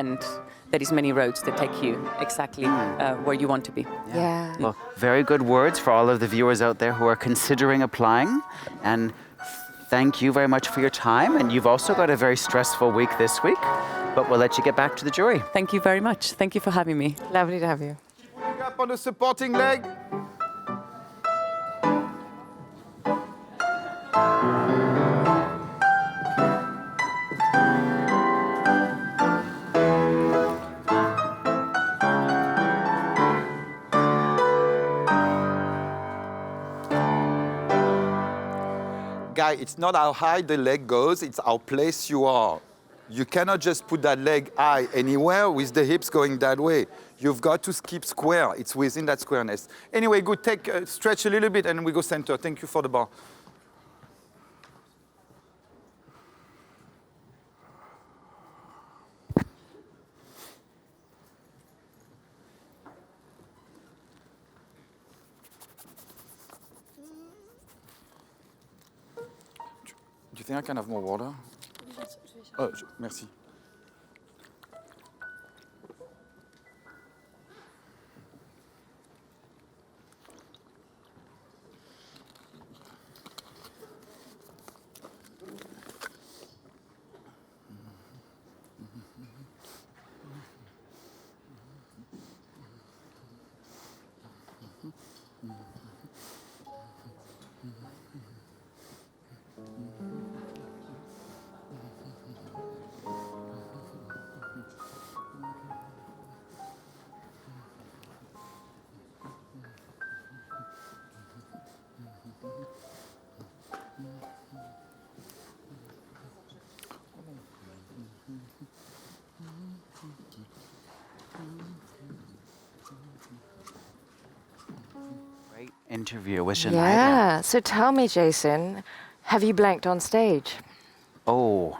there is many roads that take you exactly where you want to be. Yeah. Well, very good words for all of the viewers out there who are considering applying. And thank you very much for your time. And you've also got a very stressful week this week, but we'll let you get back to the jury. Thank you very much. Thank you for having me. Lovely to have you. Bring up on the supporting leg. Guy, it's not how high the leg goes, it's how placed you are. You cannot just put that leg high anywhere with the hips going that way. You've got to keep square. It's within that squareness. Anyway, good. Stretch a little bit and we go center. Thank you for the bar. Do you think I can have more water? Oh, merci. Great interview with Giselle. Yeah. So tell me, Jason, have you blanked on stage? Oh,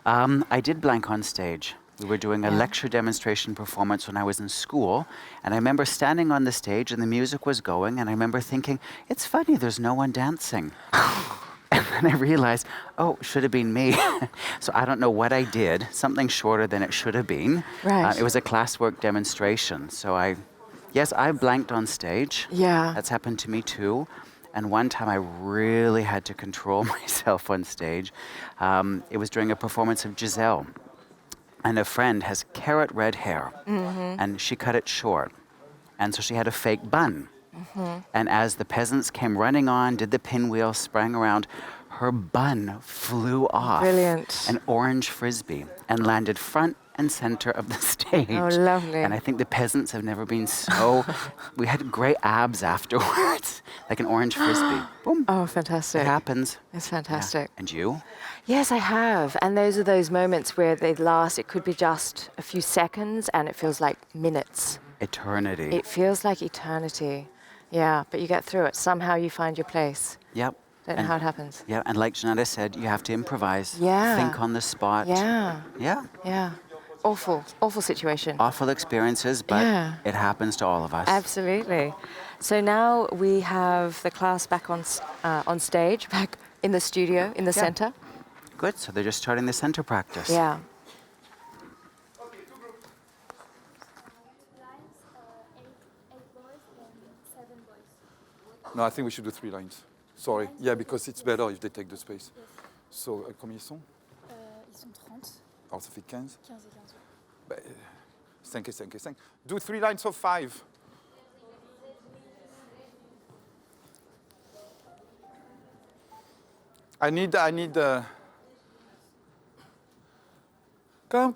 I did blank on stage. We were doing a lecture demonstration performance when I was in school, and I remember standing on the stage and the music was going, and I remember thinking, it's funny, there's no one dancing. And then I realized, oh, should have been me. So I don't know what I did, something shorter than it should have been. Right. It was a classwork demonstration, so I blanked on stage. Yeah. That's happened to me too. And one time I really had to control myself on stage. It was during a performance of Giselle. And a friend has carrot red hair, and she cut it short. And so she had a fake bun. And as the peasants came running on, did the pinwheel, sprang around, her bun flew off. Brilliant. An orange frisbee, and landed front and center of the stage. Oh, lovely. And I think the peasants have never been so... We had great abs afterwards, like an orange frisbee. Boom. Oh, fantastic. It happens. It's fantastic. And you? Yes, I have. And those are those moments where they last, it could be just a few seconds and it feels like minutes. Eternity. It feels like eternity. Yeah, but you get through it. Somehow you find your place. Yep. Don't know how it happens. Yeah, and like Janetta said, you have to improvise. Yeah. Think on the spot. Yeah. Yeah. Yeah. Awful situation. Awful experiences, but Yeah. it happens to all of us. Absolutely. So now we have the class back on stage, back in the studio, in the center. Good, so they're just starting the center practice. Yeah. No, I think we should do 3 lines. Sorry. Yeah, because it's better if they take the space. So, combien ils sont? Ils sont 30, Alors, ça fait 15. 15 et 15. Ben, 5 et 5 et 5. Do 3 lines of 5. I need. Come.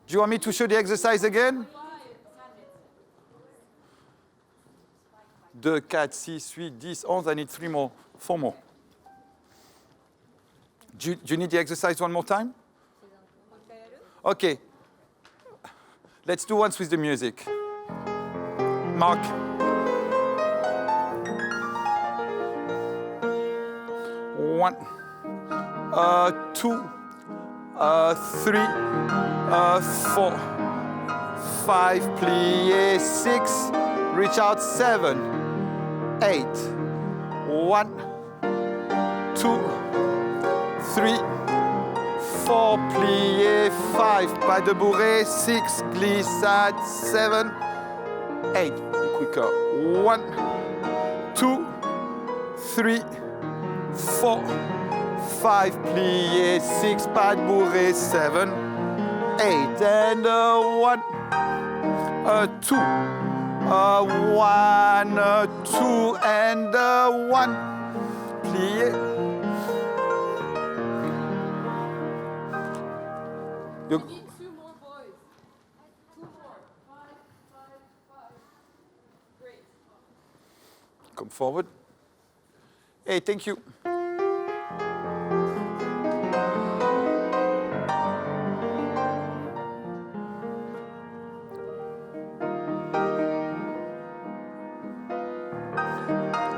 Do you want me to show the exercise again? 2, 4, 6, 8, 10, 11. I need 3 more, 4 more. Do you need the exercise one more time? Okay. Let's do once with the music. Mark. One, 2, 3, 4, 5, plie, 6, reach out, 7, 8, 1, 2, 3, 4, plie, 5, pas de bourrée, 6, glissade, 7, 8, quicker, 1, 2, 3, 4, 5, plie, 6, pas de bourrée, 7, 8, and 1, 2, 1, 2, and 1, plie. You need 2 more boys. 2 more. 5. Great. Come forward. Hey, thank you.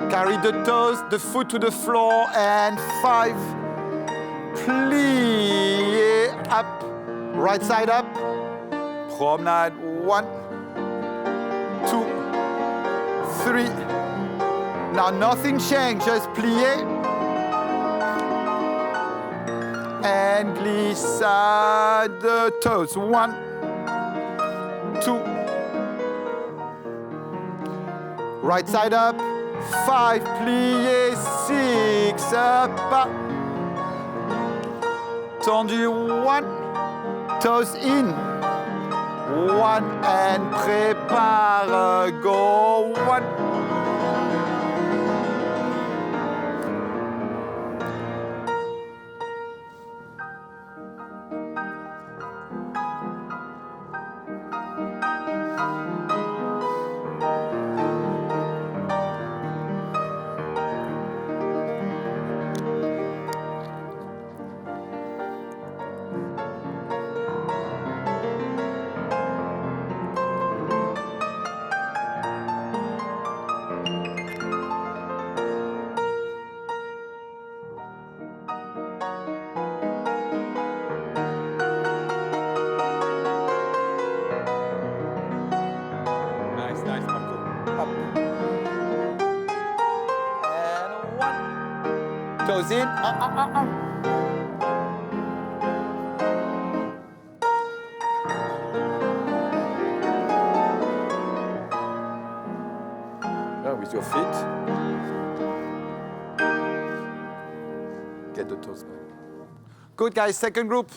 Carry the toes, the foot to the floor, and 5. Plie up. Right side up. Promenade. 1, 2, 3. Now nothing changed, just plie. And glissade the toes. 1, 2. Right side up. 5, plie, 6, pas. Tendu, 1, toes in. 1, and prépare, go, 1. nose in. With your feet. Get the toes back. Good, guys. Second group.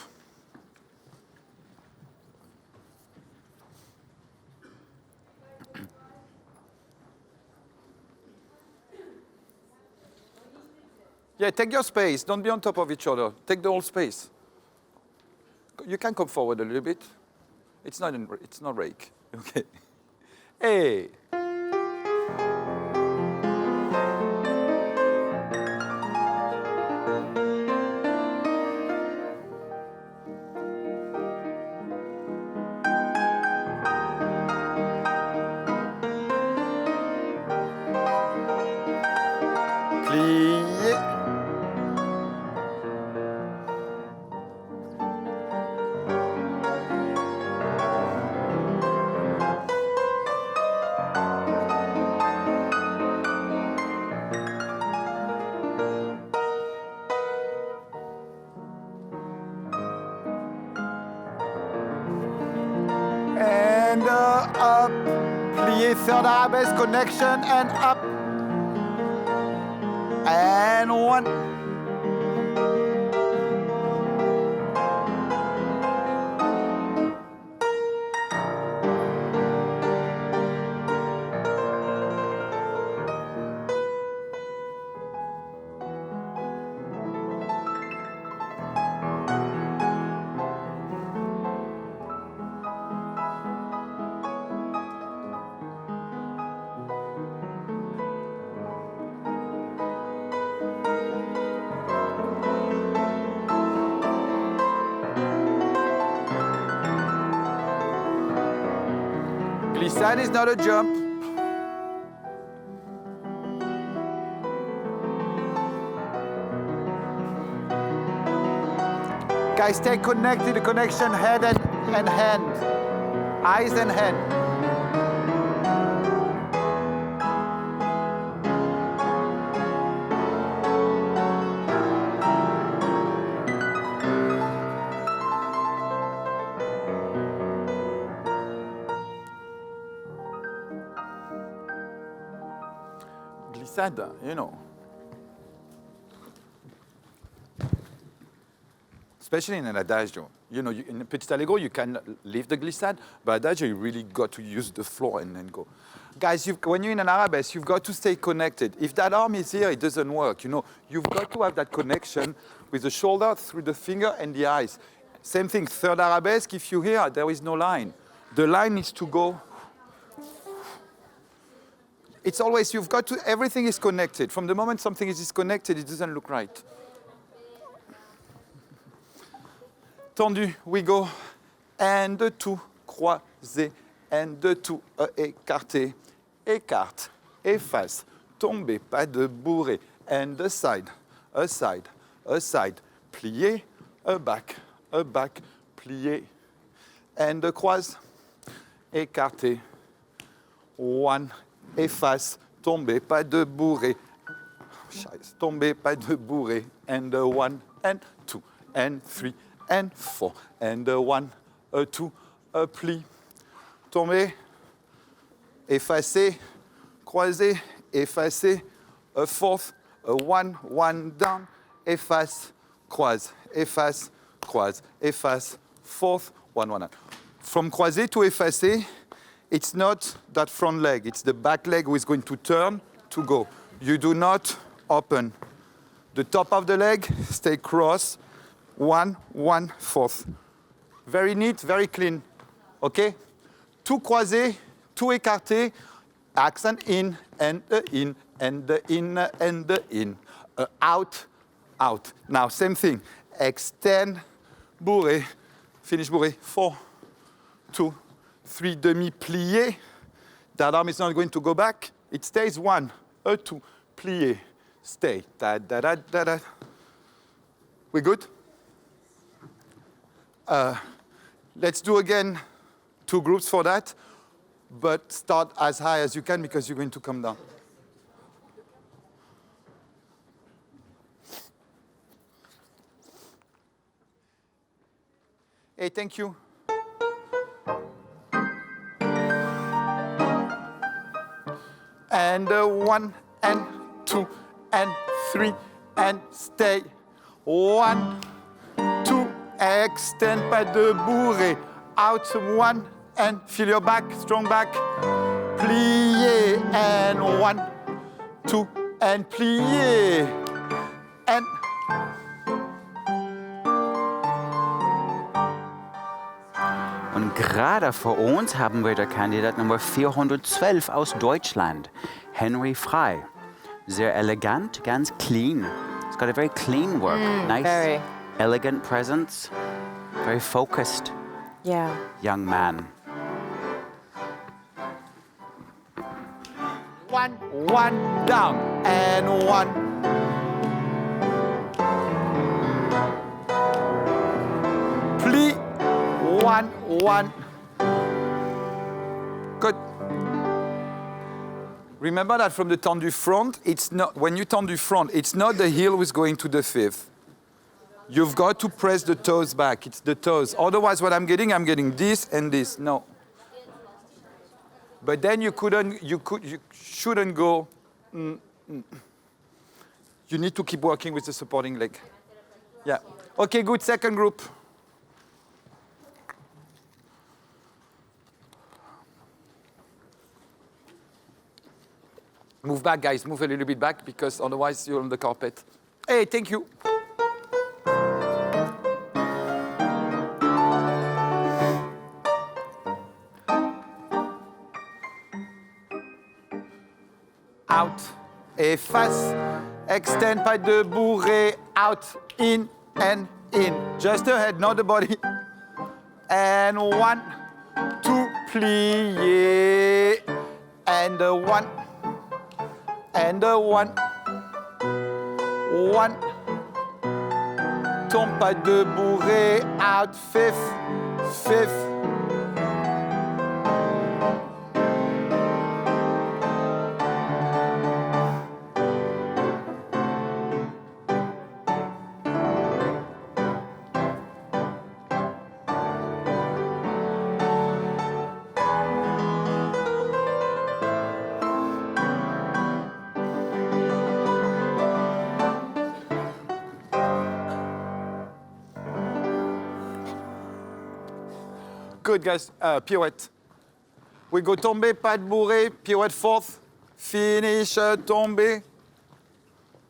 Yeah, take your space. Don't be on top of each other. Take the whole space. You can come forward a little bit. It's not rake. Okay. Hey. Plié. And up. Plié, third arabesque, connection, and up. And one. Glissade is not a jump. Guys, stay connected, the connection head and hand. Eyes and hand. Glissade, you know. Especially in an adagio. You know, in a petit allegro, you can leave the glissade, but adagio, you really got to use the floor and then go. Guys, when you're in an arabesque, you've got to stay connected. If that arm is here, it doesn't work. You know, you've got to have that connection with the shoulder, through the finger, and the eyes. Same thing, third arabesque, if you're here, there is no line. The line needs to go. It's always, you've got to, everything is connected. From the moment something is disconnected, it doesn't look right. Tendu, we go. And two, croisé. And two, écarté. Écarte, efface. Tomber, pas de bourré. And a side, a side, a side. Plié, a back, plié. And croise. Écarté. One. Efface, tomber, pas de bourré. Tomber, pas de bourré. And one, and two, and three, and four. And one, two, pli. Tomber, effacer, croiser, effacer. A fourth, one down. Efface, croise, efface, croise, efface. Fourth, one. From croiser to effacer, it's not that front leg, it's the back leg who is going to turn to go. You do not open. The top of the leg, stay cross, 1/4. Very neat, very clean, okay? Two croisés, two écartés, accent in, and the in, and the in, and the in. Out, out. Now, same thing. Extend, bourré, finish bourré, 4, 2, 3 demi-plié. That arm is not going to go back. It stays 1, 2, plié, stay. Da, da, da, da, da. We good? Let's do again 2 groups for that, but start as high as you can because you're going to come down. Hey, thank you. And 1 and 2 and 3 and stay. 1, 2, extend, pas de bourrée. Out, 1 and feel your back, strong back. Plié and 1, 2 and plié. And Und gerade vor uns haben wir der Kandidat Nummer 412 aus Deutschland, Henry Frey. Sehr elegant, ganz clean. It's got a very clean work. Nice, very. elegant presence. Very focused Yeah. young man. 1, 1, down, and 1. Plie, 1, 1. Good. Remember that from the tendu front, it's not, when you tendu front, it's not the heel who's going to the fifth. You've got to press the toes back. It's the toes. Otherwise, what I'm getting this and this. No. But then you shouldn't go. You need to keep working with the supporting leg. Yeah. Okay, good. Second group. Move back, guys. Move a little bit back because otherwise you're on the carpet. Hey, thank you. Out, efface, extend, pas de bourrée, out, in, and in. Just the head, not the body. And 1, 2, plié. And 1, and 1. 1. Tombe, pas de bourrée, out, fifth, fifth. Good, guys. Pirouette. We go tomber, pas de bourrée, pirouette fourth, finish, tomber,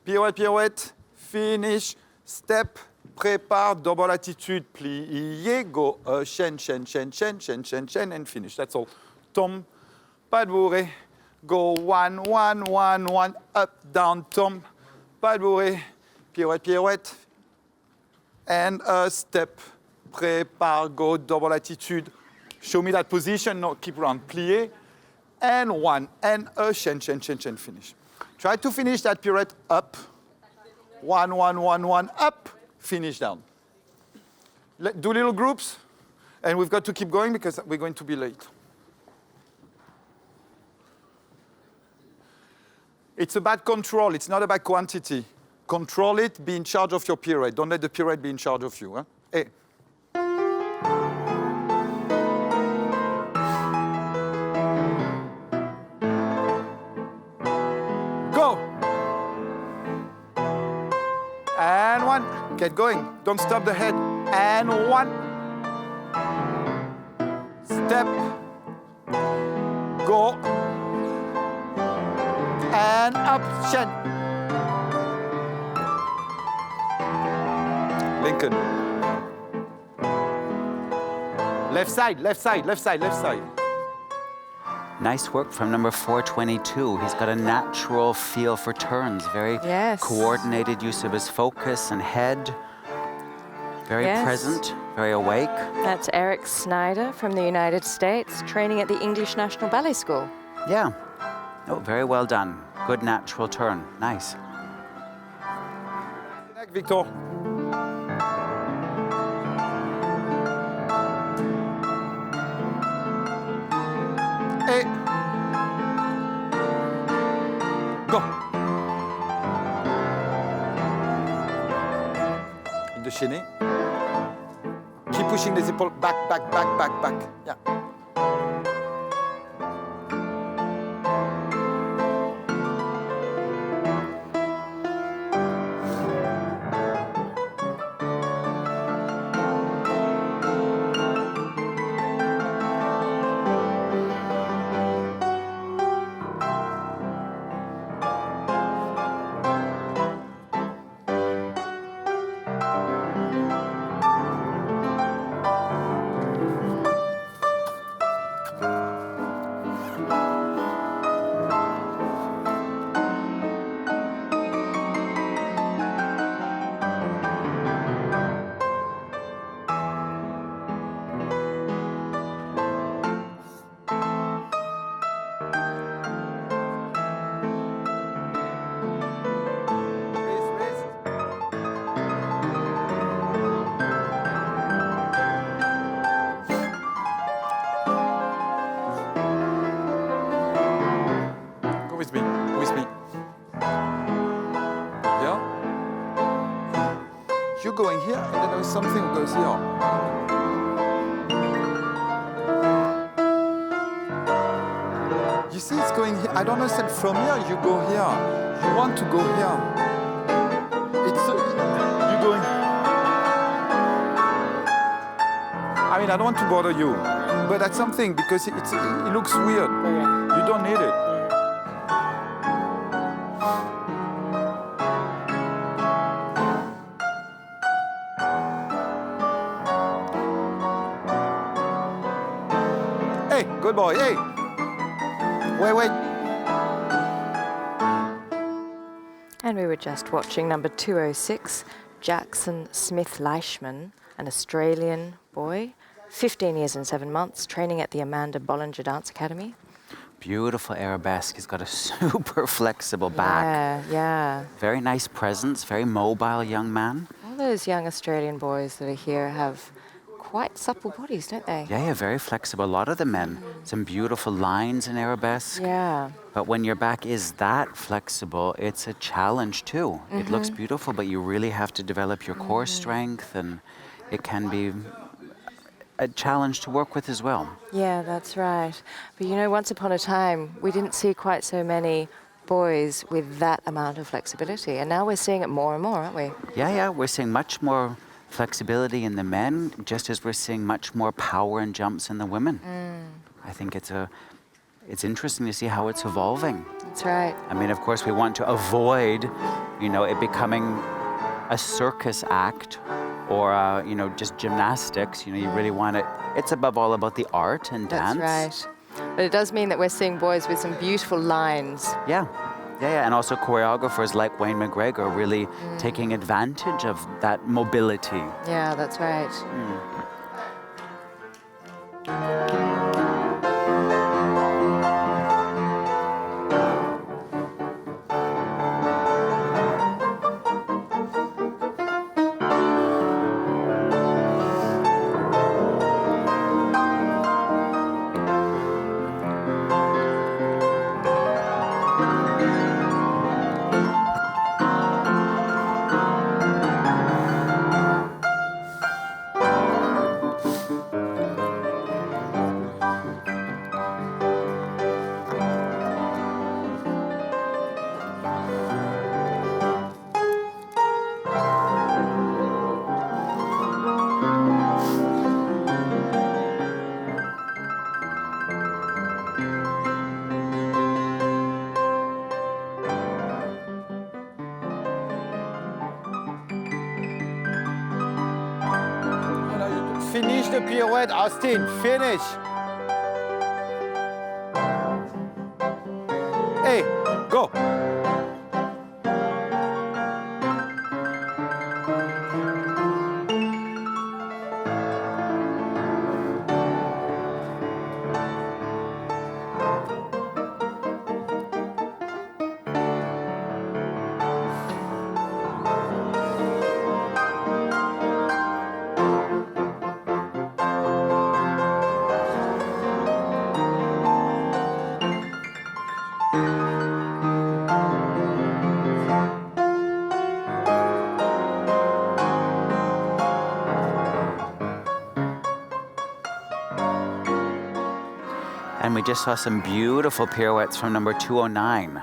pirouette, pirouette, finish, step, prépare, double attitude, plié, go, chaîne, chaîne, chaîne, chaîne, chaîne, chaîne, chaîne, and finish. That's all. Tombe, pas de bourrée, go 1, 1, 1, 1, up, down, tombe, pas de bourrée, pirouette, pirouette, and step. Prépare, go, double attitude. Show me that position, no, keep round, plié, and 1, and chaîne, chaîne, chaîne, chaîne, finish. Try to finish that pirouette up. 1, 1, 1, 1, up, finish down. Do little groups, and we've got to keep going because we're going to be late. It's about control, it's not about quantity. Control it, be in charge of your pirouette. Don't let the pirouette be in charge of you. Huh? Hey. Go. And 1. Get going. Don't stop the head. And 1. Step. Go. And up. Chaîne. Lincoln. Left side, left side, left side, left side. Nice work from number 422. He's got a natural feel for turns, very coordinated use of his focus and head. Very present, very awake. That's Eric Snyder from the United States, training at the English National Ballet School. Yeah. Oh, very well done. Good natural turn. Nice. Victor. Hey. Go. Déchaîné. Keep pushing les épaules back, back, back, back, back. Yeah. With me. Yeah? You're going here, and then there's something that goes here. You see, it's going here. I don't understand. From here, you go here. You want to go here. You're going. I mean, I don't want to bother you, but that's something because it looks weird. You don't need it. Hey, good boy, hey. Wait. And we were just watching number 206, Jackson Smith Leishman, an Australian boy, 15 years and 7 months, training at the Amanda Bollinger Dance Academy. Beautiful arabesque. He's got a super flexible back. Yeah. Very nice presence, very mobile young man. All those young Australian boys that are here have quite supple bodies, don't they? Yeah, very flexible. A lot of the men. Some beautiful lines in arabesque. Yeah. But when your back is that flexible, it's a challenge too. It looks beautiful, but you really have to develop your core strength, and it can be a challenge to work with as well. Yeah, that's right. But you know, once upon a time, we didn't see quite so many boys with that amount of flexibility. And now we're seeing it more and more, aren't we? Yeah, we're seeing much more flexibility in the men, just as we're seeing much more power and jumps in the women. I think it's interesting to see how it's evolving. That's right. I mean, of course, we want to avoid, it becoming a circus act or, just gymnastics. You really want it. It's above all about the art and dance. That's right. But it does mean that we're seeing boys with some beautiful lines. Yeah, and also choreographers like Wayne McGregor really taking advantage of that mobility. Yeah, that's right. Finish the pirouette, Austin, finish. Hey, go. And we just saw some beautiful pirouettes from number 209.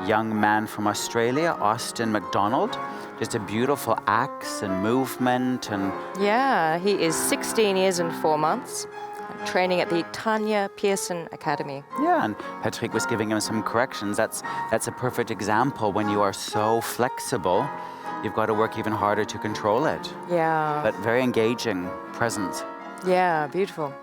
Young man from Australia, Austin McDonald. Just a beautiful axe and movement and... Yeah, he is 16 years and 4 months, training at the Tanya Pearson Academy. Yeah, and Patrick was giving him some corrections. That's a perfect example. When you are so flexible, you've got to work even harder to control it. Yeah. But very engaging, present. Yeah, beautiful.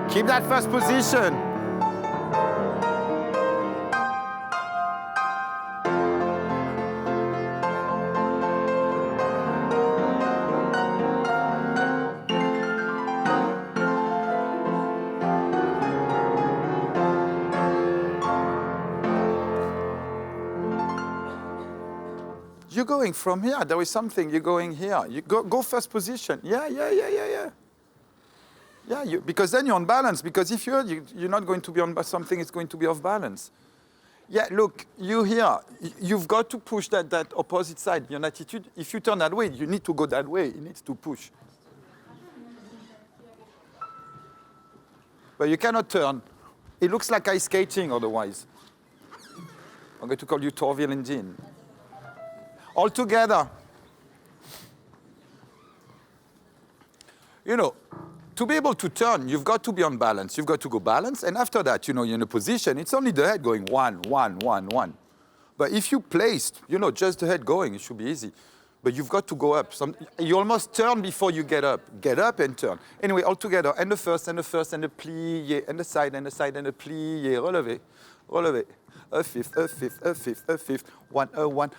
Keep that first position. You're going from here. There is something. You're going here. You go first position. Yeah. Yeah, because then you're on balance. Because if you're not going to be on something, it's going to be off balance. Yeah, look, you here. You've got to push that opposite side. Your attitude. If you turn that way, you need to go that way. It needs to push. But you cannot turn. It looks like ice skating otherwise. I'm going to call you Torviel and Jean. All together. You know, to be able to turn, you've got to be on balance. You've got to go balance. And after that, you're in a position. It's only the head going 1, 1, 1, 1. But if you placed, just the head going, it should be easy. But you've got to go up. You almost turn before you get up. Get up and turn. Anyway, all together. And the first, and the plié. And the side, and the side, and the plié. Relevé. Relevé. A fifth, a fifth, a fifth, a fifth. 1, a 1.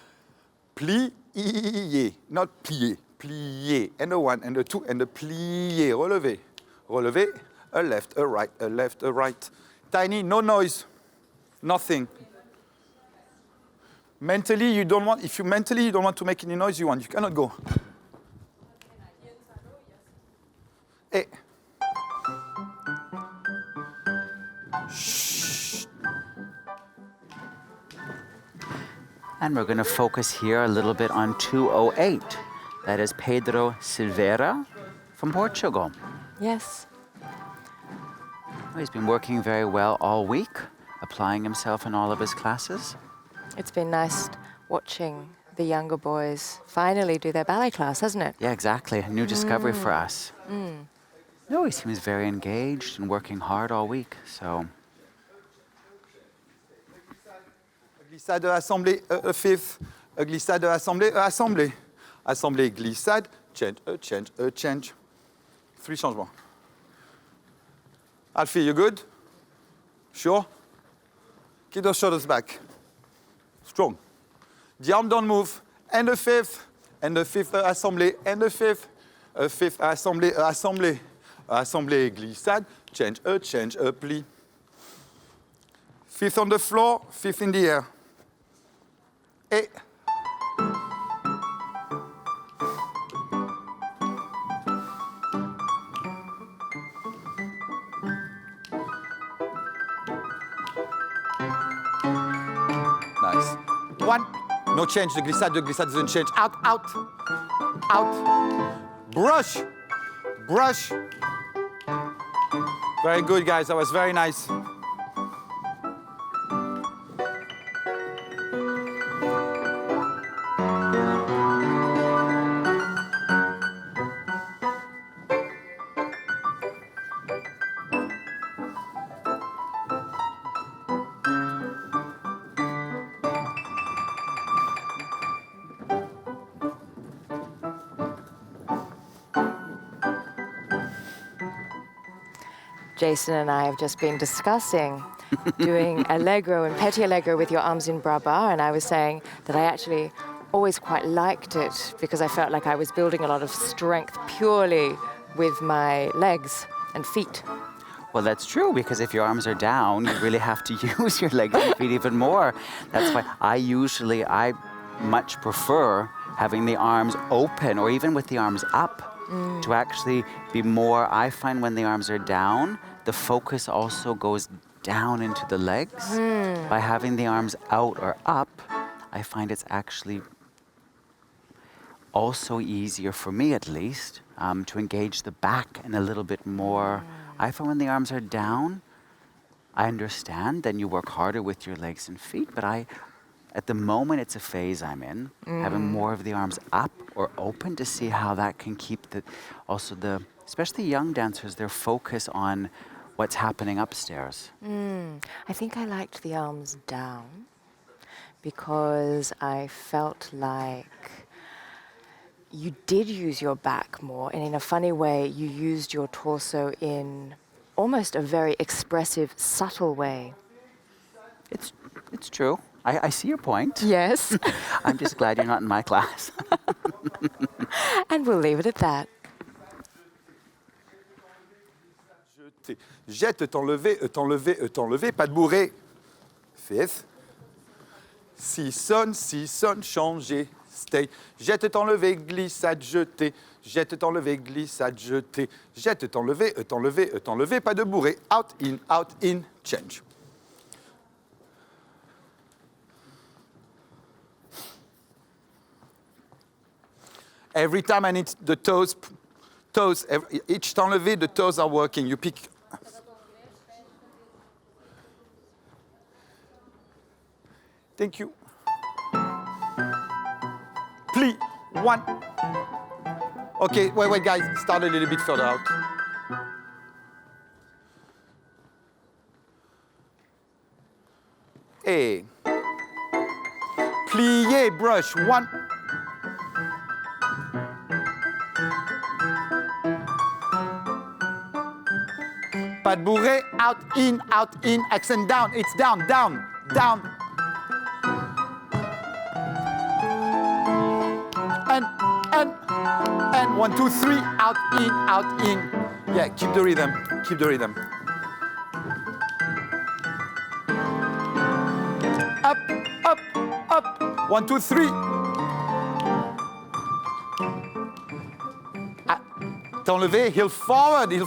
Plié. Not plié. Plié. And the 1, and the 2, and the plié. Relevé. Relevé. A left, a right, a left, a right. Tiny, no noise. Nothing. Mentally, you don't want, if you mentally you don't want to make any noise, you cannot go. Hey. Shh. And we're going to focus here a little bit on 208. That is Pedro Silveira from Portugal. Yes. He's been working very well all week, applying himself in all of his classes. It's been nice watching the younger boys finally do their ballet class, hasn't it? Yeah, exactly. A new discovery for us. No, he seems very engaged and working hard all week, so... Glissade, assemblée, a fifth. A glissade, assemblée, assemblée. Assemblée, glissade, change, a change, a change. 3 changements. Alfie, you good? Sure? Keep those shoulders back. Strong. The arm don't move. And the fifth, assemblée, and the fifth, assemblée, assemblée. Assemblée, glissade, change, a pli. Fifth on the floor, fifth in the air. Et. Nice. 1. No change, the glissade doesn't change. Out, out, out. Brush, brush. Very good, guys. That was very nice. Jason and I have just been discussing doing Allegro and Petit Allegro with your arms in bras bas, and I was saying that I actually always quite liked it because I felt like I was building a lot of strength purely with my legs and feet. Well, that's true, because if your arms are down, you really have to use your legs and feet even more. That's why I much prefer having the arms open or even with the arms up. to actually be more. I find when the arms are down, the focus also goes down into the legs. By having the arms out or up, I find it's actually also easier, for me at least, to engage the back and a little bit more. I find when the arms are down, I understand, then you work harder with your legs and feet, but at the moment it's a phase I'm in, having more of the arms up or open to see how that can keep especially young dancers, their focus on what's happening upstairs. I think I liked the arms down because I felt like you did use your back more, and in a funny way, you used your torso in almost a very expressive, subtle way. It's true. I see your point. Yes. I'm just glad you're not in my class. And we'll leave it at that. Jette, t'enlever, t'enlever, pas de bourré. Fifth. Si sonne, changer. Stay. Jette, t'enlever, glissade, jeter. Jette, t'enlever, glissade, jeter. Jette, t'enlever, pas de bourré. Out, in, change. Every time I need the toes, each t'enlever, the toes are working. You pick. Thank you. Plie, one. Okay, wait, guys, start a little bit further out. Hey. Plier, brush, one. Pas de bourré, out, in, accent down, it's down, down. And 1, 2, 3, out, in. Yeah, keep the rhythm. Up. 1, 2, 3. T'enlever, heel forward. Heel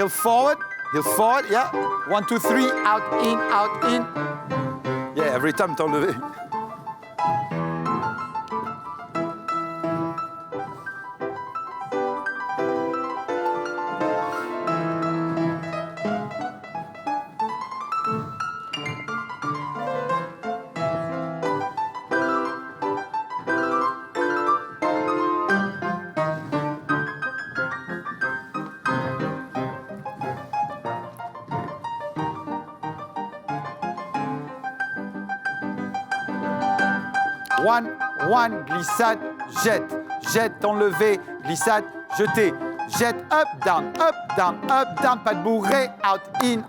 forward, yeah. 1, 2, 3, out, in. Yeah, every time t'enlever. One, glissade, jette, enlever, glissade, jeter, jette, up, down, pas de bourré, out, in,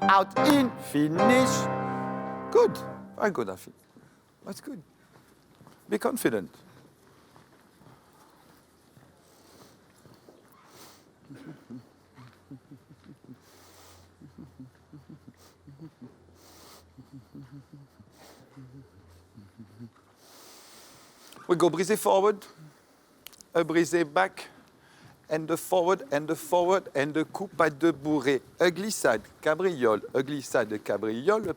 finish. Good, very good, Afi. That's good. Be confident. We go brisé forward, a brisé back, and the forward, and the coup, pas de bourré. A glissade, cabriole,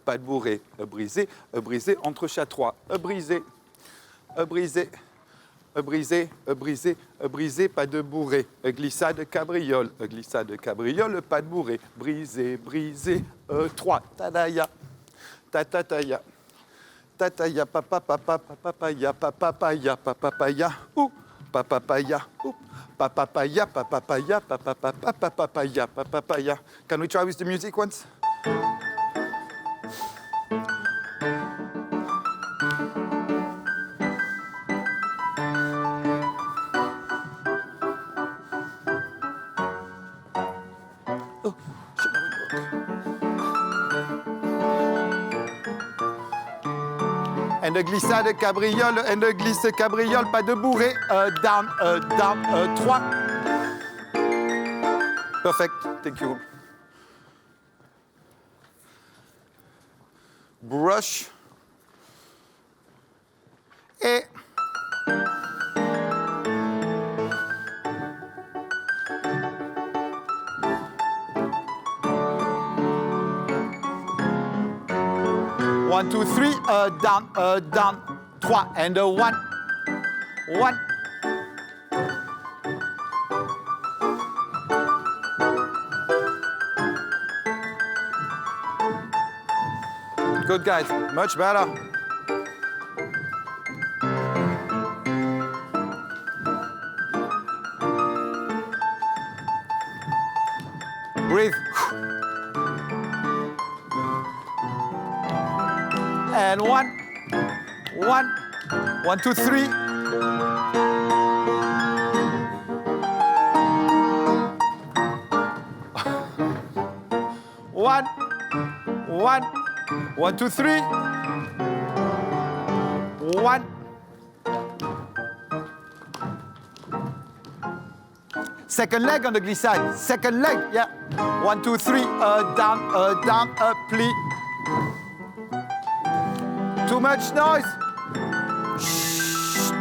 pas de bourré. A brisé, entre chat 3. A brisé, pas de bourré. A glissade, cabriole, pas de bourré. Brisé, 3. Tadaya, tatataya. Tataya, papapaya, ou papapaya, papapaya. Can we try with the music once? And a glissade cabriole, and a glisse cabriole, pas de bourré, down, 3. Perfect, thank you. Brush. Et 1, 2, 3, down, 3, and 1, 1. Good, guys, much better. Breathe. And 1, 1, 2, 3. One, 1, 2, 3. 1. Second leg on the glissade. Second leg, yeah. 1, 2, 3. Down, plie. Too much noise. Shh.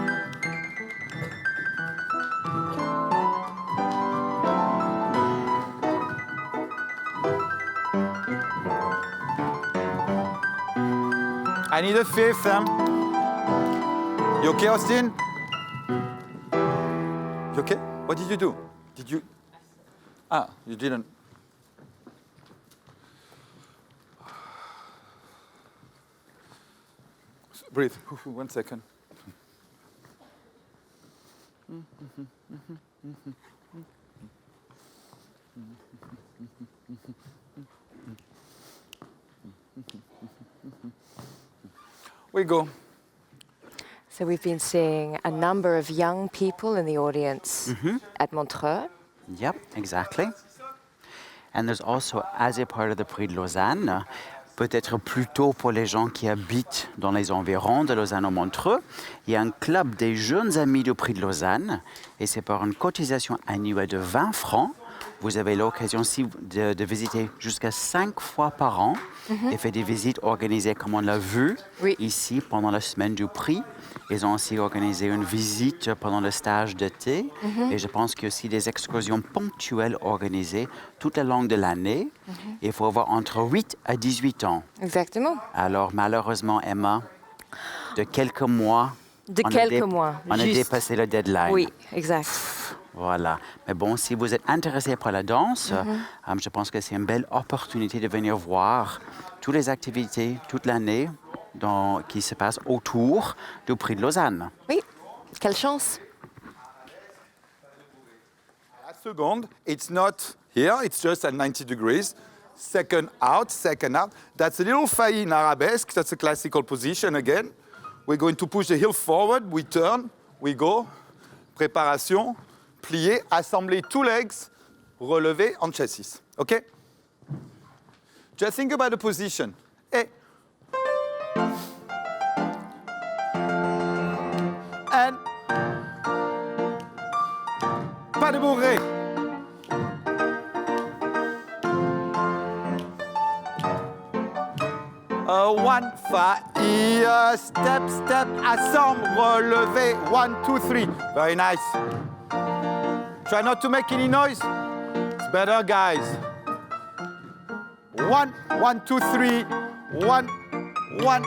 I need a fifth. You okay, Austin? You okay? What did you do? Did you? Ah, you didn't. Breathe. 1 second. We go. So we've been seeing a number of young people in the audience at Montreux. Yep, exactly. And there's also, as a part of the Prix de Lausanne, peut-être plutôt pour les gens qui habitent dans les environs de Lausanne ou Montreux, il y a un club des jeunes amis du Prix de Lausanne et c'est par une cotisation annuelle de 20 francs. Vous avez l'occasion aussi de visiter jusqu'à 5 fois par an et faire des visites organisées comme on l'a vu ici pendant la semaine du prix. Ils ont aussi organisé une visite pendant le stage d'été et je pense qu'il y a aussi des excursions ponctuelles organisées toute la longue de l'année. Il faut avoir entre 8 à 18 ans. Exactement. Alors malheureusement, Emma, de quelques mois, on a dépassé le deadline. Oui, exact. Voilà. Mais bon, si vous êtes intéressé par la danse, je pense que c'est une belle opportunité de venir voir toutes les activités toute l'année qui se passent autour du Prix de Lausanne. Oui, quelle chance. La seconde, it's not here, it's just at 90 degrees. Second out. That's a little failli in Arabesque. That's a classical position again. We're going to push the heel forward. We turn, we go. Préparation. Plier, assembler two legs, relever en chassis. Okay? Just think about the position. Hey. And pas de bourrée. One, failli, step, assemble, relever. 1, 2, 3. Very nice. Try not to make any noise. It's better, guys. 1, 2, 3. 1, 1.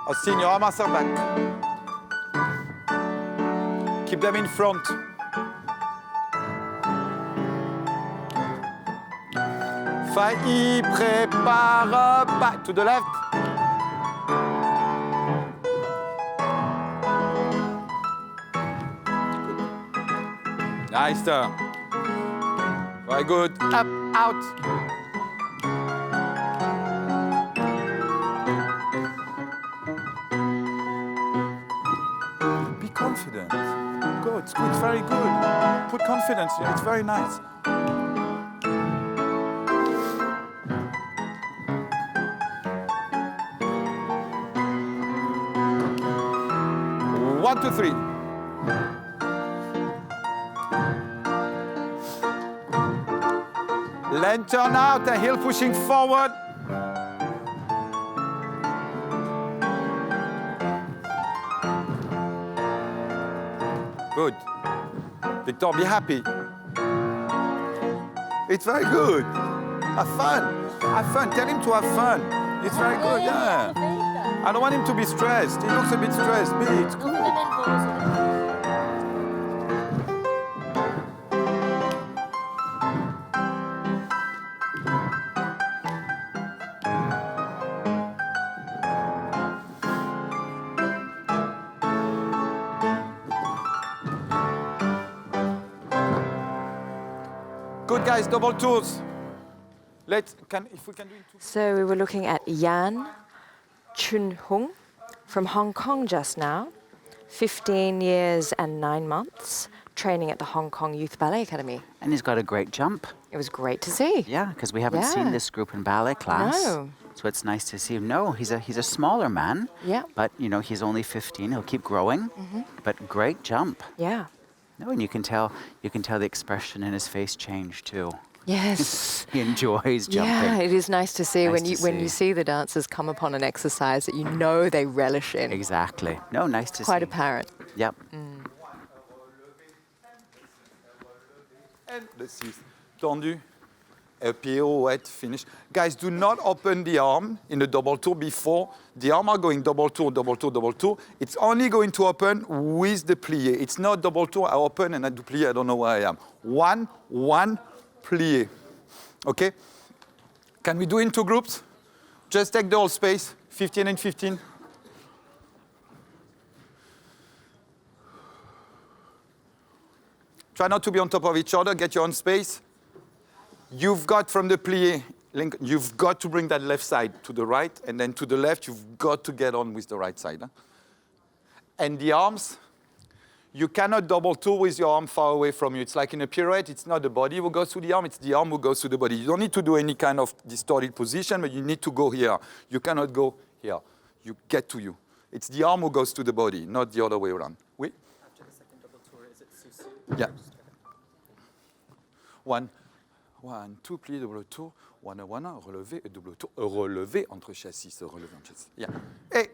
Austin, you ramasse back. Keep them in front. Failli, prépare, back to the left. Nice turn. Very good. Up, out. Confident. Good, it's good, very good. put confidence in it. It's very nice. One, two, three. Leg turn out, a heel pushing forward. Good. Victor, be happy. It's very good. Have fun. Have fun. Tell him to have fun. It's very good, yeah. I don't want him to be stressed. He looks a bit stressed. But it's cool. Good guys, double tours. If we can do it. So we were looking at Yan Chun-hung from Hong Kong just now, 15 years and 9 months, training at the Hong Kong Youth Ballet Academy. And he's got a great jump. It was great to see. Yeah, because we haven't seen this group in ballet class. No. So it's nice to see him. No, he's a smaller man. Yeah. But, you know, he's only 15. He'll keep growing. But great jump. Yeah. No, and you can tell the expression in his face change too. Yes. He enjoys jumping. Yeah, it is nice to see Nice when to you see. see the dancers come upon an exercise that you know they relish in. Exactly. No, nice to see. Quite apparent. Yep. And this is tendu. A pirouette, finish. Guys, do not open the arm in the double tour before. The arm are going double tour, double tour, double tour. It's only going to open with the plie. It's not double tour, I open and I do plie, I don't know where I am. One, plie. Okay? Can we do in 2 groups? Just take the whole space, 15 and 15. Try not to be on top of each other, get your own space. You've got from the plie, you've got to bring that left side to the right, and then to the left, you've got to get on with the right side. Huh? And the arms, you cannot double tour with your arm far away from you. It's like in a pirouette, it's not the body who goes to the arm, it's the arm who goes to the body. You don't need to do any kind of distorted position, but you need to go here. You cannot go here. You get to you. It's the arm who goes to the body, not the other way around. Oui? After the second double tour, is it too soon? Yeah. 1, 2, plie, double tour, 1, relevé, et double tour, relevé entre chassis, relevé entre chassis. Yeah. Et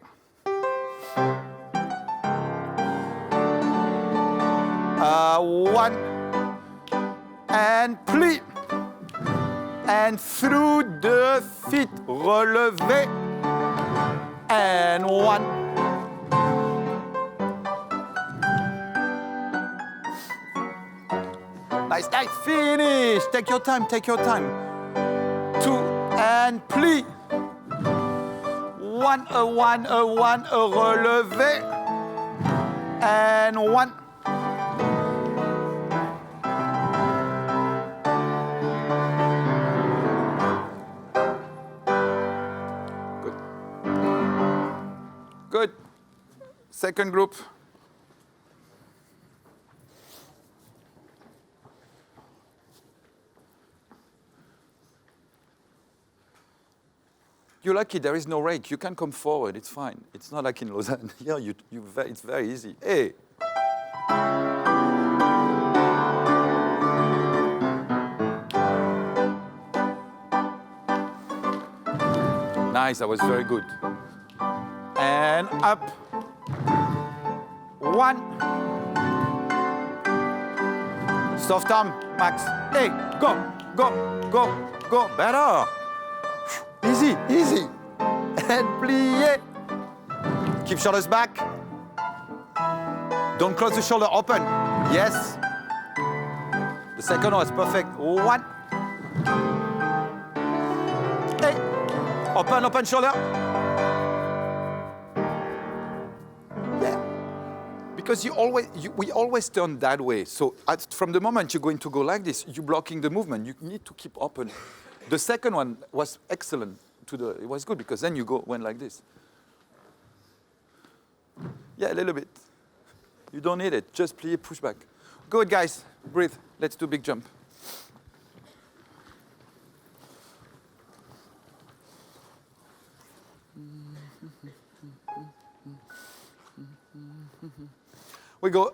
1, and plie, and through the feet, relevé, and 1. Nice, nice, finish. Take your time, take your time. 2, and plie. 1, a relevé, and 1. Good. Good. Second group. You're lucky, there is no rake. You can come forward, it's fine. It's not like in Lausanne. Here, it's very easy. Hey! Nice, that was very good. And up. 1. Soft arm, Max. Hey, go, go, go, go. Better. Easy, easy. And plie. Keep shoulders back. Don't close the shoulder, open. Yes. The second one is perfect. 1. Hey. Open, open shoulder. Yeah. Because we always turn that way. So from the moment you're going to go like this, you're blocking the movement. You need to keep open. The second one was excellent. It was good because then you went like this. Yeah, a little bit. You don't need it. Just plie, push back. Good, guys. Breathe. Let's do big jump. We go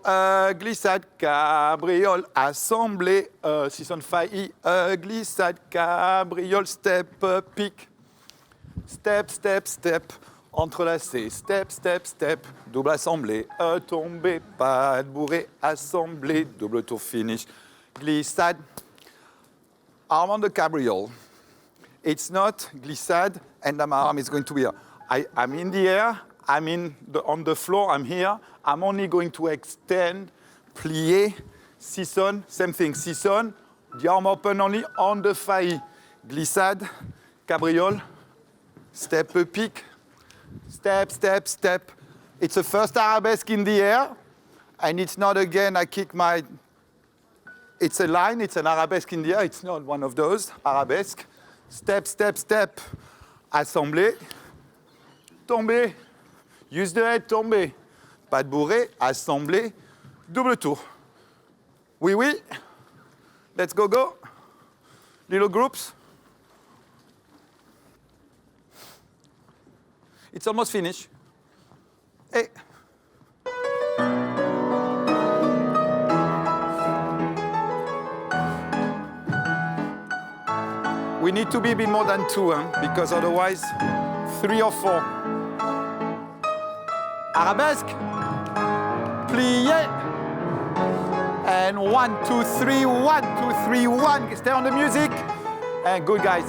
glissade, cabriole, assemblée, 6 on 5, glissade, cabriole, step, pique, step, step, step, entrelacé, step, step, step, double assemblée, tombé, pas de bourré, assemblée, double tour finish, glissade, arm on the cabriole. It's not glissade and my arm is going to be here. I'm in the air, on the floor, I'm here. I'm only going to extend, plier, 6 on, same thing, 6 on, the arm open only on the failli. Glissade, cabriole, step, pique, step, step, step. It's a first arabesque in the air, and it's not again, I kick my, it's a line, it's an arabesque in the air, it's not one of those, arabesque. Step, step, step, assemblée, tomber, use the head, tomber. Pas de bourré, assemblée, double tour. Oui, oui. Let's go, go. Little groups. It's almost finished. Hey. We need to be a bit more than 2, because otherwise, 3 or 4. Arabesque. Plié. And 1, 2, 3, 1, 2, 3, 1. Stay on the music. And good, guys.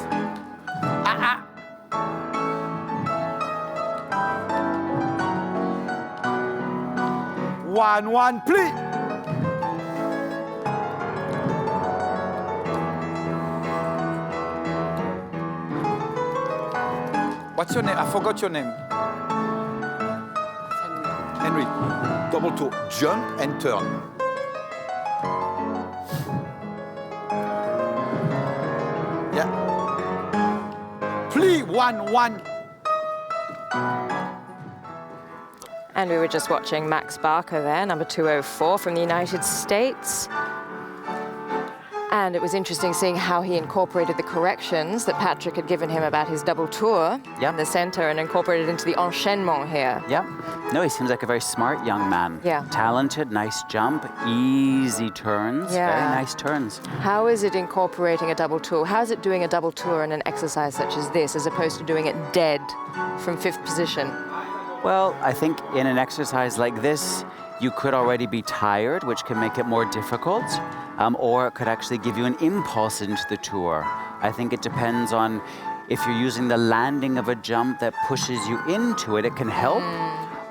1, 1, plie. What's your name? I forgot your name. Henry. Double tour. Jump and turn. Yeah. Plie. 1, 1. And we were just watching Max Barker there, number 204 from the United States. And it was interesting seeing how he incorporated the corrections that Patrick had given him about his double tour in the center and incorporated into the enchaînement here. Yeah. No, he seems like a very smart young man. Yeah. Talented, nice jump, easy turns, very nice turns. How is it incorporating a double tour? How is it doing a double tour in an exercise such as this, as opposed to doing it dead from 5th position? Well, I think in an exercise like this, you could already be tired, which can make it more difficult, or it could actually give you an impulse into the tour. I think it depends on if you're using the landing of a jump that pushes you into it, it can help.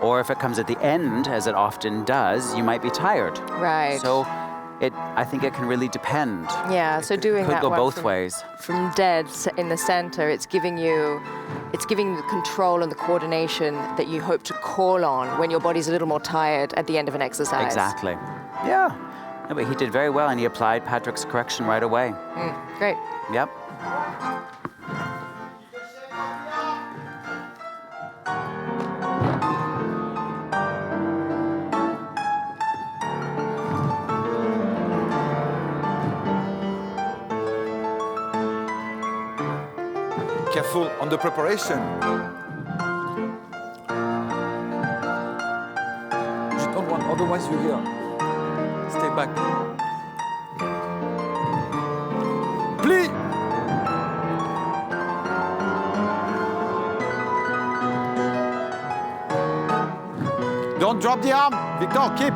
Or if it comes at the end, as it often does, you might be tired. Right. So I think it can really depend. Yeah, so doing that could go one both ways. From dead in the center, it's giving you the control and the coordination that you hope to call on when your body's a little more tired at the end of an exercise. Exactly. Yeah. No, but he did very well, and he applied Patrick's correction right away. Great. Yep. Careful on the preparation. You don't want, otherwise you're here. Stay back. Plie. Don't drop the arm. Victor, keep.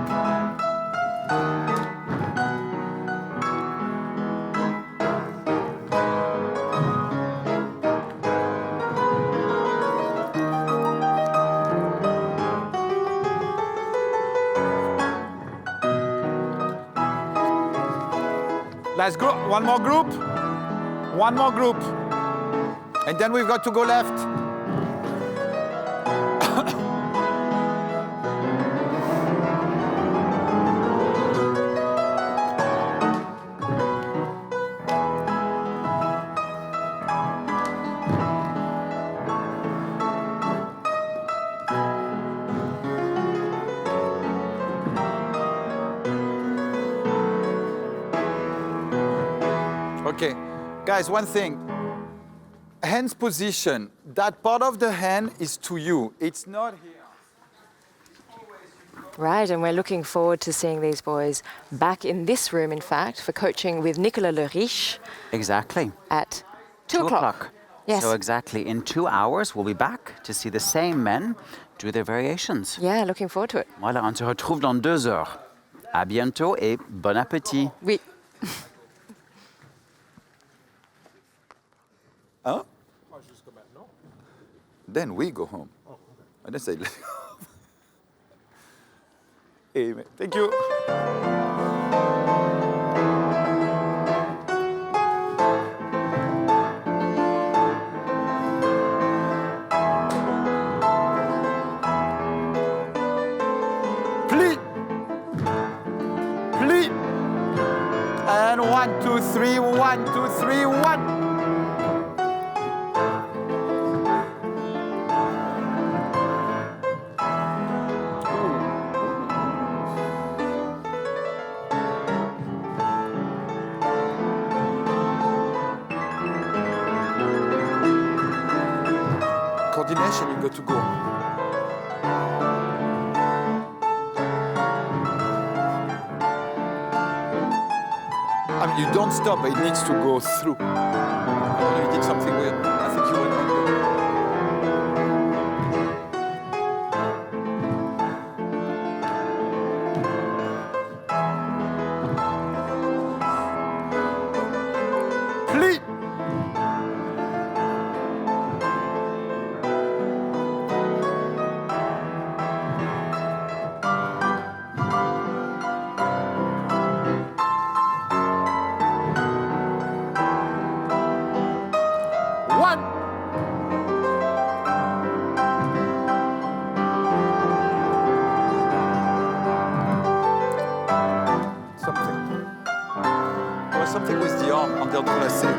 Last group, one more group. And then we've got to go left. Okay, guys, one thing. Hands position. That part of the hand is to you. It's not here. Right, and we're looking forward to seeing these boys back in this room, in fact, for coaching with Nicolas Le Riche Exactly. at 2 o'clock. Yes. So exactly in 2 hours, we'll be back to see the same men do their variations. Yeah, looking forward to it. Voilà, on se retrouve dans 2 heures. À bientôt et bon appétit. Oui. Huh? Then we go home. I didn't say. Amen. Thank you. Plie. Plie. And 1, 2, 3, 1, 2, 3, 1. Coordination, you got to go. I mean, you don't stop, but it needs to go through. You did something weird. I think you went wrong. Plie. Something with the arm on the entrelacé.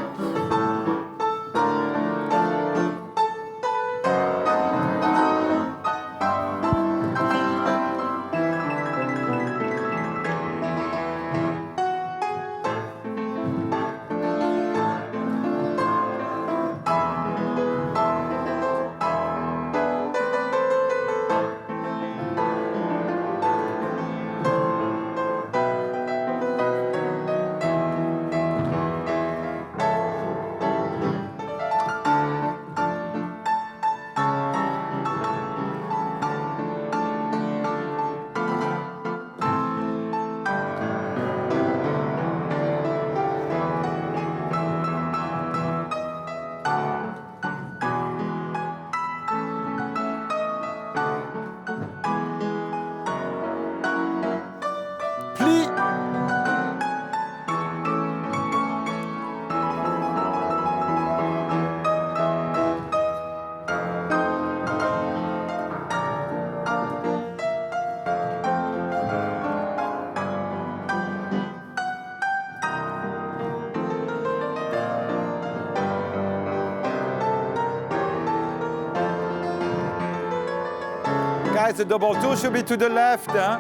Guys, the double two should be to the left, huh?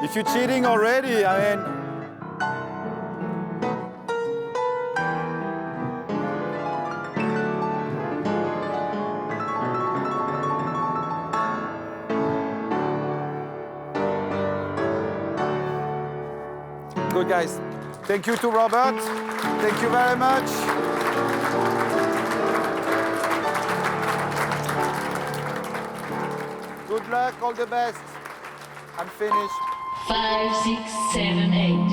If you're cheating already, I mean... Good, guys. Thank you to Robert. Thank you very much. Good luck, all the best. I'm finished. 5, 6, 7, 8.